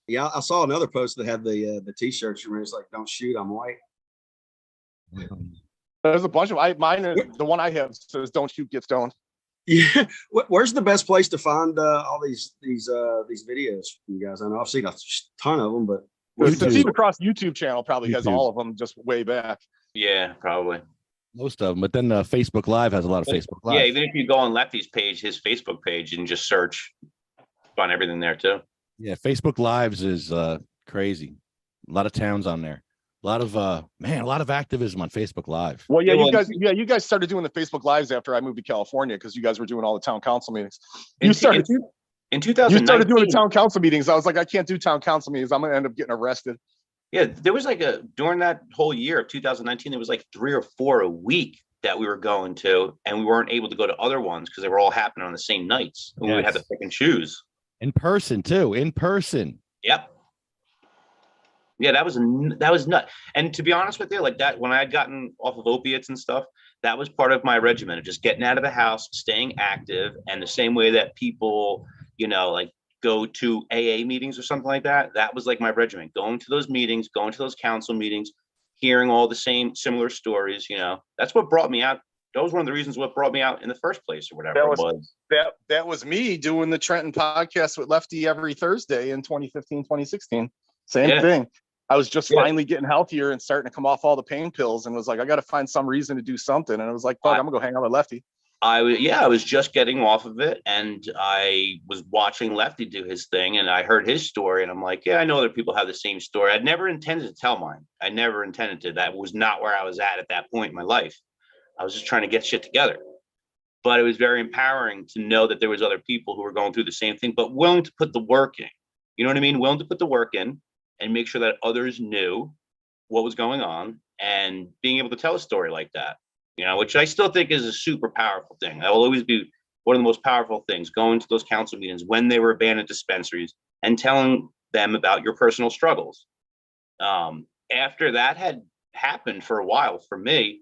Yeah, I saw another post that had the t-shirts. It's like, "Don't shoot, I'm white." There's a bunch of the one I have says "Don't shoot, get stoned." Yeah. Where's the best place to find all these videos from you guys? I know I've seen a ton of them, but The Sativa Cross YouTube channel probably has YouTube. all of them just way back. Yeah, probably. Most of them, but then Facebook Live has a lot of Facebook Live. Yeah, even if you go on Lefty's page, his Facebook page, and just search, find everything there too. Yeah, Facebook Lives is crazy. A lot of towns on there. A lot of activism on Facebook Live. Well, yeah, Yeah, you guys started doing the Facebook Lives after I moved to California because you guys were doing all the town council meetings. In You started doing the 2019. town council meetings. I was like, I can't do town council meetings. I'm gonna end up getting arrested. Yeah, there was during that whole year of 2019, there was 3 or 4 a week that we were going to, and we weren't able to go to other ones because they were all happening on the same nights. And we would have to pick and choose. In person too. In person. Yep. Yeah, that was nuts. And to be honest with you, that when I had gotten off of opiates and stuff, that was part of my regimen of just getting out of the house, staying active, and the same way that people, go to AA meetings or something like that. That was my regimen, going to those meetings, going to those council meetings, hearing all the similar stories. That's what brought me out That was one of the reasons what brought me out in the first place, or whatever That it was. That was me doing the Trenton podcast with Lefty every Thursday in 2015, 2016. Same Yeah. thing. I was just Yeah. finally getting healthier and starting to come off all the pain pills, and was like, I got to find some reason to do something. And I was like, fuck, I'm gonna go hang out with Lefty. I was just getting off of it, and I was watching Lefty do his thing, and I heard his story, and I'm like, yeah, I know other people have the same story. I'd never intended to tell mine. I never intended to. That was not where I was at that point in my life. I was just trying to get shit together. But it was very empowering to know that there was other people who were going through the same thing, but willing to put the work in. You know what I mean? Willing to put the work in and make sure that others knew what was going on, and being able to tell a story like that. You know, which I still think is a super powerful thing. That will always be one of the most powerful things, going to those council meetings when they were abandoned dispensaries and telling them about your personal struggles. After that had happened for a while for me,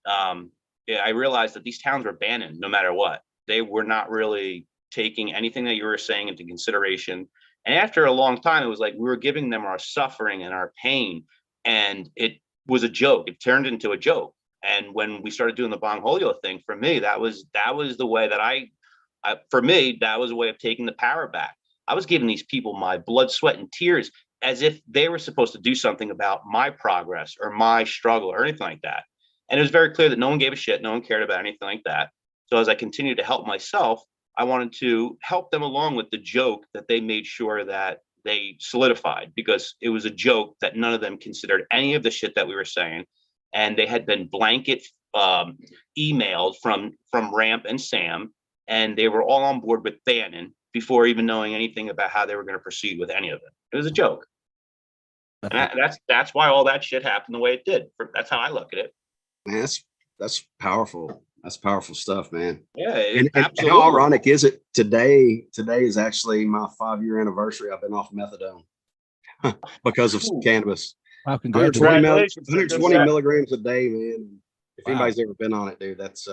I realized that these towns were abandoned no matter what. They were not really taking anything that you were saying into consideration. And after a long time, it was like we were giving them our suffering and our pain, and it was a joke. It turned into a joke. And when we started doing the Bongholio thing, for me, that was the way that for me, that was a way of taking the power back. I was giving these people my blood, sweat, and tears as if they were supposed to do something about my progress or my struggle or anything like that. And it was very clear that no one gave a shit. No one cared about anything like that. So as I continued to help myself, I wanted to help them along with the joke that they made sure that they solidified, because it was a joke that none of them considered any of the shit that we were saying. And they had been blanket emailed from Ramp and Sam, and they were all on board with Bannon before even knowing anything about how they were going to proceed with any of it. It was a joke. And that's why all that shit happened the way it did. That's how I look at it. Man, that's powerful. That's powerful stuff, man. Yeah, and absolutely. How ironic is it today? Today is actually my 5-year anniversary. I've been off methadone because of cannabis. Wow, 120 milligrams a day, man. If anybody's ever been on it, dude, that's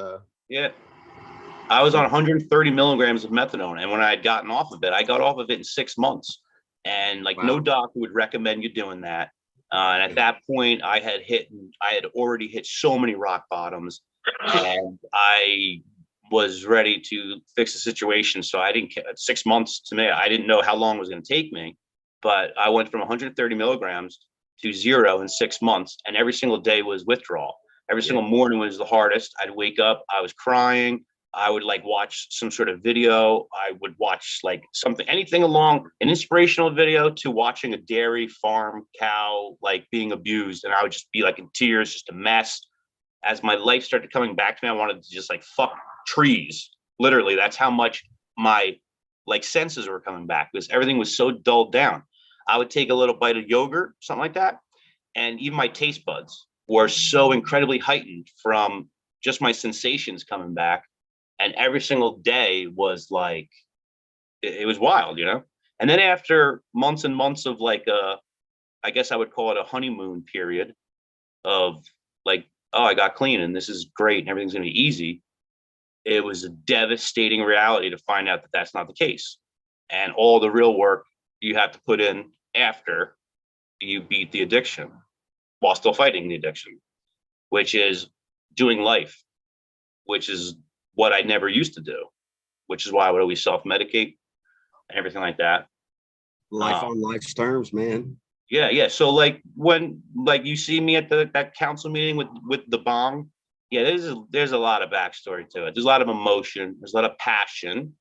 yeah. I was on 130 milligrams of methadone, and when I had gotten off of it, I got off of it in 6 months. And no doctor would recommend you doing that. And at that point, I had already hit so many rock bottoms, and I was ready to fix the situation. So I didn't 6 months to me. I didn't know how long it was going to take me, but I went from 130 milligrams to 0 in 6 months. And every single day was withdrawal. Every single morning was the hardest. I'd wake up, I was crying. I would watch some sort of video. I would watch anything along an inspirational video to watching a dairy farm cow being abused. And I would just be in tears, just a mess. As my life started coming back to me, I wanted to just fuck trees. Literally, that's how much my senses were coming back, because everything was so dulled down. I would take a little bite of yogurt, something like that. And even my taste buds were so incredibly heightened from just my sensations coming back. And every single day was it was wild, you know? And then after months and months of I guess I would call it a honeymoon period of oh, I got clean and this is great and everything's going to be easy. It was a devastating reality to find out that that's not the case. And all the real work you have to put in after you beat the addiction while still fighting the addiction, which is doing life, which is what I never used to do, which is why I would always self-medicate and everything like that. Life on life's terms, man. Yeah. So when you see me at that council meeting with the bong, yeah, there's a lot of backstory to it. There's a lot of emotion, there's a lot of passion,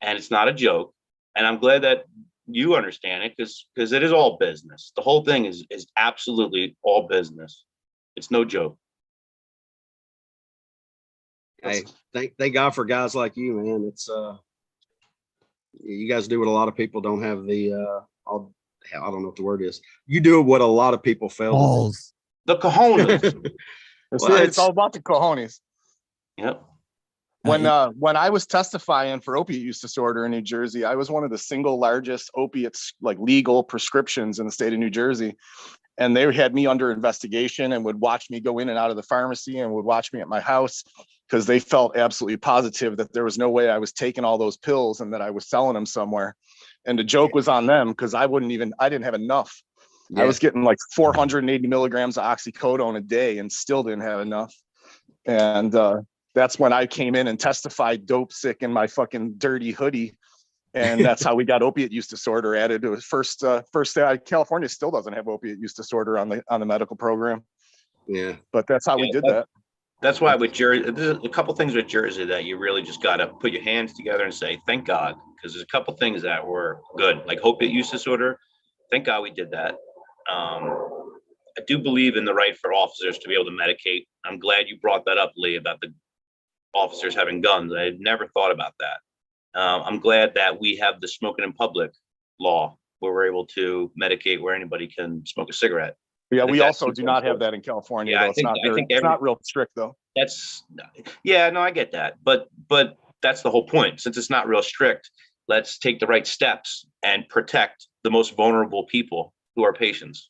and it's not a joke. And I'm glad that you understand it, because it is all business. The whole thing is absolutely all business. It's no joke. Hey, thank God for guys like you, man. It's you guys do what a lot of people don't have the I don't know what the word is. You do what a lot of people fail. Balls. The cojones. It's all about the cojones. Yep. When I was testifying for opiate use disorder in New Jersey, I was one of the single largest opiates, legal prescriptions in the state of New Jersey. And they had me under investigation and would watch me go in and out of the pharmacy and would watch me at my house, because they felt absolutely positive that there was no way I was taking all those pills and that I was selling them somewhere. And the joke was on them, because I didn't have enough. Yeah. I was getting 480 milligrams of oxycodone a day and still didn't have enough. And that's when I came in and testified dope sick in my fucking dirty hoodie. And that's how we got opiate use disorder added. It was first California still doesn't have opiate use disorder on the medical program. Yeah. But that's how we did that. That's why with Jersey, there's a couple things with Jersey that you really just got to put your hands together and say, thank God, because there's a couple things that were good, like opiate use disorder. Thank God we did that. I do believe in the right for officers to be able to medicate. I'm glad you brought that up, Lee, about the officers having guns. I had never thought about that. I'm glad that we have the smoking in public law where we're able to medicate where anybody can smoke a cigarette. Yeah, we also do not have that in California. Yeah, though. It's not real strict though. I get that. But that's the whole point. Since it's not real strict, let's take the right steps and protect the most vulnerable people who are patients.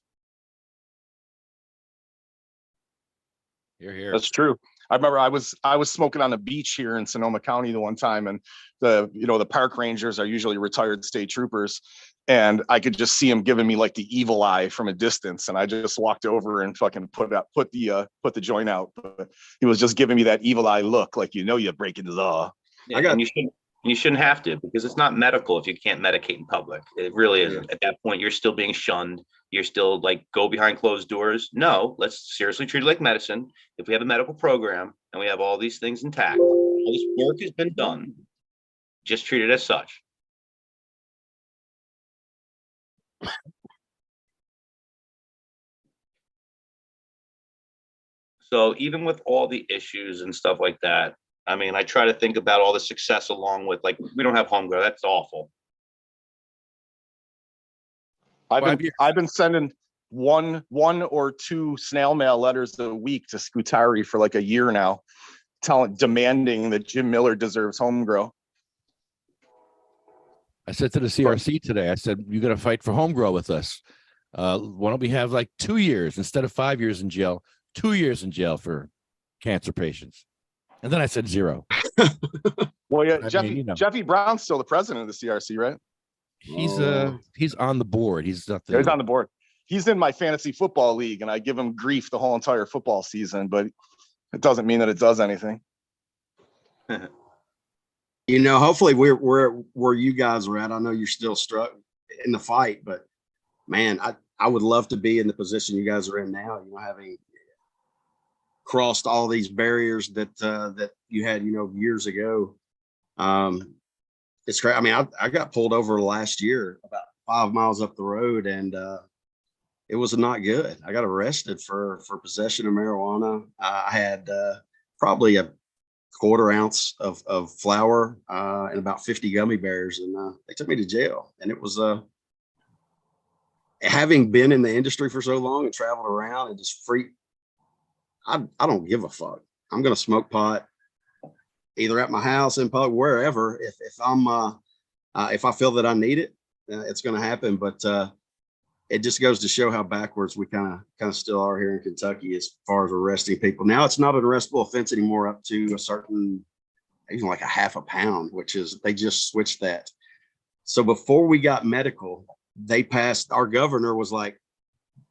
You're here. That's true. I remember I was smoking on the beach here in Sonoma County the one time, and the park rangers are usually retired state troopers, and I could just see him giving me like the evil eye from a distance, and I just walked over and fucking put the joint out. But he was just giving me that evil eye look, like you're breaking the law. Yeah, and you shouldn't have to, because it's not medical if you can't medicate in public. It really isn't. At that point, you're still being shunned. You're still like, go behind closed doors. No, let's seriously treat it like medicine. If we have a medical program and we have all these things intact, all this work has been done, just treat it as such. So even with all the issues and stuff like that, I mean, I try to think about all the success along with, like, we don't have home grow. That's awful. I've been sending one or two snail mail letters a week to Scutari for like a year now, demanding that Jim Miller deserves home grow. I said to the CRC today, I said, you're going to fight for home grow with us. Why don't we have like 2 years instead of 5 years in jail, 2 years in jail for cancer patients? And then I said 0. Well, yeah, Jeffy Brown's still the president of the CRC, right? He's on the board. He's not he's on the board. He's in my fantasy football league, and I give him grief the whole entire football season, but it doesn't mean that it does anything. Hopefully we're where you guys are at. I know you're still struck in the fight, but man, I would love to be in the position you guys are in now, having crossed all these barriers that you had, years ago. It's great. I mean, I got pulled over last year about 5 miles up the road, and it was not good. I got arrested for possession of marijuana. I had probably a quarter ounce of flour and about 50 gummy bears, and they took me to jail. And it was having been in the industry for so long and traveled around and just I don't give a fuck. I'm gonna smoke pot either at my house, in public, wherever. If I feel that I need it, it's gonna happen. But it just goes to show how backwards we kind of still are here in Kentucky as far as arresting people. Now it's not an arrestable offense anymore up to a certain, even like a half a pound, which is, they just switched that. So before we got medical, our governor was like,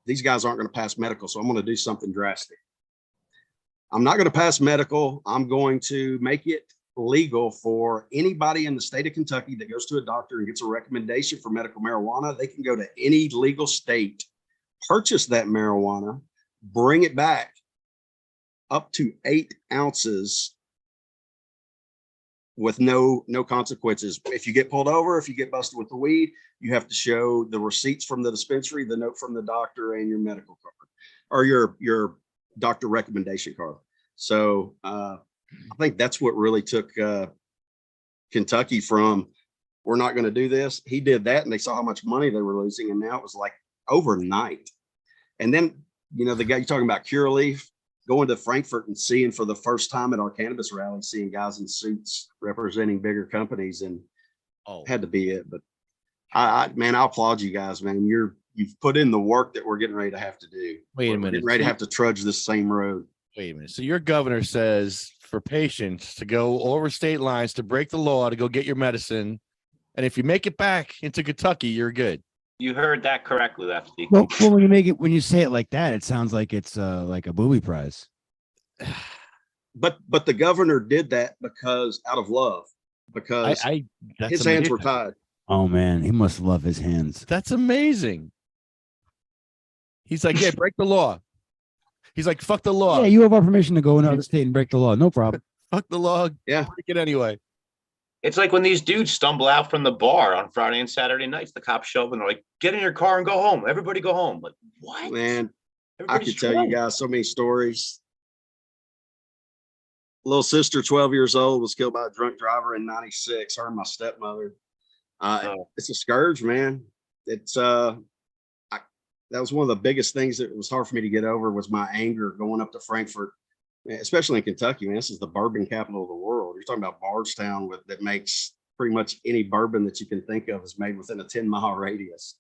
these guys aren't going to pass medical, so I'm going to do something drastic. I'm not going to pass medical. I'm going to make it legal for anybody in the state of Kentucky that goes to a doctor and gets a recommendation for medical marijuana. They can go to any legal state, purchase that marijuana, bring it back up to 8 ounces with no consequences. If you get pulled over, if you get busted with the weed, you have to show the receipts from the dispensary, the note from the doctor, and your medical card, or your doctor recommendation card. So I think that's what really took Kentucky from, we're not going to do this. He did that, and they saw how much money they were losing, and now it was like overnight. And then, the guy you're talking about, Curaleaf, going to Frankfurt and seeing for the first time at our cannabis rally, seeing guys in suits representing bigger companies, and had to be it. But I applaud you guys, man. You've put in the work that we're getting ready to have to do. Wait a minute. We're getting ready to have to trudge this same road. Wait a minute. So your governor says for patients to go over state lines, to break the law, to go get your medicine, and if you make it back into Kentucky, you're good. You heard that correctly, Lefty. Well, when you say it like that, it sounds like it's like a booby prize. but the governor did that because out of love, because that's his hands were amazing. tied. Oh man, he must love his hands. That's amazing. He's like, yeah, break the law. He's like, fuck the law. Yeah, you have our permission to go in another state and break the law. No problem. Fuck the law. Yeah. Break it anyway. It's like when these dudes stumble out from the bar on Friday and Saturday nights, the cops show up and they're like, get in your car and go home. Everybody go home. Like, what? Man, I Everybody's could tell you drunk. guys so many stories. Little sister, 12 years old, was killed by a drunk driver in 96. Her and my stepmother. It's a scourge, man. It's that was one of the biggest things that was hard for me to get over was my anger going up to Frankfurt, especially in Kentucky, man. This is the bourbon capital of the world. You're talking about Bardstown that makes pretty much any bourbon that you can think of is made within a 10-mile radius.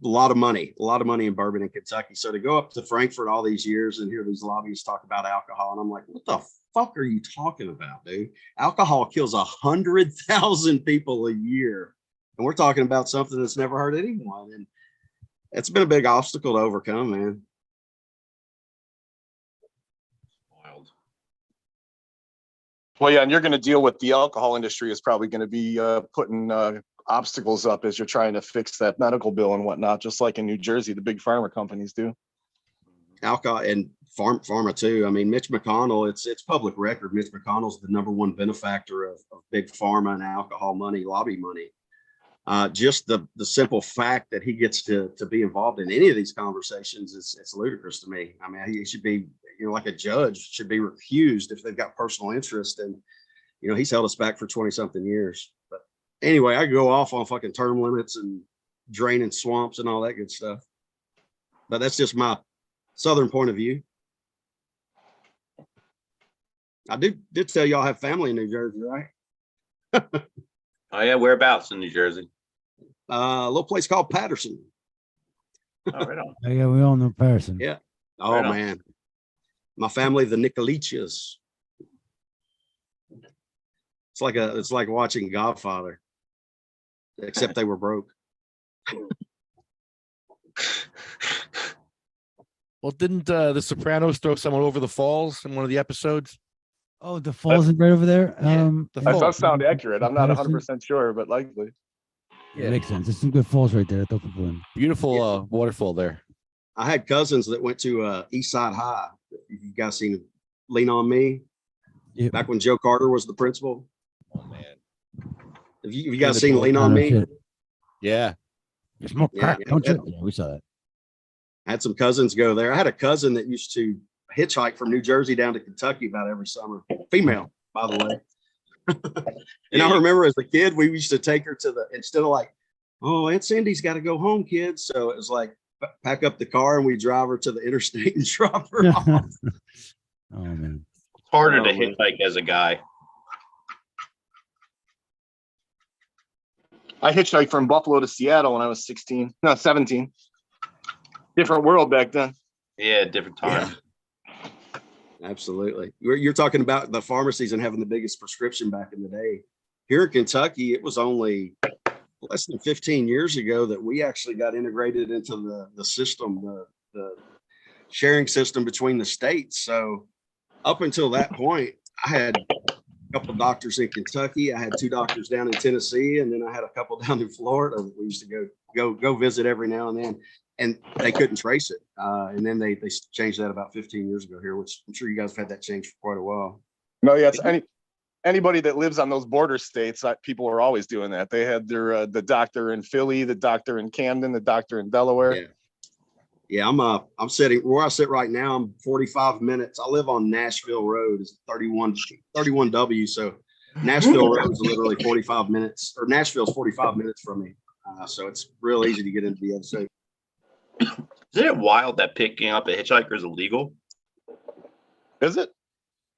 A lot of money in bourbon in Kentucky. So to go up to Frankfurt all these years and hear these lobbyists talk about alcohol, and I'm like, what the fuck are you talking about, dude? Alcohol kills 100,000 people a year. And we're talking about something that's never hurt anyone. And it's been a big obstacle to overcome, man. Wild. Well, yeah, and you're going to deal with the alcohol industry is probably going to be putting obstacles up as you're trying to fix that medical bill and whatnot, just like in New Jersey, the big pharma companies do. Alcohol and pharma too. I mean, Mitch McConnell, it's public record. Mitch McConnell's the #1 benefactor of big pharma and alcohol money, lobby money. Just the simple fact that he gets to be involved in any of these conversations it's ludicrous to me. I mean, he should be, like a judge should be recused if they've got personal interest. And, he's held us back for 20 something years. But anyway, I go off on fucking term limits and draining swamps and all that good stuff. But that's just my Southern point of view. I did tell y'all I have family in New Jersey, right? Oh yeah, whereabouts in New Jersey? A little place called Patterson. Oh, right on. Yeah, we all know Patterson. Yeah. Oh Right on. man, my family, the Nicoliches. It's like watching Godfather, except they were broke. Well, didn't the Sopranos throw someone over the falls in one of the episodes? Oh, the falls is right over there. The That falls. does sound accurate. I'm not Patterson? 100% sure, but likely. It makes sense. There's some good falls right there. I throw people in. Beautiful waterfall there. I had cousins that went to East Side High. You guys seen Lean on Me? Yeah. Back when Joe Carter was the principal. Oh man. Have you guys seen Lean on Me? Shit. Yeah. You smoke Yeah, crack, yeah, don't you? yeah. Yeah, we saw that. I had some cousins go there. I had a cousin that used to hitchhike from New Jersey down to Kentucky about every summer. Female, by the way. And I remember as a kid, we used to take her to instead of like, oh, Aunt Cindy's got to go home, kids. So it was like, pack up the car and we drive her to the interstate and drop her off. Oh man. It's harder Oh, to man. hitchhike as a guy. I hitchhiked from Buffalo to Seattle when I was 17. Different world back then. Yeah, different time. Absolutely. You're talking about the pharmacies and having the biggest prescription back in the day. Here in Kentucky, it was only less than 15 years ago that we actually got integrated into the system, the sharing system between the states. So up until that point, I had a couple of doctors in Kentucky. I had 2 doctors down in Tennessee, and then I had a couple down in Florida that we used to go visit every now and then. And they couldn't trace it. And then they changed that about 15 years ago here, which I'm sure you guys have had that change for quite a while. No, yeah, it's anybody that lives on those border states, people are always doing that. They had their the doctor in Philly, the doctor in Camden, the doctor in Delaware. Yeah. Yeah, I'm sitting where I sit right now. I'm 45 minutes. I live on Nashville Road. It's 31W. So Nashville Road is literally 45 minutes, or Nashville's 45 minutes from me. So it's real easy to get into the other side. Isn't it wild that picking up a hitchhiker is illegal? Is it?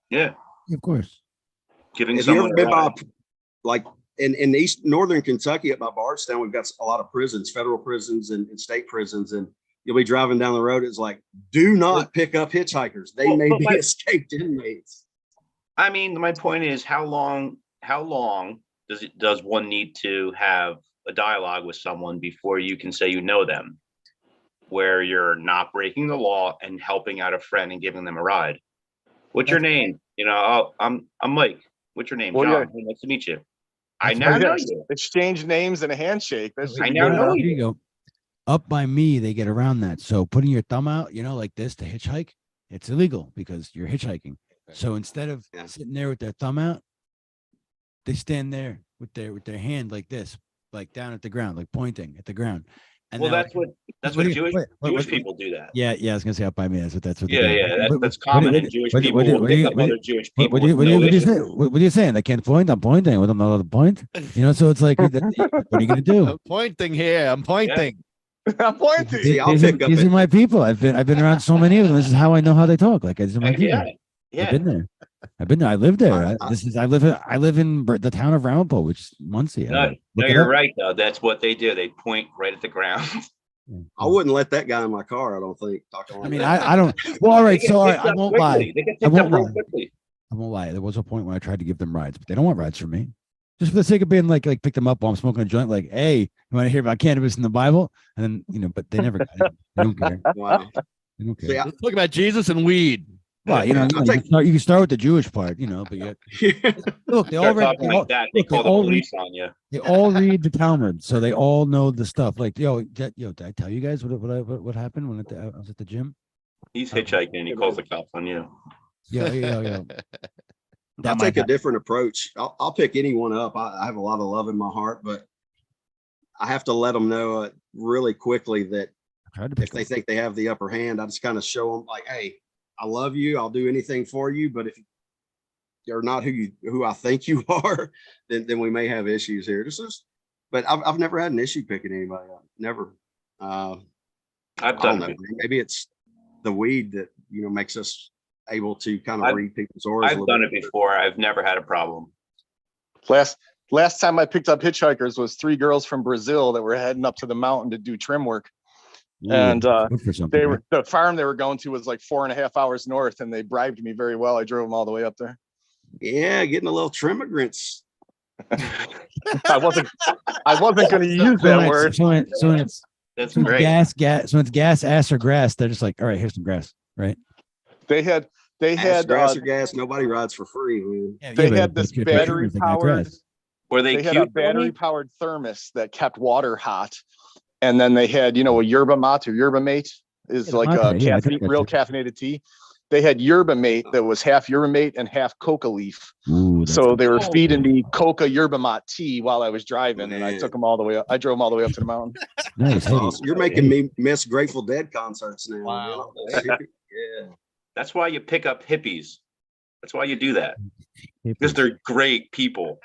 Yeah. Of course. Giving Have you someone ever been a by, ride. like in northern Kentucky up by Bardstown, we've got a lot of prisons, federal prisons and state prisons. And you'll be driving down the road. It's like, do not pick up hitchhikers. They may be escaped inmates. I mean, my point is, how long does one need to have a dialogue with someone before you can say you know them, where you're not breaking the law and helping out a friend and giving them a ride? What's your name? You know, oh, I'm Mike. What's your name? Well, John. yeah. Hey, nice to meet you. I That's now right. know you. Exchange names and a handshake. That's I now know Here you. you go. Up by me, they get around that. So putting your thumb out, like this to hitchhike, it's illegal because you're hitchhiking. So instead of sitting there with their thumb out, they stand there with their hand like this, like down at the ground, like pointing at the ground. And Well, they're that's like, what Jewish what- people do that. Yeah, I was gonna say up by me. That's what. Yeah, they do. yeah, What- that's what- common. what- And Jewish what- people what- will what- pick what- up what- other Jewish What, people do you, with no issue. what are you saying? I can't point. I'm pointing. What am I allowed to point? So it's like, what are you gonna do? I'm pointing here. I'm pointing. I'm pointing. See, I'll These are, pick up these it. are my people. I've been around so many of them. This is how I know how they talk. Like these are my people. Yeah, yeah. I've been there. I live there. I- I live in the town of Ramapo, which is Muncie. No, Look no, it you're up. right though. That's what they do. They point right at the ground. I wouldn't let that guy in my car. I don't think. Talking I like mean, that. I don't. Well, all right. They get So all right, picked I up won't quickly. lie. They get I picked won't up real lie. quickly. I won't lie. There was a point when I tried to give them rides, but they don't want rides from me. Just for the sake of being like pick them up while I'm smoking a joint. Like, hey, you want to hear about cannabis in the Bible? And then but they never got it. They don't care. Wow. They don't care. See, Let's talk about Jesus and weed. Well, I'll take- you can start with the Jewish part, but look, they all Start read, talking like that. They look, call the police on you. they all read the Talmud, so they all know the stuff. Like, did I tell you guys what happened when I was at the gym? He's hitchhiking and he calls the cops on you. Yeah. I'll take a different approach. I'll pick anyone up. I have a lot of love in my heart, but I have to let them know really quickly that if they think they have the upper hand, I just kind of show them like, hey, I love you. I'll do anything for you. But if you're not who I think you are, then we may have issues here. But I've never had an issue picking anybody up. Never. I've I don't done know. it. Maybe it's the weed that makes us able to kind of read people's auras. I've done it before. I've never had a problem. Last time I picked up hitchhikers was 3 girls from Brazil that were heading up to the mountain to do trim work. And the farm they were going to was like 4.5 hours north, and they bribed me very well. I drove them all the way up there. Yeah, getting a little trimmigrants. I wasn't going to use that word. So when it's That's great. So it's gas, ass, or grass. They're just like, all right, here's some grass, right? They had Grass or gas. Nobody rides for free, man. They had this battery powered. Were they They had a cute? battery powered thermos that kept water hot, and then they had a yerba mate or yerba mate is like a real caffeinated tea. They had yerba mate that was half yerba mate and half coca leaf. Ooh, So they were feeding me coca yerba mate tea while I was driving, and I took them all the way up. I drove them all the way up to the mountain. nice. Hey, Awesome. You're making me miss Grateful Dead concerts now. Wow. Yeah. That's why you pick up hippies. That's why you do that. Because they're great people.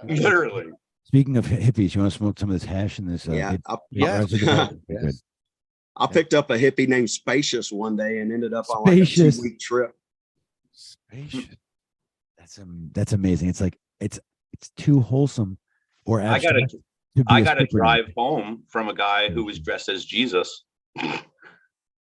Literally. Speaking of hippies, you want to smoke some of this hash and this? I picked up a hippie named Spacious one day and ended up on like a Spacious. 2-week trip. Spacious. That's amazing. It's like it's too wholesome or I abstract. I got to drive home from a guy who was dressed as Jesus.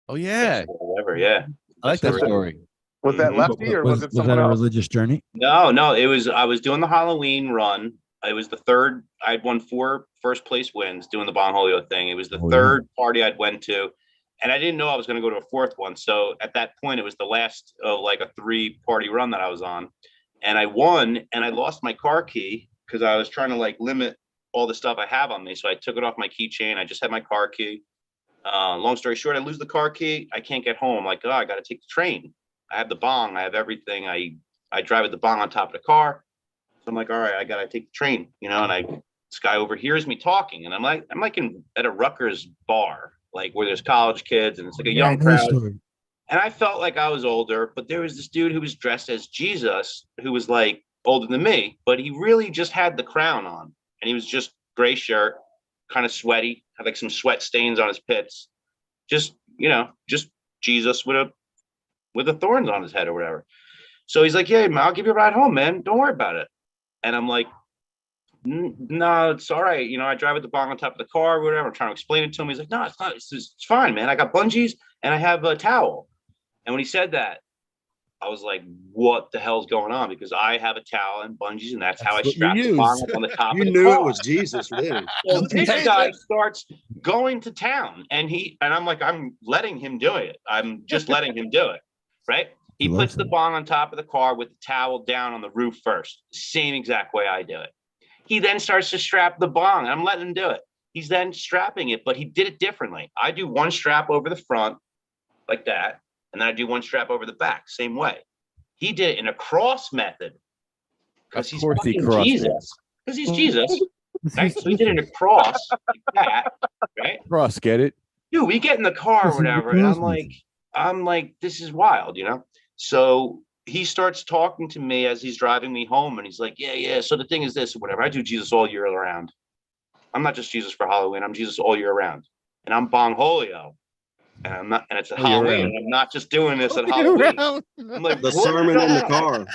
Oh yeah, Whatever, yeah. I like that story. Was that lefty or was it Was someone that a else? religious journey? No, it was, I was doing the Halloween run. It was the third, I'd won 4 first place wins doing the Bon Holio thing. It was the third party I'd went to. And I didn't know I was going to go to a 4th one. So at that point, it was the last of like a 3-party run that I was on. And I won, and I lost my car key because I was trying to like limit all the stuff I have on me. So I took it off my keychain. I just had my car key. Long story short, I lose the car key. I can't get home. I'm like, oh, I got to take the train. I have the bong. I have everything. I drive with the bong on top of the car. So I'm like, all right, I got to take the train, and this guy overhears me talking, and I'm like at a Rutgers bar, like where there's college kids and it's like a young crowd. And I felt like I was older, but there was this dude who was dressed as Jesus who was like older than me, but he really just had the crown on, and he was just gray shirt, kind of sweaty, had like some sweat stains on his pits, just Jesus with the thorns on his head or whatever. So he's like, yeah, man, I'll give you a ride home, man. Don't worry about it. And I'm like, no, it's all right. I drive with the bong on top of the car or whatever. I'm trying to explain it to him. He's like, no, it's not. It's fine, man. I got bungees and I have a towel. And when he said that, I was like, what the hell's going on? Because I have a towel and bungees, and that's how I strap the bong up on the top of the car. You knew it was Jesus, then. So this guy starts going to town, and I'm letting him do it. I'm just letting him do it, right? He puts the bong on top of the car with the towel down on the roof first. Same exact way I do it. He then starts to strap the bong. I'm letting him do it. He's then strapping it, but he did it differently. I do one strap over the front like that, and then I do one strap over the back, same way. He did it in a cross method because he's fucking Jesus. Because he's Jesus. Right? So he did it in a cross like that, right? Cross, get it? Dude, we get in the car or whatever, and I'm like, this is wild, you know? So he starts talking to me as he's driving me home, and he's like, yeah. So the thing is this or whatever. I do Jesus all year round. I'm not just Jesus for Halloween. I'm Jesus all year round. And I'm Bong Holio. And I'm not, and it's at Halloween. And I'm not just doing this at Halloween. I'm like, The sermon in the car.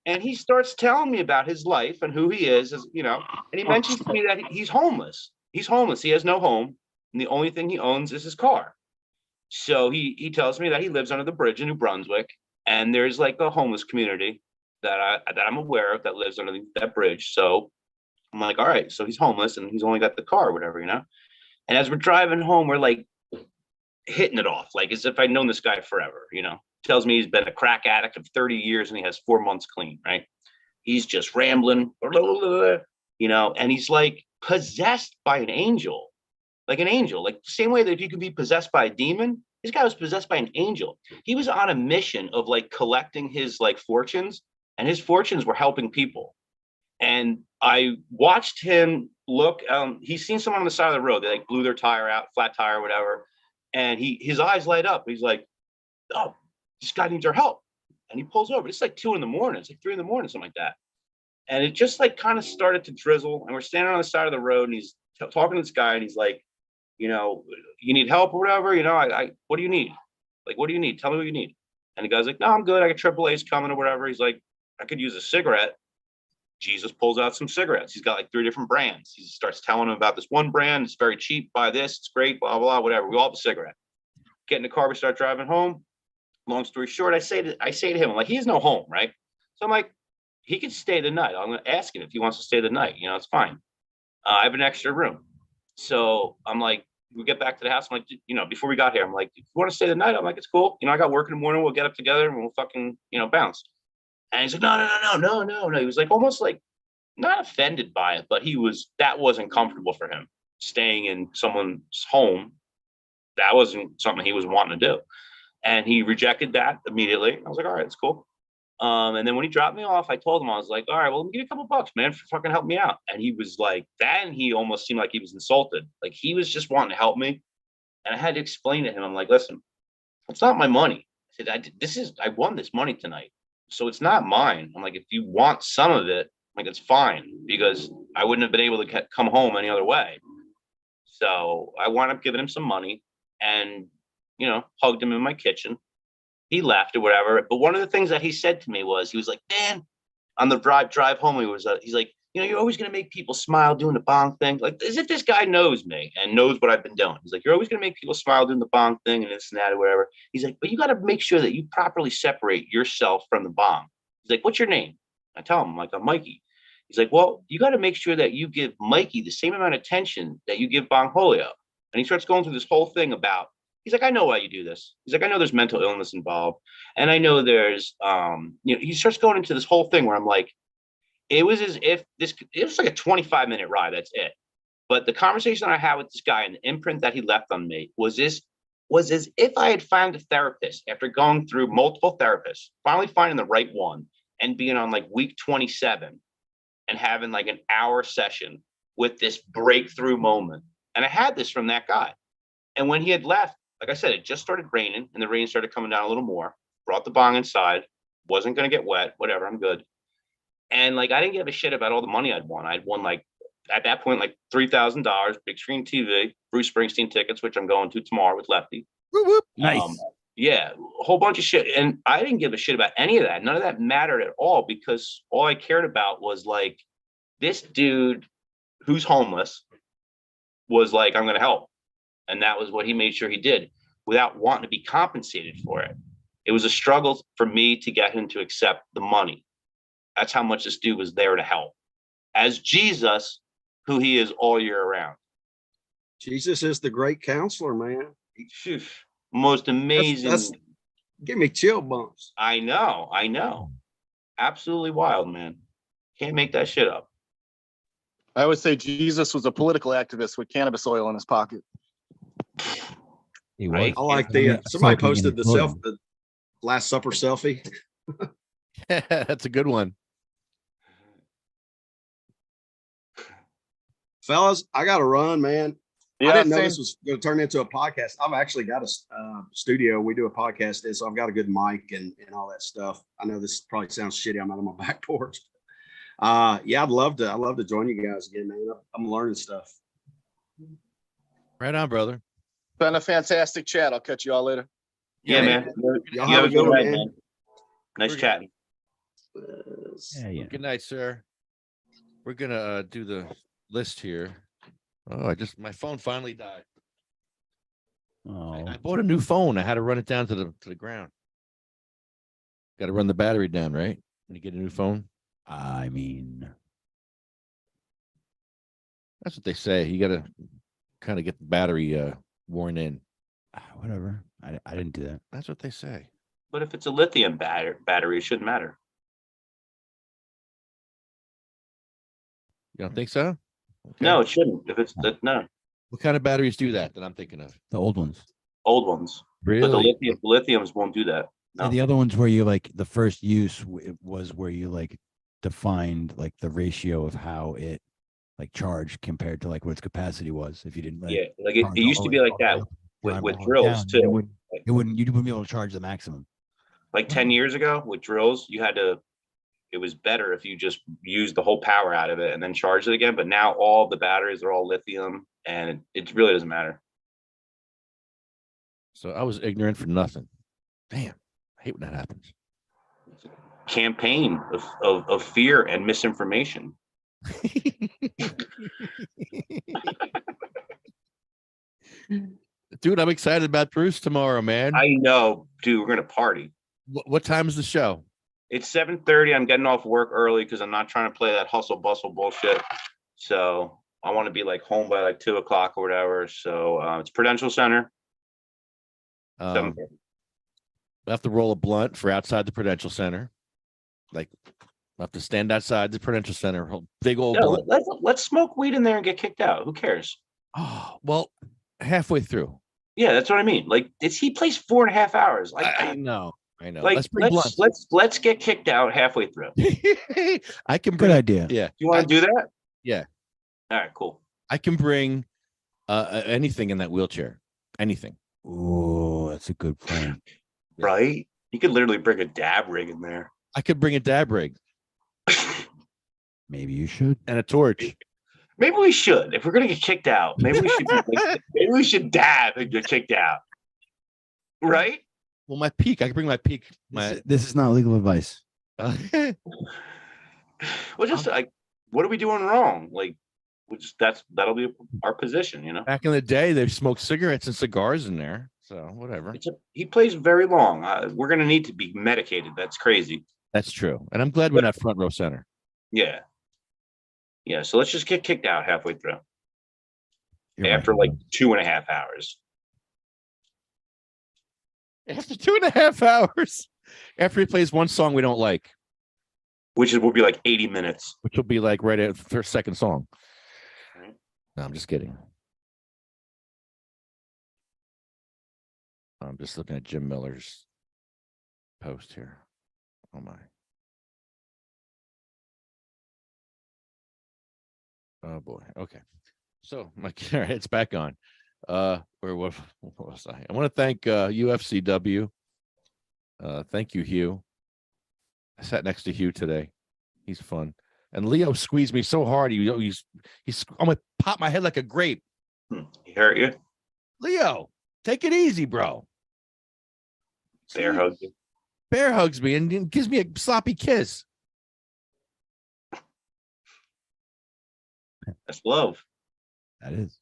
And he starts telling me about his life and who he is, you know, and he mentions to me that he's homeless. He's homeless. He has no home. And the only thing he owns is his car. So he tells me that he lives under the bridge in New Brunswick. And there's like a homeless community that I'm aware of that lives under that bridge. So I'm like, all right, so he's homeless and he's only got the car or whatever, you know? And as we're driving home, we're like hitting it off, like as if I'd known this guy forever, you know? Tells me he's been a crack addict of 30 years and he has 4 months clean, right? He's just rambling, you know, and he's like possessed by an angel, like the same way that if you could be possessed by a demon, this guy was possessed by an angel. He was on a mission of like collecting his like fortunes, and his fortunes were helping people. And I watched him look, he's seen someone on the side of the road. They like blew their tire out, flat tire, whatever. And his eyes light up. He's like, oh, this guy needs our help. And he pulls over. It's like 2 a.m. It's like 3 a.m, something like that. And it just like kind of started to drizzle. And we're standing on the side of the road and he's talking to this guy and he's like, you know, you need help or whatever, you know, what do you need? Like, what do you need? Tell me what you need. And the guy's like, no, I'm good. I got AAA's coming or whatever. He's like, I could use a cigarette. Jesus pulls out some cigarettes. He's got like 3 different brands. He starts telling him about this one brand. It's very cheap. Buy this. It's great. Blah, blah, whatever. We all have a cigarette. Get in the car. We start driving home. Long story short, I say to him, I'm like, he has no home, right? So I'm like, he could stay the night. I'm going to ask him if he wants to stay the night. You know, it's fine. I have an extra room. So I'm like, we get back to the house. I'm like, you know, before we got here, I'm like, if you want to stay the night? I'm like, it's cool. You know, I got work in the morning. We'll get up together and we'll fucking, you know, bounce. And he's like, no. He was like, almost like not offended by it, but that wasn't comfortable for him. Staying in someone's home, that wasn't something he was wanting to do. And he rejected that immediately. I was like, all right, it's cool. And then when he dropped me off, I told him, I was like, all right, well, let me give you a couple bucks, man, for fucking help me out. And he was like, then he almost seemed like he was insulted. Like he was just wanting to help me. And I had to explain to him, I'm like, listen, it's not my money. I said, I won this money tonight. So it's not mine. I'm like, if you want some of it, like, it's fine, because I wouldn't have been able to come home any other way. So I wound up giving him some money and, you know, hugged him in my kitchen. He left or whatever. But one of the things that he said to me was, he was like, man, on the drive home, he's like, you know, you're always going to make people smile doing the bong thing. Like, as if this guy knows me and knows what I've been doing. He's like, you're always going to make people smile doing the bong thing and this and that or whatever. He's like, but you got to make sure that you properly separate yourself from the bong. He's like, what's your name? I tell him, like, I'm Mikey. He's like, well, you got to make sure that you give Mikey the same amount of attention that you give Bong Holio. And he starts going through this whole thing about, he's like, I know why you do this. He's like, I know there's mental illness involved. And I know there's, you know, he starts going into this whole thing where I'm like, it was as if it was like a 25-minute ride. That's it. But the conversation I had with this guy and the imprint that he left on me was as if I had found a therapist after going through multiple therapists, finally finding the right one and being on like week 27 and having like an hour session with this breakthrough moment. And I had this from that guy. And when he had left, like I said, it just started raining and the rain started coming down a little more, brought the bong inside, wasn't going to get wet, whatever, I'm good. And like, I didn't give a shit about all the money I'd won. I'd won like, at that point, like $3,000, big screen TV, Bruce Springsteen tickets, which I'm going to tomorrow with Lefty. Whoop, whoop. Nice. Yeah, a whole bunch of shit. And I didn't give a shit about any of that. None of that mattered at all, because all I cared about was like, this dude who's homeless was like, I'm going to help. And that was what he made sure he did without wanting to be compensated for it. It was a struggle for me to get him to accept the money. That's how much this dude was there to help. As Jesus, who he is all year round. Jesus is the great counselor, man. Most amazing. Give me chill bumps. I know. Absolutely wild, man. Can't make that shit up. I always say Jesus was a political activist with cannabis oil in his pocket. He Right. I like I mean, somebody soaking in posted his the Last Supper selfie. That's a good one. Fellas, I got to run, man. I Yeah, didn't know same. this was going to turn into a podcast. I've actually got a studio. We do a podcast in, so I've got a good mic and all that stuff. I know this probably sounds shitty. I'm out on my back porch. Yeah, I'd love to join you guys again, man. I'm learning stuff. Right on, brother. Been a fantastic chat. I'll catch you all later. Yeah, Hey, man. y'all You have a good one, night, man. Nice We're chatting. Yeah. Good night, sir. We're gonna do the list here. Oh, my phone finally died. Oh, I bought a new phone. I had to run it down to the ground. Got to run the battery down, right? When you get a new phone. I mean, That's what they say. You got to kind of get the battery worn in. whatever. I didn't do that. That's what they say. But if it's a lithium battery, it shouldn't matter. You don't think so? Okay. No, it shouldn't. If it's no What kind of batteries do that I'm thinking of? The old ones. old ones. Really? But the lithiums won't do that. No. Yeah, the other ones where you like the first use was where you like defined like the ratio of how it like charged compared to like what its capacity was. If you didn't like, Yeah, like it charge used all to the be way like all the way that up, with drive all the way drills down, too. you wouldn't be able to charge the maximum. Like 10 years ago with drills, it was better if you just used the whole power out of it and then charged it again. But now all the batteries are all lithium and it really doesn't matter. So I was ignorant for nothing. Damn. I hate when that happens. Campaign of fear and misinformation. Dude, I'm excited about Bruce tomorrow, man. I know, dude, we're going to party. What time is the show? It's 7:30. I'm getting off work early because I'm not trying to play that hustle bustle bullshit. So I want to be like home by like 2:00 or whatever. So it's Prudential Center. I have to roll a blunt for outside the Prudential Center. Like, I have to stand outside the Prudential Center, big old blunt. Let's smoke weed in there and get kicked out. Who cares? Oh, well, halfway through. Yeah, that's what I mean. Like, he plays 4.5 hours. Like, I know. Like, Let's bring blunts. let's get kicked out halfway through. I can Good bring. idea. Yeah. You want to do that? Yeah. All right, cool. I can bring anything in that wheelchair. Anything. Oh, that's a good plan. Right? You could literally bring a dab rig in there. I could bring a dab rig Maybe you should. and a torch. Maybe we should. If we're gonna get kicked out, maybe we should. Maybe we should dab and get kicked out. Right? Well, my peak. I can bring my peak. This is not legal advice. Well, just like, what are we doing wrong? Like, that'll be our position, you know. Back in the day, they smoked cigarettes and cigars in there. So whatever. He plays very long. We're gonna need to be medicated. That's crazy. That's true. And I'm glad we're not front row center. Yeah. Yeah. So let's just get kicked out halfway through. You're After right. like 2.5 hours. After 2.5 hours. After he plays one song we don't like. Will be like 80 minutes. Which will be like right at the second song. Right. No, I'm just kidding. I'm just looking at Jim Miller's post here. Oh my. Oh boy. Okay. So my all right, it's back on. Where what was I? I want to thank UFCW. Thank you, Hugh. I sat next to Hugh today. He's fun. And Leo squeezed me so hard. He's I'm gonna pop my head like a grape. He hurt you? Leo, take it easy, bro. Bear hug you. Bear hugs me and gives me a sloppy kiss. That's love. That is.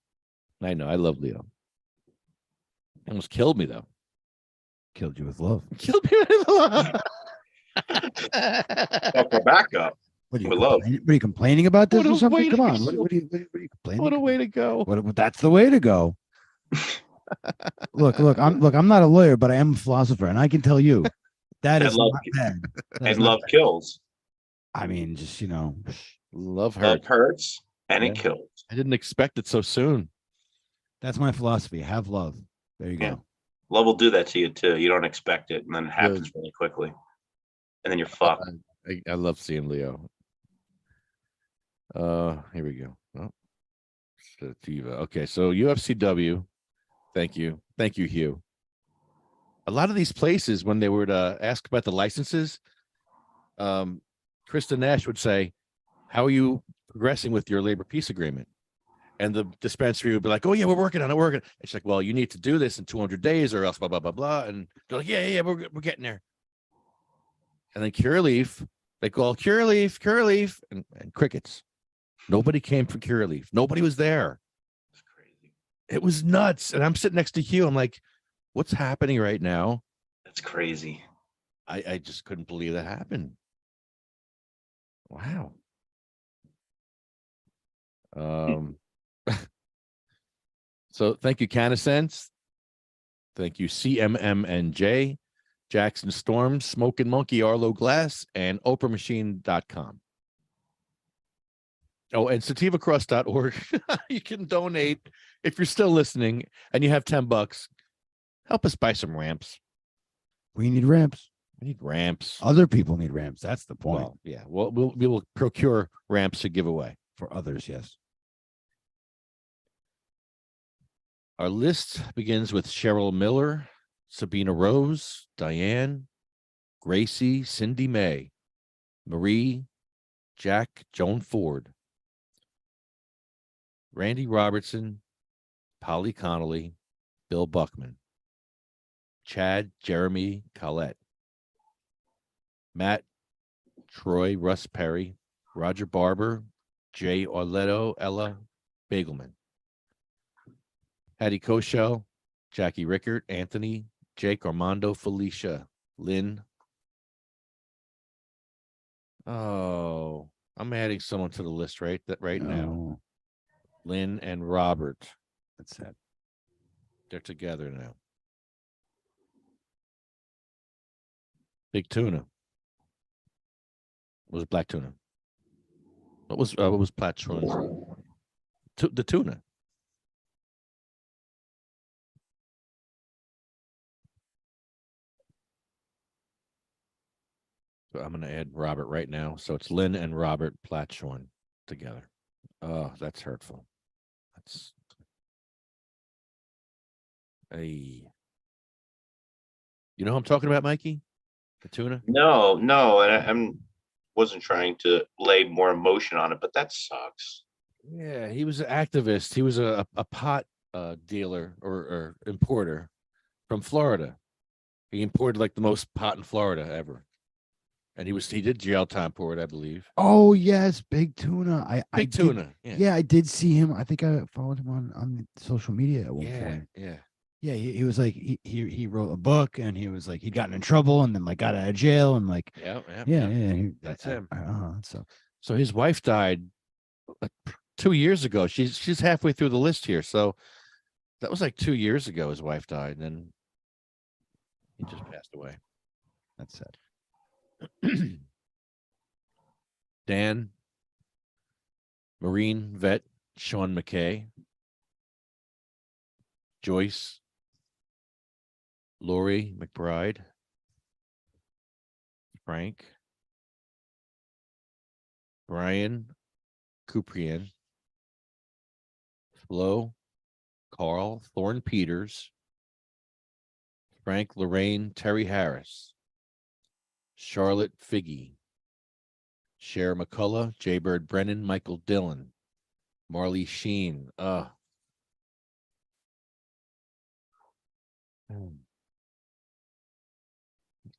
I know. I love Leo. He almost killed me though. Killed you with love. Killed me with love. Back up. What are you With love. What are you complaining about this What a or something? way to Come on. go. What are you complaining? What a way to go. That's the way to go. Look, I'm not a lawyer, but I am a philosopher, and I can tell you that And is love- not bad. That is And not love bad. kills. I mean, just Love Love hurt. hurts and Yeah. it kills. I didn't expect it so soon. that's my philosophy. Have love. There you go. Yeah. Love will do that to you too. You don't expect it, and then it happens really quickly, and then you're fucked. I love seeing Leo. Here we go. Oh, Sativa. Okay, so UFCW. Thank you, Hugh. A lot of these places, when they were to ask about the licenses, Krista Nash would say, "How are you progressing with your labor peace agreement?" And the dispensary would be like, "Oh yeah, we're working on it, working." And she's like, "Well, you need to do this in 200 days, or else blah blah blah blah." And they're like, "Yeah, we're getting there." And then Curaleaf, they call Curaleaf, and crickets. Nobody came for Curaleaf. Nobody was there. It's crazy. It was nuts. And I'm sitting next to Hugh. I'm like, "What's happening right now?" That's crazy. I just couldn't believe that happened. Wow. So thank you, Canasense. Thank you, CMMNJ, Jackson Storm, Smoking Monkey, Arlo Glass, and OprahMachine.com. Oh, and sativacross.org. You can donate if you're still listening and you have $10. Help us buy some ramps. We need ramps. We need ramps. Other people need ramps. That's the point. Well, yeah. Well, we will procure ramps to give away. For others, yes. Our list begins with Cheryl Miller, Sabina Rose, Diane, Gracie, Cindy May, Marie, Jack, Joan Ford, Randy Robertson, Polly Connolly, Bill Buckman, Chad, Jeremy Collette, Matt, Troy, Russ Perry, Roger Barber, Jay Orletto, Ella Bagelman, Hattie Koshel, Jackie Rickert, Anthony, Jake Armando, Felicia, Lynn. Oh, I'm adding someone to the list right now. Oh, Lynn and Robert. that's sad. They're together now. Big tuna. What was black tuna? What was Platchorn's? The tuna. So I'm going to add Robert right now. So it's Lynn and Robert Platshorn together. Oh, that's hurtful. That's you know who I'm talking about, Mikey? The tuna? No, and I'm wasn't trying to lay more emotion on it, but that sucks. Yeah, he was an activist. He was a pot dealer or importer from Florida. He imported like the most pot in Florida ever. And he did jail time for it, I believe. Oh yes, Big Tuna. Big tuna. Yeah, I did see him. I think I followed him on social media at one point. Yeah. He was like he wrote a book, and he was like he'd gotten in trouble and then like got out of jail and like Yeah. That's him. So his wife died 2 years ago. She's halfway through the list here. So that was like 2 years ago. His wife died, and then he just passed away. That's sad. Dan, Marine vet Sean McKay, Joyce, Lori McBride, Frank, Brian Kuprian, Flo, Carl, Thorne Peters, Frank, Lorraine, Terry Harris, Charlotte Figgy, Cher McCullough, Jaybird Brennan, Michael Dillon, Marley Sheen.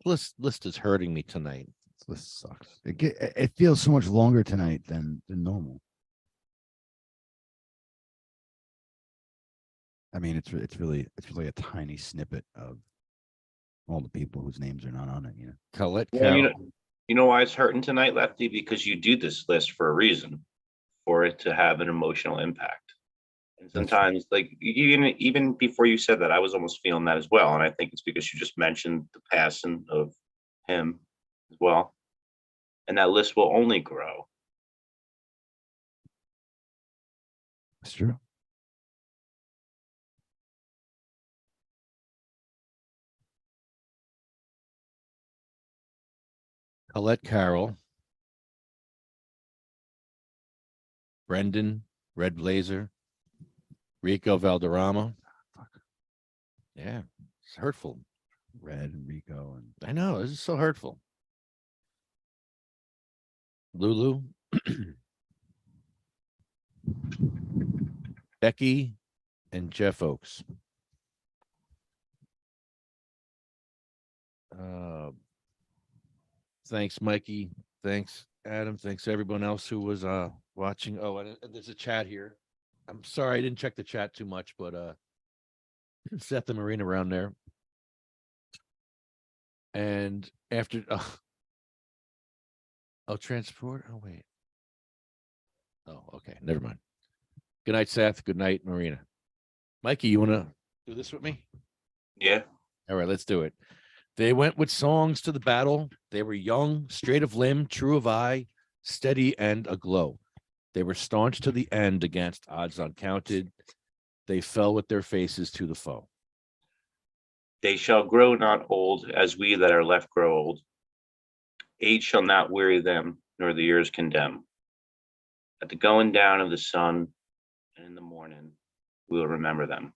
List is hurting me tonight. This sucks. It feels so much longer tonight than normal. I mean, it's really a tiny snippet of all the people whose names are not on it. Colette Well, Carroll. you know why it's hurting tonight, Lefty? Because you do this list for a reason, for it to have an emotional impact. And sometimes, like even before you said that, I was almost feeling that as well. And I think it's because you just mentioned the passing of him as well. And that list will only grow. That's true. Colette Carroll, Brendan, Red Blazer, Rico Valderrama. Yeah, it's hurtful. Red and Rico and I know, this is so hurtful. Lulu, Becky, and Jeff Oakes. Thanks, Mikey. Thanks, Adam. Thanks everyone else who was watching. Oh, and there's a chat here. I'm sorry I didn't check the chat too much, but Seth the Marine around there. And after transport. Oh, wait. Oh, okay. Never mind. Good night, Seth. Good night, Marina. Mikey, you want to do this with me? Yeah. All right, let's do it. They went with songs to the battle. They were young, straight of limb, true of eye, steady and aglow. They were staunch to the end against odds uncounted. They fell with their faces to the foe. They shall grow not old, as we that are left grow old. Age shall not weary them, nor the years condemn. At the going down of the sun and in the morning, we will remember them.